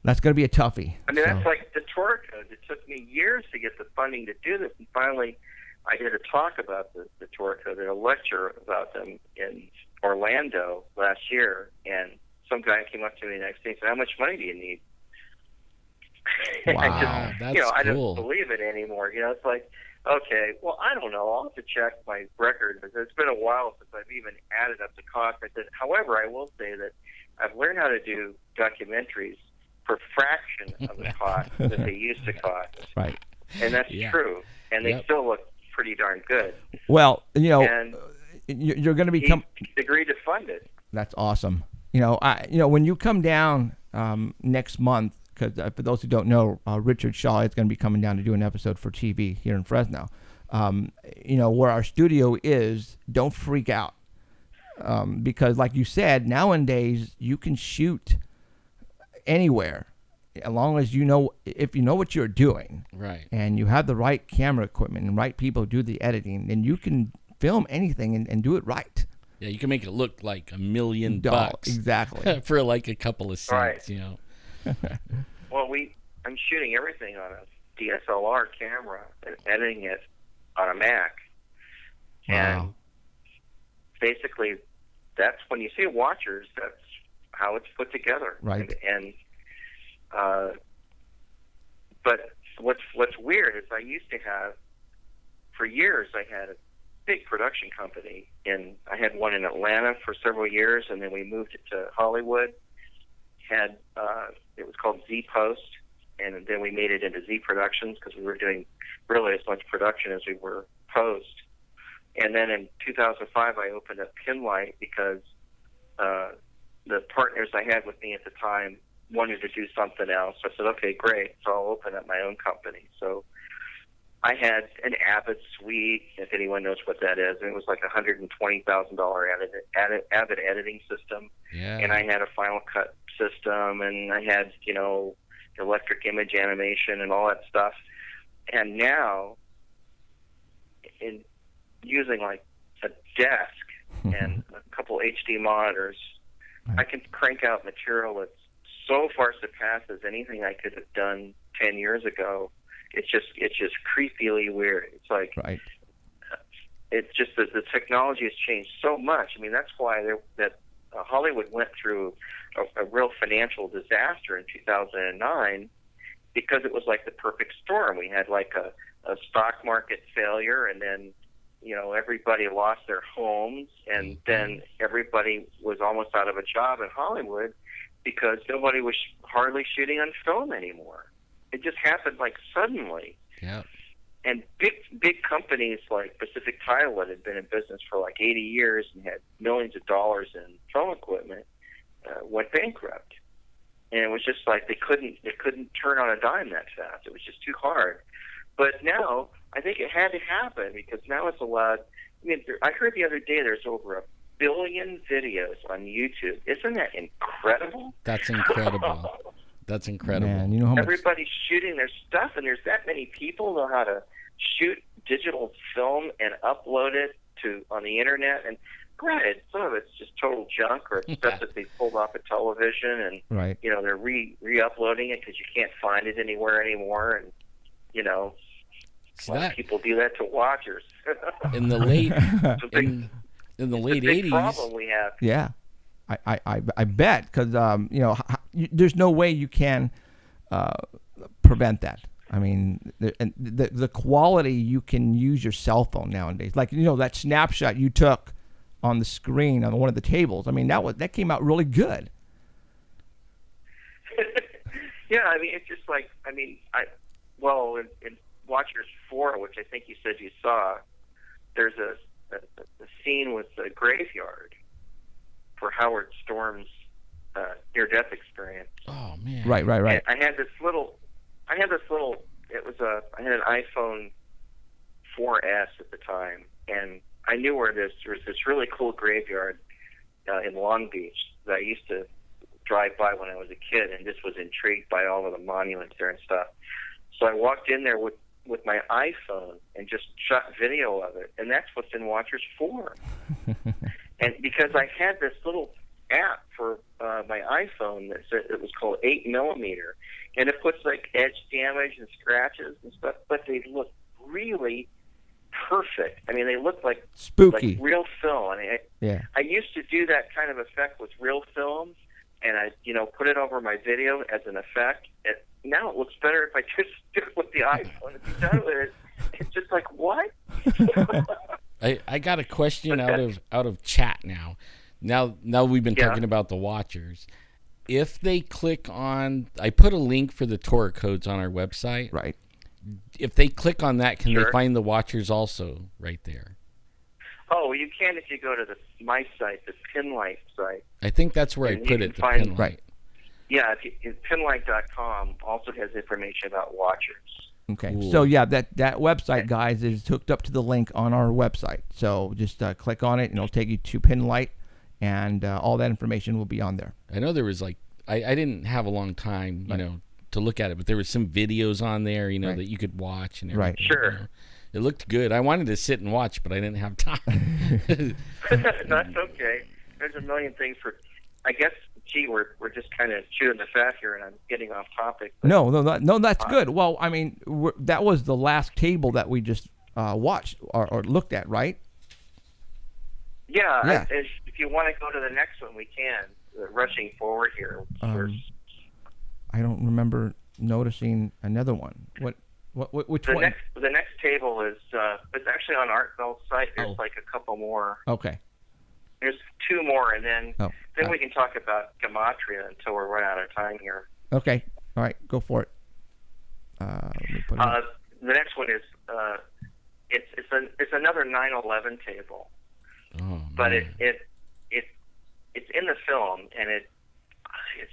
that's going to be a toughie. I mean, that's like the Torah Codes. It took me years to get the funding to do this, and finally, I did a talk about the Torah Code, a lecture about them in Orlando last year, and some guy came up to me the next day and said, "How much money do you need?" Wow, that's cool. I don't believe it anymore. It's like, okay, well, I don't know. I'll have to check my record. It's been a while since I've even added up the cost. I said, however, I will say that I've learned how to do documentaries for a fraction of the cost that they used to cost. Right. And that's true. And they still look pretty darn good. Well, and you're going to become... He agreed to fund it. That's awesome. When you come down next month, because for those who don't know, Richard Shaw is going to be coming down to do an episode for TV here in Fresno. Where our studio is, don't freak out. Because like you said, nowadays you can shoot anywhere as long as if you know what you're doing. Right. And you have the right camera equipment and right people do the editing, then you can film anything and do it right. Yeah, you can make it look like $1 million. Exactly. For like a couple of cents, Well, I'm shooting everything on a DSLR camera and editing it on a Mac. Wow. And basically, that's when you see Watchers, that's how it's put together. Right. But what's weird is I used to have, for years, I had a big production company, and I had one in Atlanta for several years, and then we moved it to Hollywood. It was called Z Post, and then we made it into Z Productions because we were doing really as much production as we were post. And then in 2005, I opened up Pinlight because the partners I had with me at the time wanted to do something else. So I said, okay, great. So I'll open up my own company. So I had an Avid suite, if anyone knows what that is. And it was like a $120,000 Avid editing system. Yeah. And I had a Final Cut system, and I had, electric image animation and all that stuff. And now, in using like a desk and a couple HD monitors, I can crank out material that so far surpasses anything I could have done 10 years ago. It's just creepily weird. It's like, it's just that the technology has changed so much. I mean, that's why Hollywood went through a real financial disaster in 2009, because it was like the perfect storm. We had like a stock market failure, and then everybody lost their homes, and then everybody was almost out of a job in Hollywood because nobody was hardly shooting on film anymore. It just happened like suddenly. Yeah. And big companies like Pacific Title that had been in business for like 80 years and had millions of dollars in film equipment went bankrupt. And it was just like they couldn't turn on a dime that fast. It was just too hard. But now I think it had to happen, because now it's allowed. I mean, I heard the other day there's over 1 billion videos on YouTube. Isn't that incredible? That's incredible. That's incredible. Man, you know how much Everybody's shooting their stuff, and there's that many people know how to shoot digital film and upload it on the internet. And granted, some of it's just total junk, or it's stuff that they pulled off of television, and right. They're re-uploading it because you can't find it anywhere anymore, and a lot of people do that to watchers. In the late in the late 80s, problem we have. Yeah, I bet, because there's no way you can prevent that. I mean, the quality, you can use your cell phone nowadays. Like that snapshot you took on the screen on one of the tables. I mean, that came out really good. Yeah, I mean, it's just like, in Watchers 4, which I think you said you saw, there's a scene with the graveyard for Howard Storm's near-death experience. Oh man! Right. And I had this little. I had an iPhone 4S at the time, and I knew where there was this really cool graveyard in Long Beach that I used to drive by when I was a kid, and just was intrigued by all of the monuments there and stuff. So I walked in there with my iPhone and just shot video of it, and that's what's in Watchers 4. And because I had this little app for my iPhone it was called 8mm, and it puts like edge damage and scratches and stuff, but they look really perfect. I mean, they look like spooky, like real film. Yeah. I used to do that kind of effect with real films, and I put it over my video as an effect. Now it looks better if I just do it with the iPhone. If you're done with it, it's just like, what? I got a question out of chat now. Now we've been talking about the Watchers. If they click on, I put a link for the Torah Codes on our website. Right. If they click on that, can Sure. they find the Watchers also right there? Oh, you can if you go to my site, the Pinlight site. I think that's where And I you put can it, the find- Pinlight. Right. Yeah, pinlight.com also has information about Watchers. Okay. Cool. So yeah, that website, guys, is hooked up to the link on our website. So just click on it, and it'll take you to Pinlight, and all that information will be on there. I know there was I didn't have a long time, to look at it, but there was some videos on there, Right. that you could watch and everything. Right. Sure. It looked good. I wanted to sit and watch, but I didn't have time. That's okay. There's a million things I guess, we're just kind of chewing the fat here, and I'm getting off topic. But, No, that's good. Well, I mean, that was the last table that we just watched or looked at, right? Yeah. If you want to go to the next one, we can. Rushing forward here. I don't remember noticing another one. Which The one? next table is it's actually on Art Bell's site. There's like a couple more. Okay. There's two more, and then Oh. we can talk about gematria until we're running out of time here. Okay. All right. Go for it. Let me put it in. The next one is it's another 9/11 table, Oh, but man. it's in the film, and it's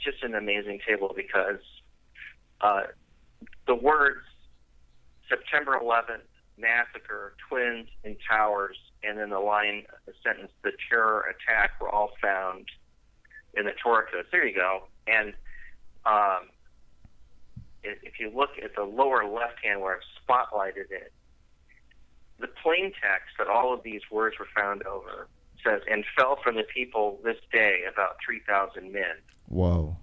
just an amazing table because the words September 11th massacre, twins in towers, and then the line, the sentence, the terror attack, were all found in the Torah Codes. There you go. And if you look at the lower left hand where I've spotlighted it, the plain text that all of these words were found over says, "And fell from the people this day about 3,000 men." Whoa.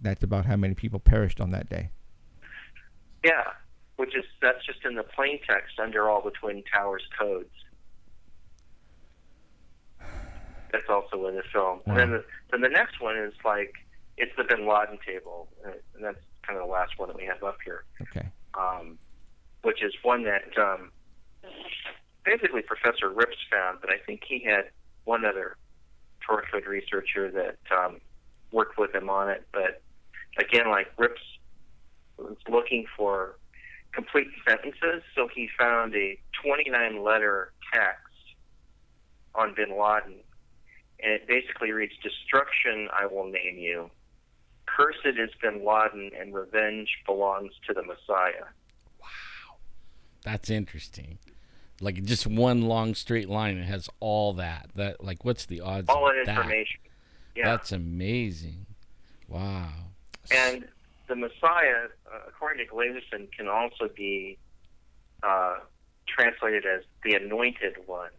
That's about how many people perished on that day. Yeah, that's just in the plain text under all the Twin Towers codes. That's also in the film. Wow. And then the next one is like, it's the Bin Laden table, and that's kind of the last one that we have up here. Okay. Which is one that basically Professor Rips found, but I think he had one other Torah code researcher that worked with him on it. But again, like Rips was looking for complete sentences, so he found a 29-letter text on Bin Laden, and it basically reads, "Destruction I will name you. Cursed is Bin Laden, and revenge belongs to the Messiah." Wow. That's interesting. Like just one long straight line. It has all that. Like, what's the odds All of that that? information. Yeah. That's amazing. Wow. And the Messiah, according to Glavison, can also be translated as the Anointed One.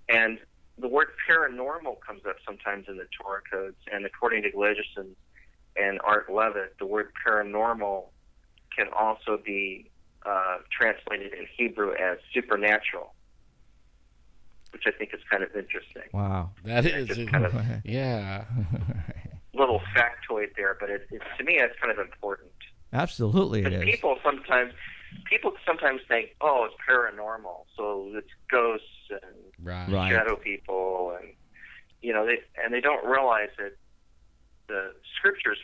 And the word paranormal comes up sometimes in the Torah Codes, and according to Glavison and Art Levitt, the word paranormal can also be translated in Hebrew as supernatural, which I think is kind of interesting. Wow. That is. Just kind of Yeah. little factoid there, but to me, that's kind of important. Absolutely it Because is. people sometimes think, oh, it's paranormal, so it's ghosts and Right. shadow people, and they don't realize that the scriptures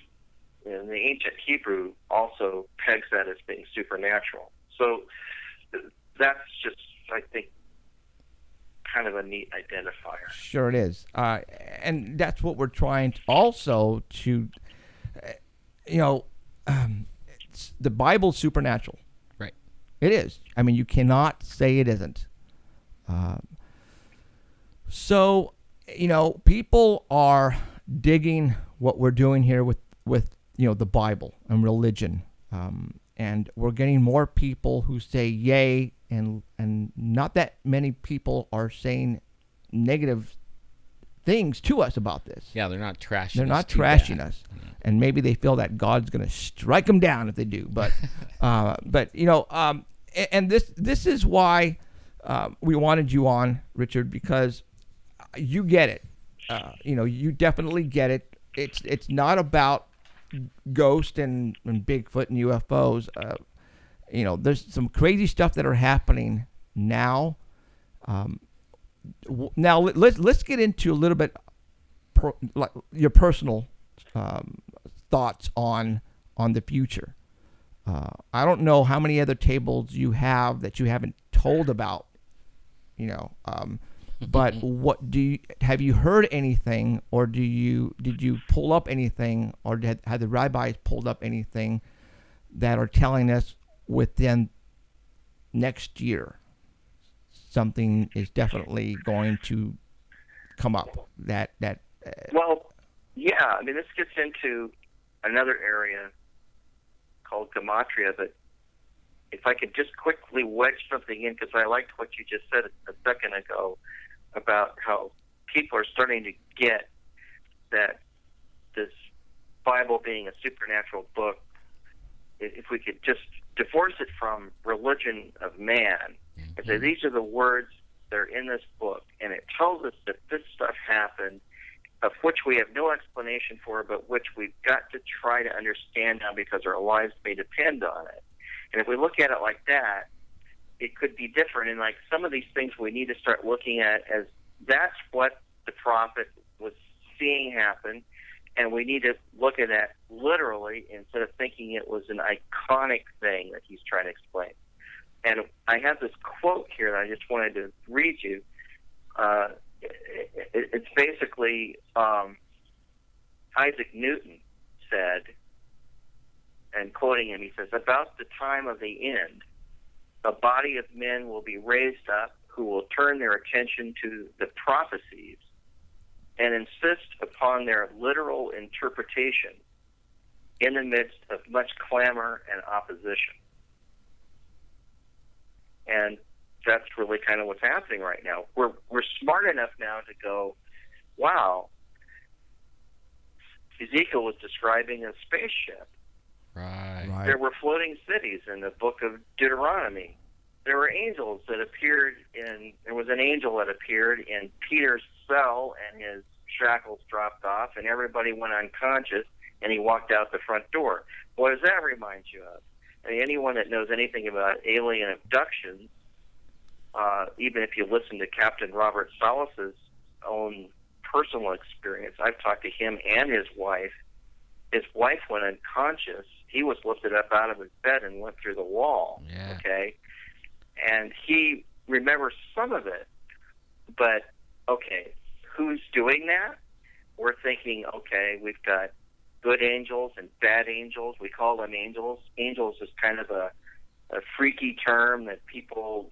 in the ancient Hebrew also pegs that as being supernatural. So that's just, I think, kind of a neat identifier. Sure it is. And that's what we're trying to also to, it's, the Bible's supernatural. Right. It is. I mean, you cannot say it isn't. So, people are digging what we're doing here with the Bible and religion. And we're getting more people who say yay, and not that many people are saying negative things to us about this. Yeah, they're not trashing. They're us not too trashing bad. us, and maybe they feel that God's going to strike them down if they do. But, and this is why we wanted you on, Richard, because you get it. You definitely get it. It's not about ghost and Bigfoot and UFOs. There's some crazy stuff that are happening now. Now let's get into a little bit like your personal thoughts on the future. I don't know how many other tables you have that you haven't told about. But what have you heard anything, or did you pull up anything, or had the rabbis pulled up anything that are telling us within next year something is definitely going to come up? Well, yeah. I mean, this gets into another area called gematria, but if I could just quickly wedge something in, because I liked what you just said a second ago about how people are starting to get that this Bible being a supernatural book, if we could just divorce it from religion of man and say these are the words that are in this book, and it tells us that this stuff happened, of which we have no explanation for, but which we've got to try to understand now because our lives may depend on it. And if we look at it like that, it could be different. And like some of these things we need to start looking at as that's what the prophet was seeing happen, and we need to look at that literally instead of thinking it was an iconic thing that he's trying to explain. And I have this quote here that I just wanted to read you. It's basically Isaac Newton said, and quoting him, he says, "About the time of the end, a body of men will be raised up who will turn their attention to the prophecies and insist upon their literal interpretation in the midst of much clamor and opposition." And that's really kind of what's happening right now. We're smart enough now to go, wow, Ezekiel was describing a spaceship. Right. There were floating cities in the book of Deuteronomy. There were angels that appeared there was an angel that appeared in Peter's cell, and his shackles dropped off, and everybody went unconscious, and he walked out the front door. What does that remind you of? I mean, anyone that knows anything about alien abductions, even if you listen to Captain Robert Salas's own personal experience, I've talked to him and his wife. His wife went unconscious. He was lifted up out of his bed and went through the wall. Yeah. Okay? And he remembers some of it. But, okay, who's doing that? We're thinking, okay, we've got good angels and bad angels. We call them angels. Angels is kind of a freaky term that people,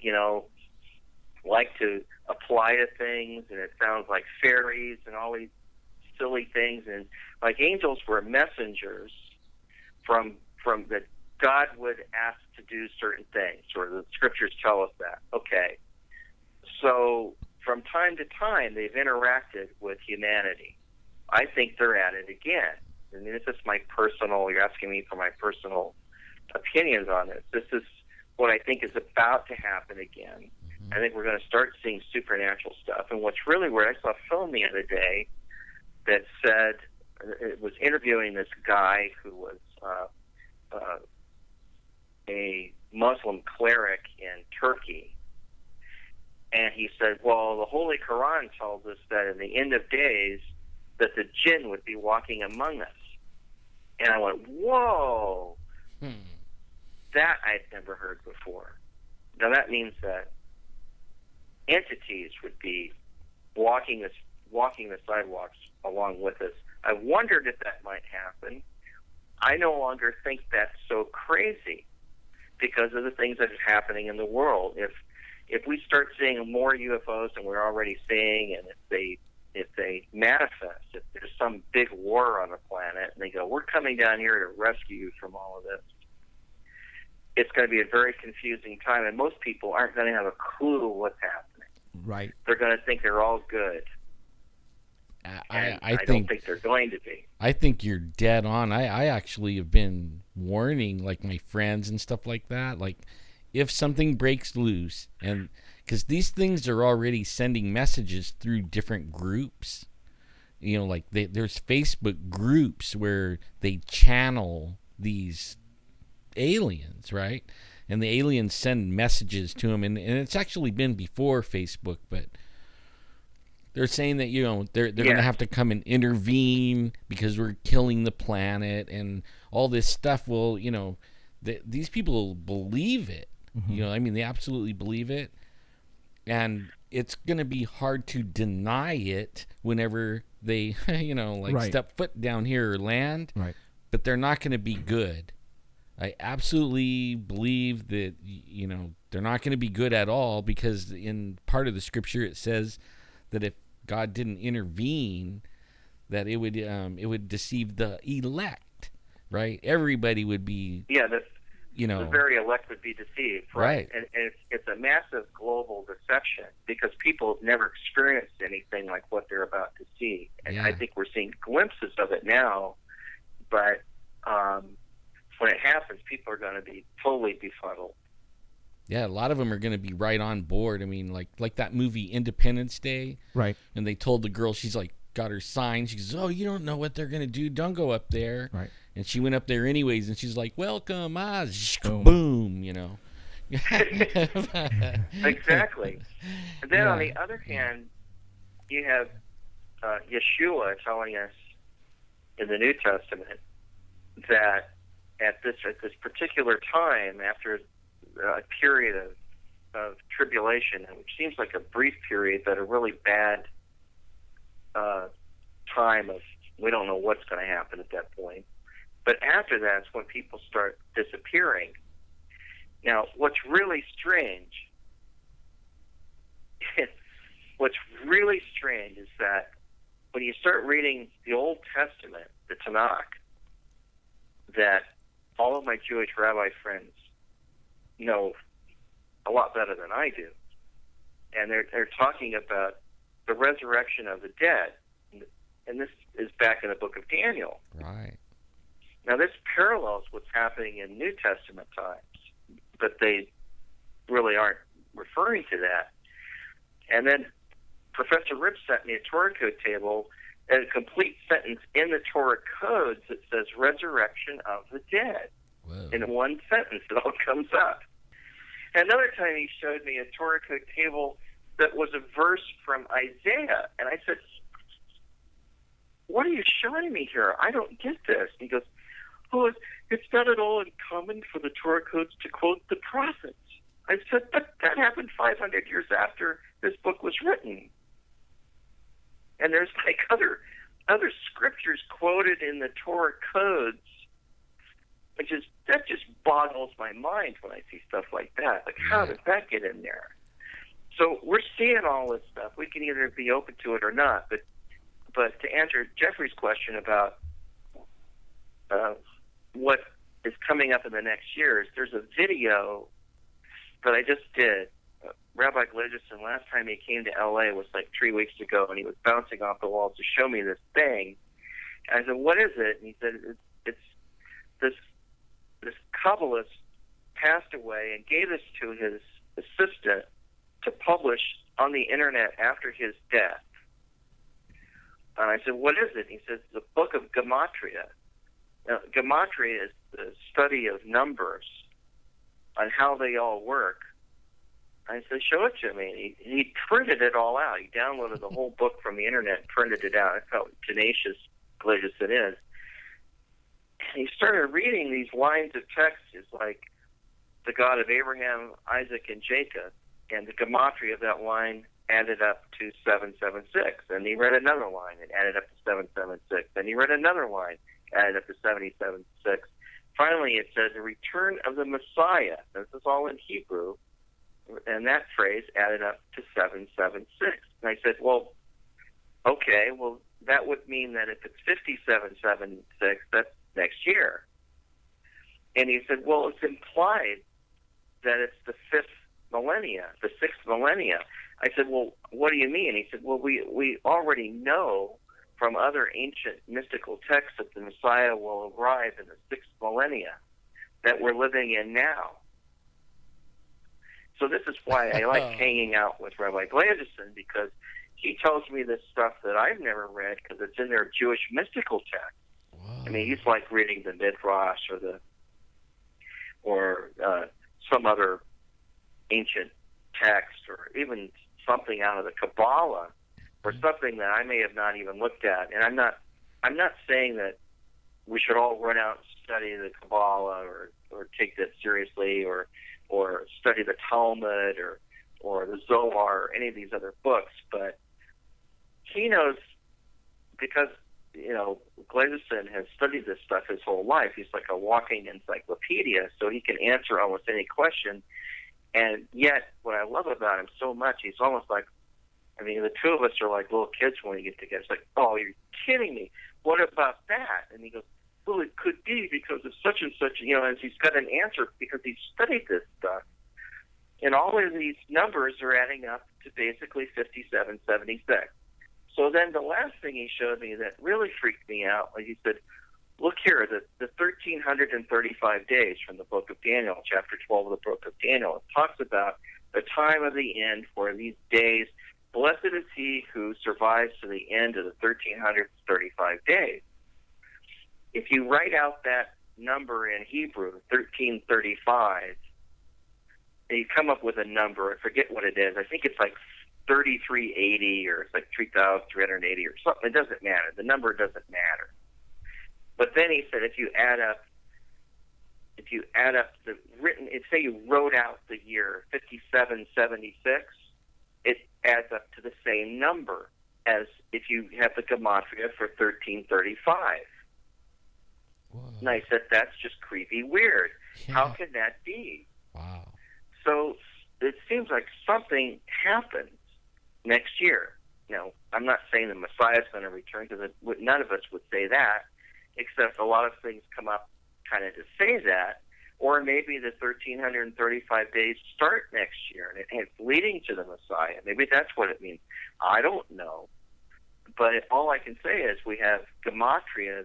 like to apply to things, and it sounds like fairies and all these silly things. And like angels were messengers from that God would ask to do certain things, or the scriptures tell us that. Okay. So from time to time, they've interacted with humanity. I think they're at it again. I mean, this is my personal, you're asking me for my personal opinions on this. This is what I think is about to happen again. Mm-hmm. I think we're going to start seeing supernatural stuff. And what's really weird, I saw a film the other day that said, it was interviewing this guy who was a Muslim cleric in Turkey. And he said, well, the Holy Quran tells us that in the end of days, that the jinn would be walking among us. And I went, whoa, that I'd never heard before. Now that means that entities would be walking the sidewalks along with us. I wondered if that might happen. I no longer think that's so crazy because of the things that are happening in the world. If we start seeing more UFOs than we're already seeing, and if they manifest, if there's some big war on the planet, and they go, we're coming down here to rescue you from all of this, it's going to be a very confusing time, and most people aren't going to have a clue what's happening. Right. They're going to think they're all good. I don't think they're going to be. I think you're dead on. I actually have been warning, like, my friends and stuff like that. Like, if something breaks loose, and because these things are already sending messages through different groups, like there's Facebook groups where they channel these aliens, right? And the aliens send messages to them, and it's actually been before Facebook, but they're saying that they're going to have to come and intervene because we're killing the planet and all this stuff. Well, these people believe it. Mm-hmm. They absolutely believe it, and it's going to be hard to deny it whenever they right. step foot down here or land. Right. But they're not going to be good. I absolutely believe that they're not going to be good at all, because in part of the scripture it says that if God didn't intervene, that it would deceive the elect, right? Everybody would be the very elect would be deceived, right? And it's a massive global deception, because people have never experienced anything like what they're about to see, and I think we're seeing glimpses of it now, but when it happens, people are going to be totally befuddled. Yeah, a lot of them are going to be right on board. Like that movie Independence Day. Right. And they told the girl, she's like, got her sign. She goes, oh, you don't know what they're going to do. Don't go up there. Right. And she went up there anyways, and she's like, welcome, boom, Exactly. And then on the other hand, you have Yeshua telling us in the New Testament that at this particular time, after a period of tribulation, which seems like a brief period, but a really bad time of we don't know what's going to happen at that point. But after that, it's when people start disappearing. Now, what's really strange is that when you start reading the Old Testament, the Tanakh, that all of my Jewish rabbi friends know a lot better than I do. And they're talking about the resurrection of the dead. And this is back in the book of Daniel. Right. Now, this parallels what's happening in New Testament times, but they really aren't referring to that. And then Professor Rip sent me a Torah code table and a complete sentence in the Torah codes that says resurrection of the dead. Whoa. In one sentence, it all comes up. Another time he showed me a Torah code table that was a verse from Isaiah. And I said, what are you showing me here? I don't get this. He goes, oh, it's not at all uncommon for the Torah codes to quote the prophets. I said, but that happened 500 years after this book was written. And there's like other scriptures quoted in the Torah codes, that just boggles my mind when I see stuff like that. Like, how did that get in there? So we're seeing all this stuff. We can either be open to it or not. But to answer Jeffrey's question about what is coming up in the next years, there's a video that I just did. Rabbi Gledgeson, last time he came to L.A. was like 3 weeks ago, and he was bouncing off the walls to show me this thing. And I said, what is it? And he said, it's this Kabbalist passed away and gave this to his assistant to publish on the internet after his death. And I said, what is it? He says, the book of Gematria. Now, Gematria is the study of numbers and how they all work. I said, show it to me. He printed it all out. He downloaded the whole book from the internet and printed it out. That's how tenacious Gledgeson is. And he started reading these lines of text. It's like the God of Abraham, Isaac, and Jacob. And the Gematria of that line added up to 776. And he read another line and added up to 776. Then he read another line, added up to 776. Finally, it says the return of the Messiah. This is all in Hebrew. And that phrase added up to 776. And I said, well, okay, well, that would mean that if it's 5776, that's next year. And he said, well, it's implied that it's the sixth millennia. I said, well, what do you mean? He said, well, we already know from other ancient mystical texts that the Messiah will arrive in the sixth millennia that we're living in now. So this is why I like hanging out with Rabbi Gledgeson, because he tells me this stuff that I've never read because it's in their Jewish mystical text. Wow. I mean, he's like reading the Midrash or some other ancient text, or even something out of the Kabbalah, or something that I may have not even looked at. And I'm not saying that we should all run out and study the Kabbalah or take that seriously, or study the Talmud or the Zohar or any of these other books, but he knows, because Gledgeson has studied this stuff his whole life. He's like a walking encyclopedia, so he can answer almost any question. And yet, what I love about him so much, he's almost like, I mean, the two of us are like little kids when we get together. It's like, oh, you're kidding me. What about that? And he goes, well, it could be because of such and such, as he's got an answer because he's studied this stuff. And all of these numbers are adding up to basically 5776. So then the last thing he showed me that really freaked me out, like he said, look here, the 1,335 days from the book of Daniel, chapter 12 of the book of Daniel. It talks about the time of the end for these days. Blessed is he who survives to the end of the 1,335 days. If you write out that number in Hebrew, 1335, and you come up with a number, I forget what it is. I think it's like 3380 or it's like 3,380 or something. It doesn't matter. The number doesn't matter. But then he said if you add up if you add up the written, say you wrote out the year 5776, it adds up to the same number as if you have the gematria for 1335. Whoa. And I said, that's just creepy weird. Yeah. How can that be? Wow. So it seems like something happens next year. Now, I'm not saying the Messiah is going to return, because none of us would say that, except a lot of things come up kind of to say that. Or maybe the 1,335 days start next year, and it's leading to the Messiah. Maybe that's what it means. I don't know. But all I can say is we have gematria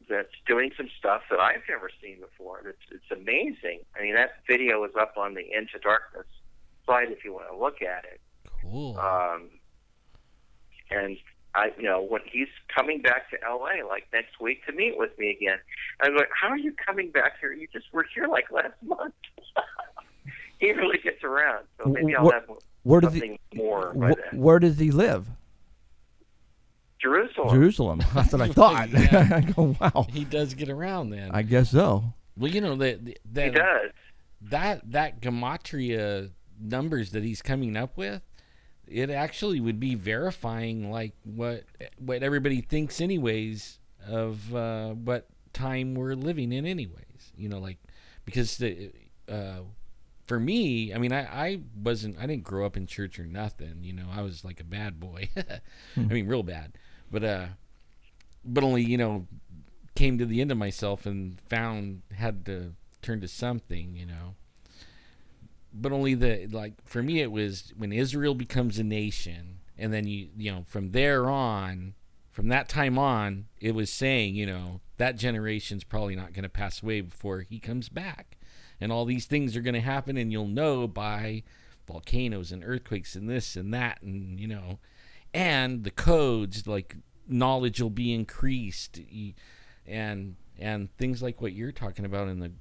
that's doing some stuff that I've never seen before. It's amazing. I mean, that video is up on the Into Darkness site if you want to look at it. Cool. And when he's coming back to LA like next week to meet with me again, I'm like, how are you coming back here? You just were here like last month. He really gets around, so maybe I'll have something more by then. Where does he live? Jerusalem. That's what I thought. Yeah. I go, wow. He does get around then. I guess so. Well, He does. That gematria numbers that he's coming up with, it actually would be verifying like what everybody thinks anyways of what time we're living in anyways. Because for me, I mean, I didn't grow up in church or nothing. I was like a bad boy. I mean, real bad. But only, came to the end of myself and had to turn to something, But only for me, it was when Israel becomes a nation, and then from there on, from that time on, it was saying, that generation's probably not going to pass away before he comes back. And all these things are going to happen, and you'll know by volcanoes and earthquakes and this and that, and and the codes, like knowledge will be increased, and things like what you're talking about in the,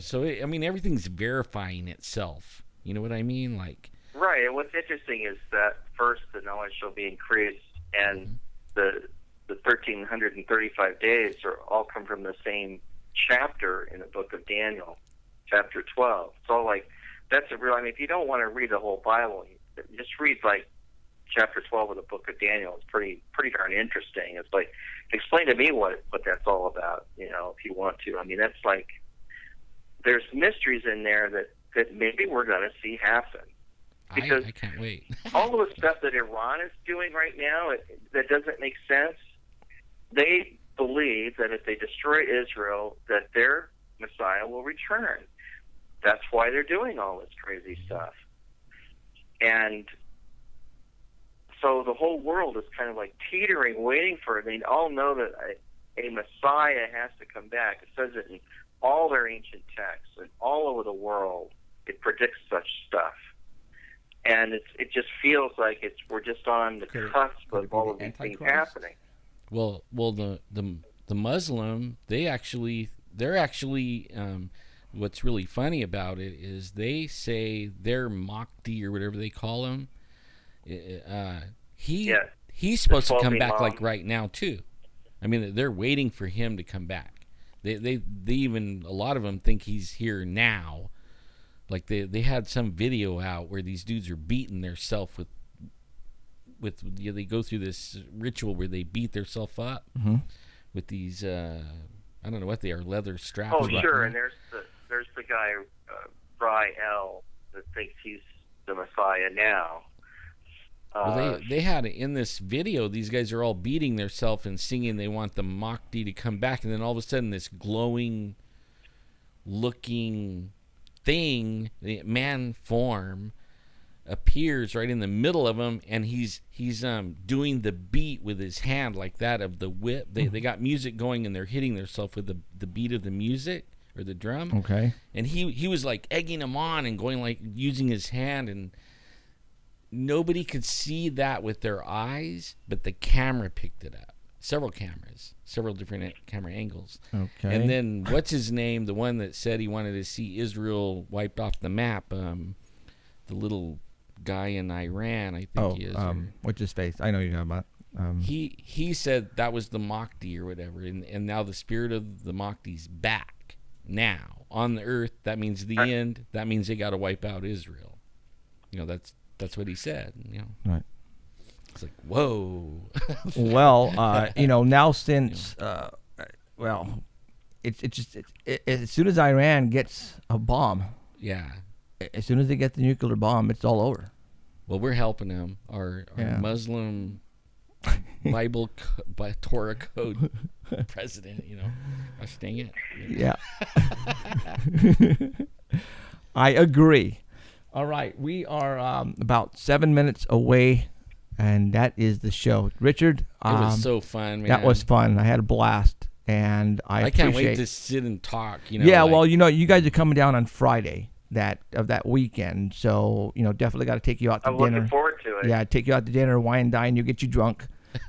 so everything's verifying itself. You know what I mean? Like, right. And what's interesting is that first the knowledge shall be increased, and the 1,335 days are all come from the same chapter in the book of Daniel, chapter 12. So like, that's a real. I mean, if you don't want to read the whole Bible, just read like chapter 12 of the book of Daniel. It's pretty darn interesting. It's like, explain to me what that's all about, if you want to. I mean, that's like, there's mysteries in there that maybe we're going to see happen. Because I can't wait. all of the stuff that Iran is doing right now, that doesn't make sense. They believe that if they destroy Israel, that their Messiah will return. That's why they're doing all this crazy stuff. And so the whole world is kind of like teetering, waiting for it. They all know that a Messiah has to come back. It says it in all their ancient texts, and all over the world, it predicts such stuff. And it just feels like we're just on the cusp of all of these things happening. Well, the Muslim, they're actually what's really funny about it is they say their Mahdi or whatever they call him. He's supposed to come back like right now too. I mean, they're waiting for him to come back. They even, a lot of them think he's here now. Like they had some video out where these dudes are beating themselves with they go through this ritual where they beat themselves up with these I don't know what they are, leather straps. Oh sure, and there's the guy Bry L that thinks he's the Messiah now. Well, they had it in this video. These guys are all beating themselves and singing they want the Mahdi to come back, and then all of a sudden this glowing looking thing, the man form, appears right in the middle of them, and he's doing the beat with his hand like that of the whip. They got music going and they're hitting themselves with the beat of the music or the drum. Okay. And he was like egging him on and going like using his hand, and nobody could see that with their eyes, but the camera picked it up. Several cameras, several different camera angles. Okay. And then what's his name? The one that said he wanted to see Israel wiped off the map. The little guy in Iran, I think he is. What's his face? I know you're talking about. He said that was the Mahdi or whatever, and now the spirit of the Mahdi's back. now on the earth. That means the end. That means they got to wipe out Israel. That's what he said. Right. It's like, whoa. Well, now since it's just as soon as Iran gets a bomb, Yeah. as soon as they get the nuclear bomb, it's all over. Well, we're helping them. Our Muslim Bible by Torah Code president, gosh dang it. Yeah. I agree. All right. We are about 7 minutes away, and that is the show. Richard, It was so fun, man. that was fun. I had a blast, and I can't wait appreciate- to sit and talk. Yeah, well, you guys are coming down on Friday of that weekend, so definitely got to take you out to I'm dinner. looking forward to it. Yeah, take you out to dinner, wine and dine. You get you drunk,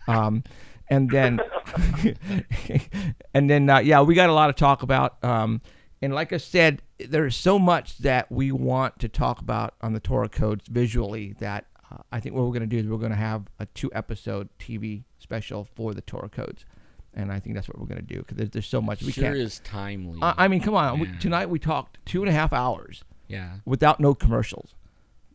and then we got a lot to talk about. And like I said, there's so much that we want to talk about on the Torah Codes visually that I think what we're going to do is we're going to have a 2-episode TV special for the Torah Codes. And I think that's what we're going to do because there's so much we sure can't. is timely. I mean, come on. Yeah. Tonight we talked 2.5 hours. Yeah. Without no commercials.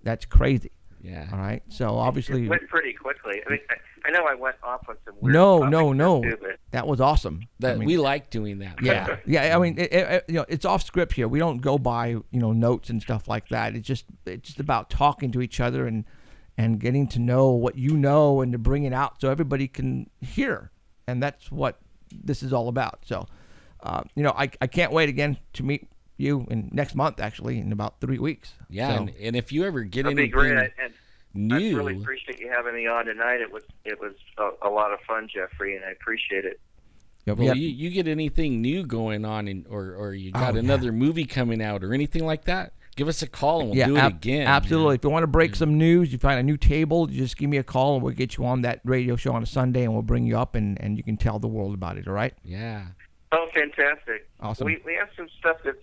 That's crazy. Yeah. All right. So obviously. It went pretty quickly. I mean, I know I went off on some weird No. topics too, but That was awesome. We like doing that. Yeah. Yeah. I mean, it's off script here. We don't go by, notes and stuff like that. It's just about talking to each other and getting to know what you know and to bring it out so everybody can hear. And that's what this is all about. So, I can't wait again to meet you in next month, actually, in about 3 weeks. Yeah, So, and if you ever get that'd be anything great. And new, I really appreciate you having me on tonight. It was a lot of fun, Jeffrey, and I appreciate it. well, you get anything new going on, or you got another movie coming out, or anything like that, give us a call and we'll do it again. Absolutely. If you want to break some news, you find a new table, you just give me a call and we'll get you on that radio show on a Sunday and we'll bring you up and you can tell the world about it. All right? Yeah. Oh, fantastic! Awesome. We have some stuff that's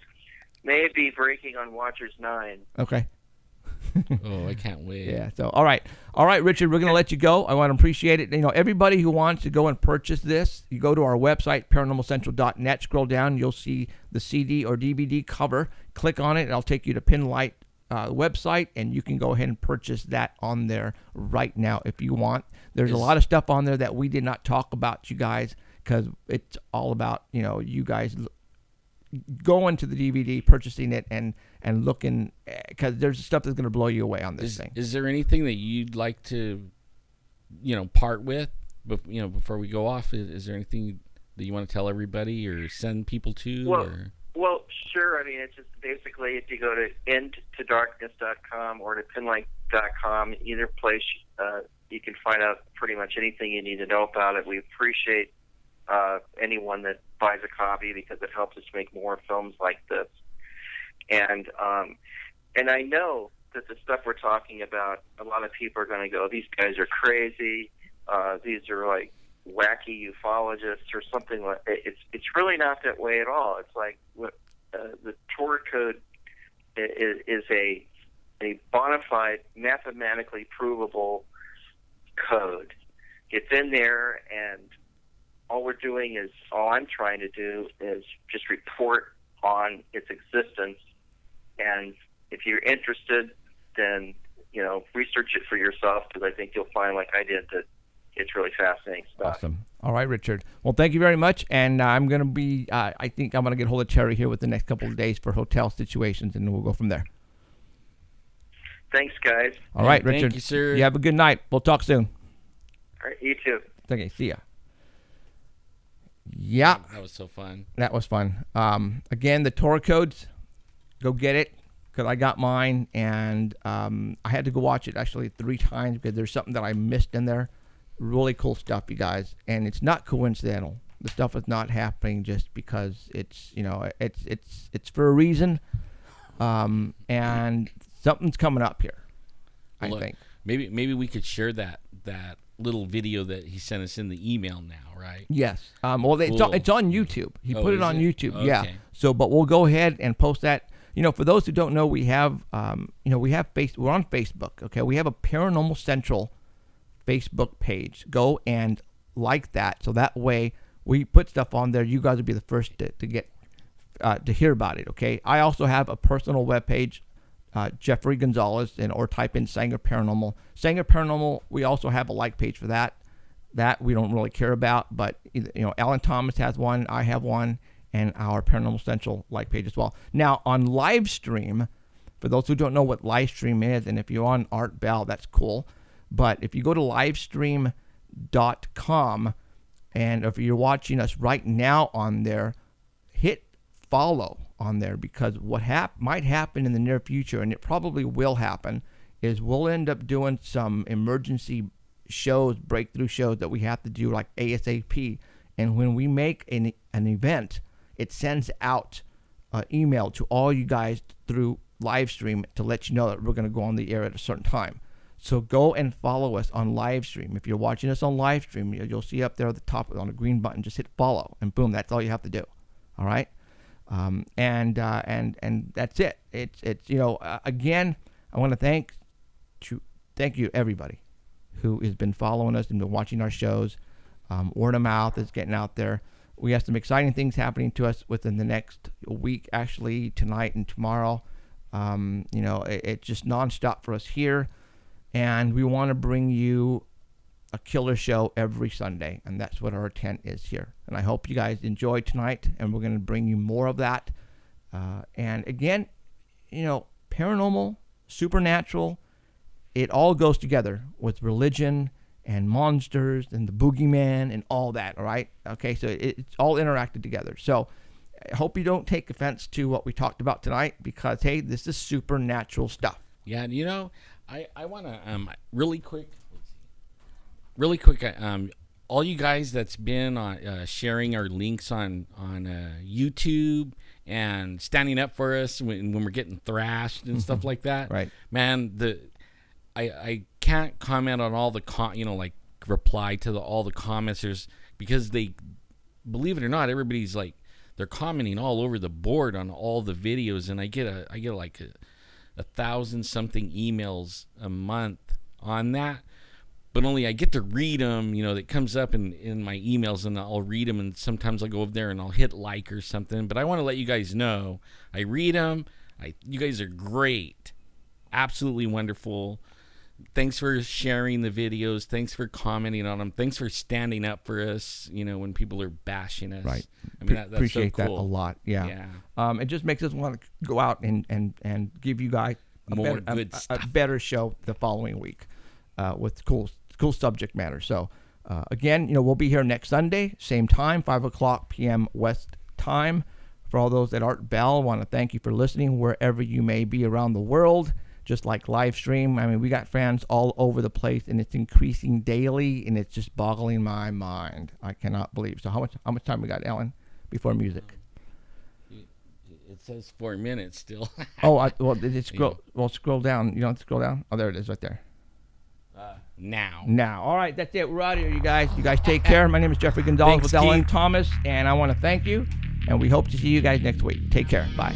maybe breaking on Watchers 9. Okay. Oh, I can't wait. Yeah. So, all right, Richard, we're gonna let you go. I want to appreciate it. Everybody who wants to go and purchase this, you go to our website, paranormalcentral.net. Scroll down, you'll see the CD or DVD cover. Click on it, and I'll take you to Pinlight website, and you can go ahead and purchase that on there right now if you want. There's a lot of stuff on there that we did not talk about, you guys, because it's all about you guys going to the DVD, purchasing it, and looking, because there's stuff that's going to blow you away on this thing. Is there anything that you'd like to, part with, before we go off? Is there anything that you want to tell everybody or send people to? Well, sure. I mean, it's just basically if you go to endtodarkness.com or to pinlight.com, either place, you can find out pretty much anything you need to know about it. We appreciate anyone that buys a copy because it helps us make more films like this. And I know that the stuff we're talking about, a lot of people are going to go, these guys are crazy. These are like wacky ufologists or something like that. It's really not that way at all. It's like the Torah Code is a bona fide, mathematically provable code. It's in there, and all I'm trying to do is just report on its existence. And if you're interested, then research it for yourself, because I think you'll find, like I did, that it's really fascinating stuff. Awesome. All right, Richard. Well, thank you very much. And I'm going to be, I think I'm going to get hold of Terry here with the next couple of days for hotel situations, and we'll go from there. Thanks, guys. All right, Richard. Thank you, sir. You have a good night. We'll talk soon. All right, you too. Okay, see ya. Yeah. That was so fun. That was fun. Again, the Torah Codes, go get it, because I got mine, and I had to go watch it actually 3 times because there's something that I missed in there. Really cool stuff, you guys, and it's not coincidental. The stuff is not happening just because it's it's for a reason, and something's coming up here. I think maybe we could share that little video that he sent us in the email now, right? Yes. Well, Cool. it's on YouTube. He put it on YouTube. Okay. Yeah. So, but we'll go ahead and post that. For those who don't know, we have, we're on Facebook. Okay. We have a Paranormal Central Facebook page. Go and like that. So that way we put stuff on there. You guys will be the first to get to hear about it. Okay. I also have a personal webpage, Jeffrey Gonzalez, or type in Sanger Paranormal. Sanger Paranormal. We also have a like page for that. That we don't really care about, but Alan Thomas has one, I have one, and our Paranormal Central like page as well. Now on live stream, for those who don't know what live stream is, and if you're on Art Bell, that's cool. But if you go to livestream.com, and if you're watching us right now on there, hit follow on there, because what might happen in the near future, and it probably will happen, is we'll end up doing some emergency shows, breakthrough shows that we have to do like ASAP. And when we make an event, it sends out email to all you guys through live stream to let you know that we're going to go on the air at a certain time. So go and follow us on live stream. If you're watching us on live stream, you'll see up there at the top on the green button, just hit follow, and boom, that's all you have to do. All right. And that's it. It's again, I want to thank you everybody who has been following us and been watching our shows. Word of mouth is getting out there. We have some exciting things happening to us within the next week, actually tonight and tomorrow. It's just nonstop for us here, and we want to bring you a killer show every Sunday, and that's what our intent is here. And I hope you guys enjoyed tonight, and we're going to bring you more of that. And again, paranormal, supernatural, it all goes together with religion and monsters and the boogeyman and all that, all right? Okay, so it's all interacted together. So I hope you don't take offense to what we talked about tonight, because, hey, this is supernatural stuff. Yeah, and I want to really quick, all you guys that's been sharing our links on YouTube and standing up for us when we're getting thrashed and stuff like that. Right. Man, I can't comment on all the reply to all the commenters, because they, believe it or not, everybody's like, they're commenting all over the board on all the videos, and I get like 1,000 something emails a month on that, but only I get to read them. That comes up in my emails, and I'll read them, and sometimes I'll go over there and I'll hit like or something. But I want to let you guys know I read them. You guys are great, absolutely wonderful. Thanks for sharing the videos. Thanks for commenting on them. Thanks for standing up for us, when people are bashing us. Right. I mean, that's appreciate so cool. that a lot. Yeah. It just makes us want to go out and give you guys a better show the following week with cool subject matter. So, again, we'll be here next Sunday, same time, 5:00 p.m. West time. For all those that aren't Bell, I want to thank you for listening wherever you may be around the world. Just like live stream, I mean, we got fans all over the place, and it's increasing daily, and it's just boggling my mind. I cannot believe. So how much time we got, Alan, before music? It says 4 minutes still. Scroll down. You don't scroll down. Oh, there it is, right there. Now. All right, that's it. We're out of here, you guys. You guys take care. My name is Jeffrey Gonzalez with Alan Thomas, and I want to thank you, and we hope to see you guys next week. Take care. Bye.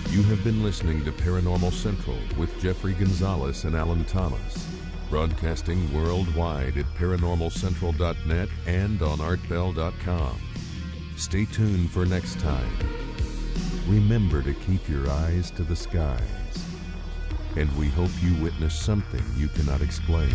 You have been listening to Paranormal Central with Jeffrey Gonzalez and Alan Thomas, broadcasting worldwide at paranormalcentral.net and on artbell.com. Stay tuned for next time. Remember to keep your eyes to the skies, and we hope you witness something you cannot explain.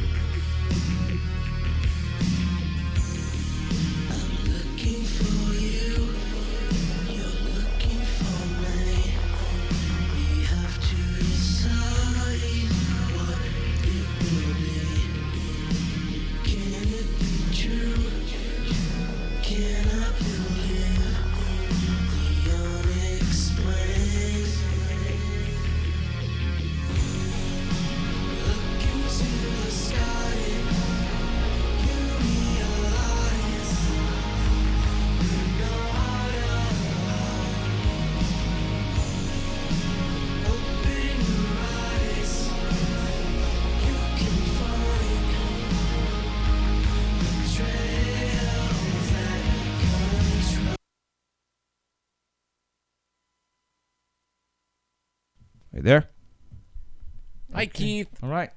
There? Hi, Keith. All right.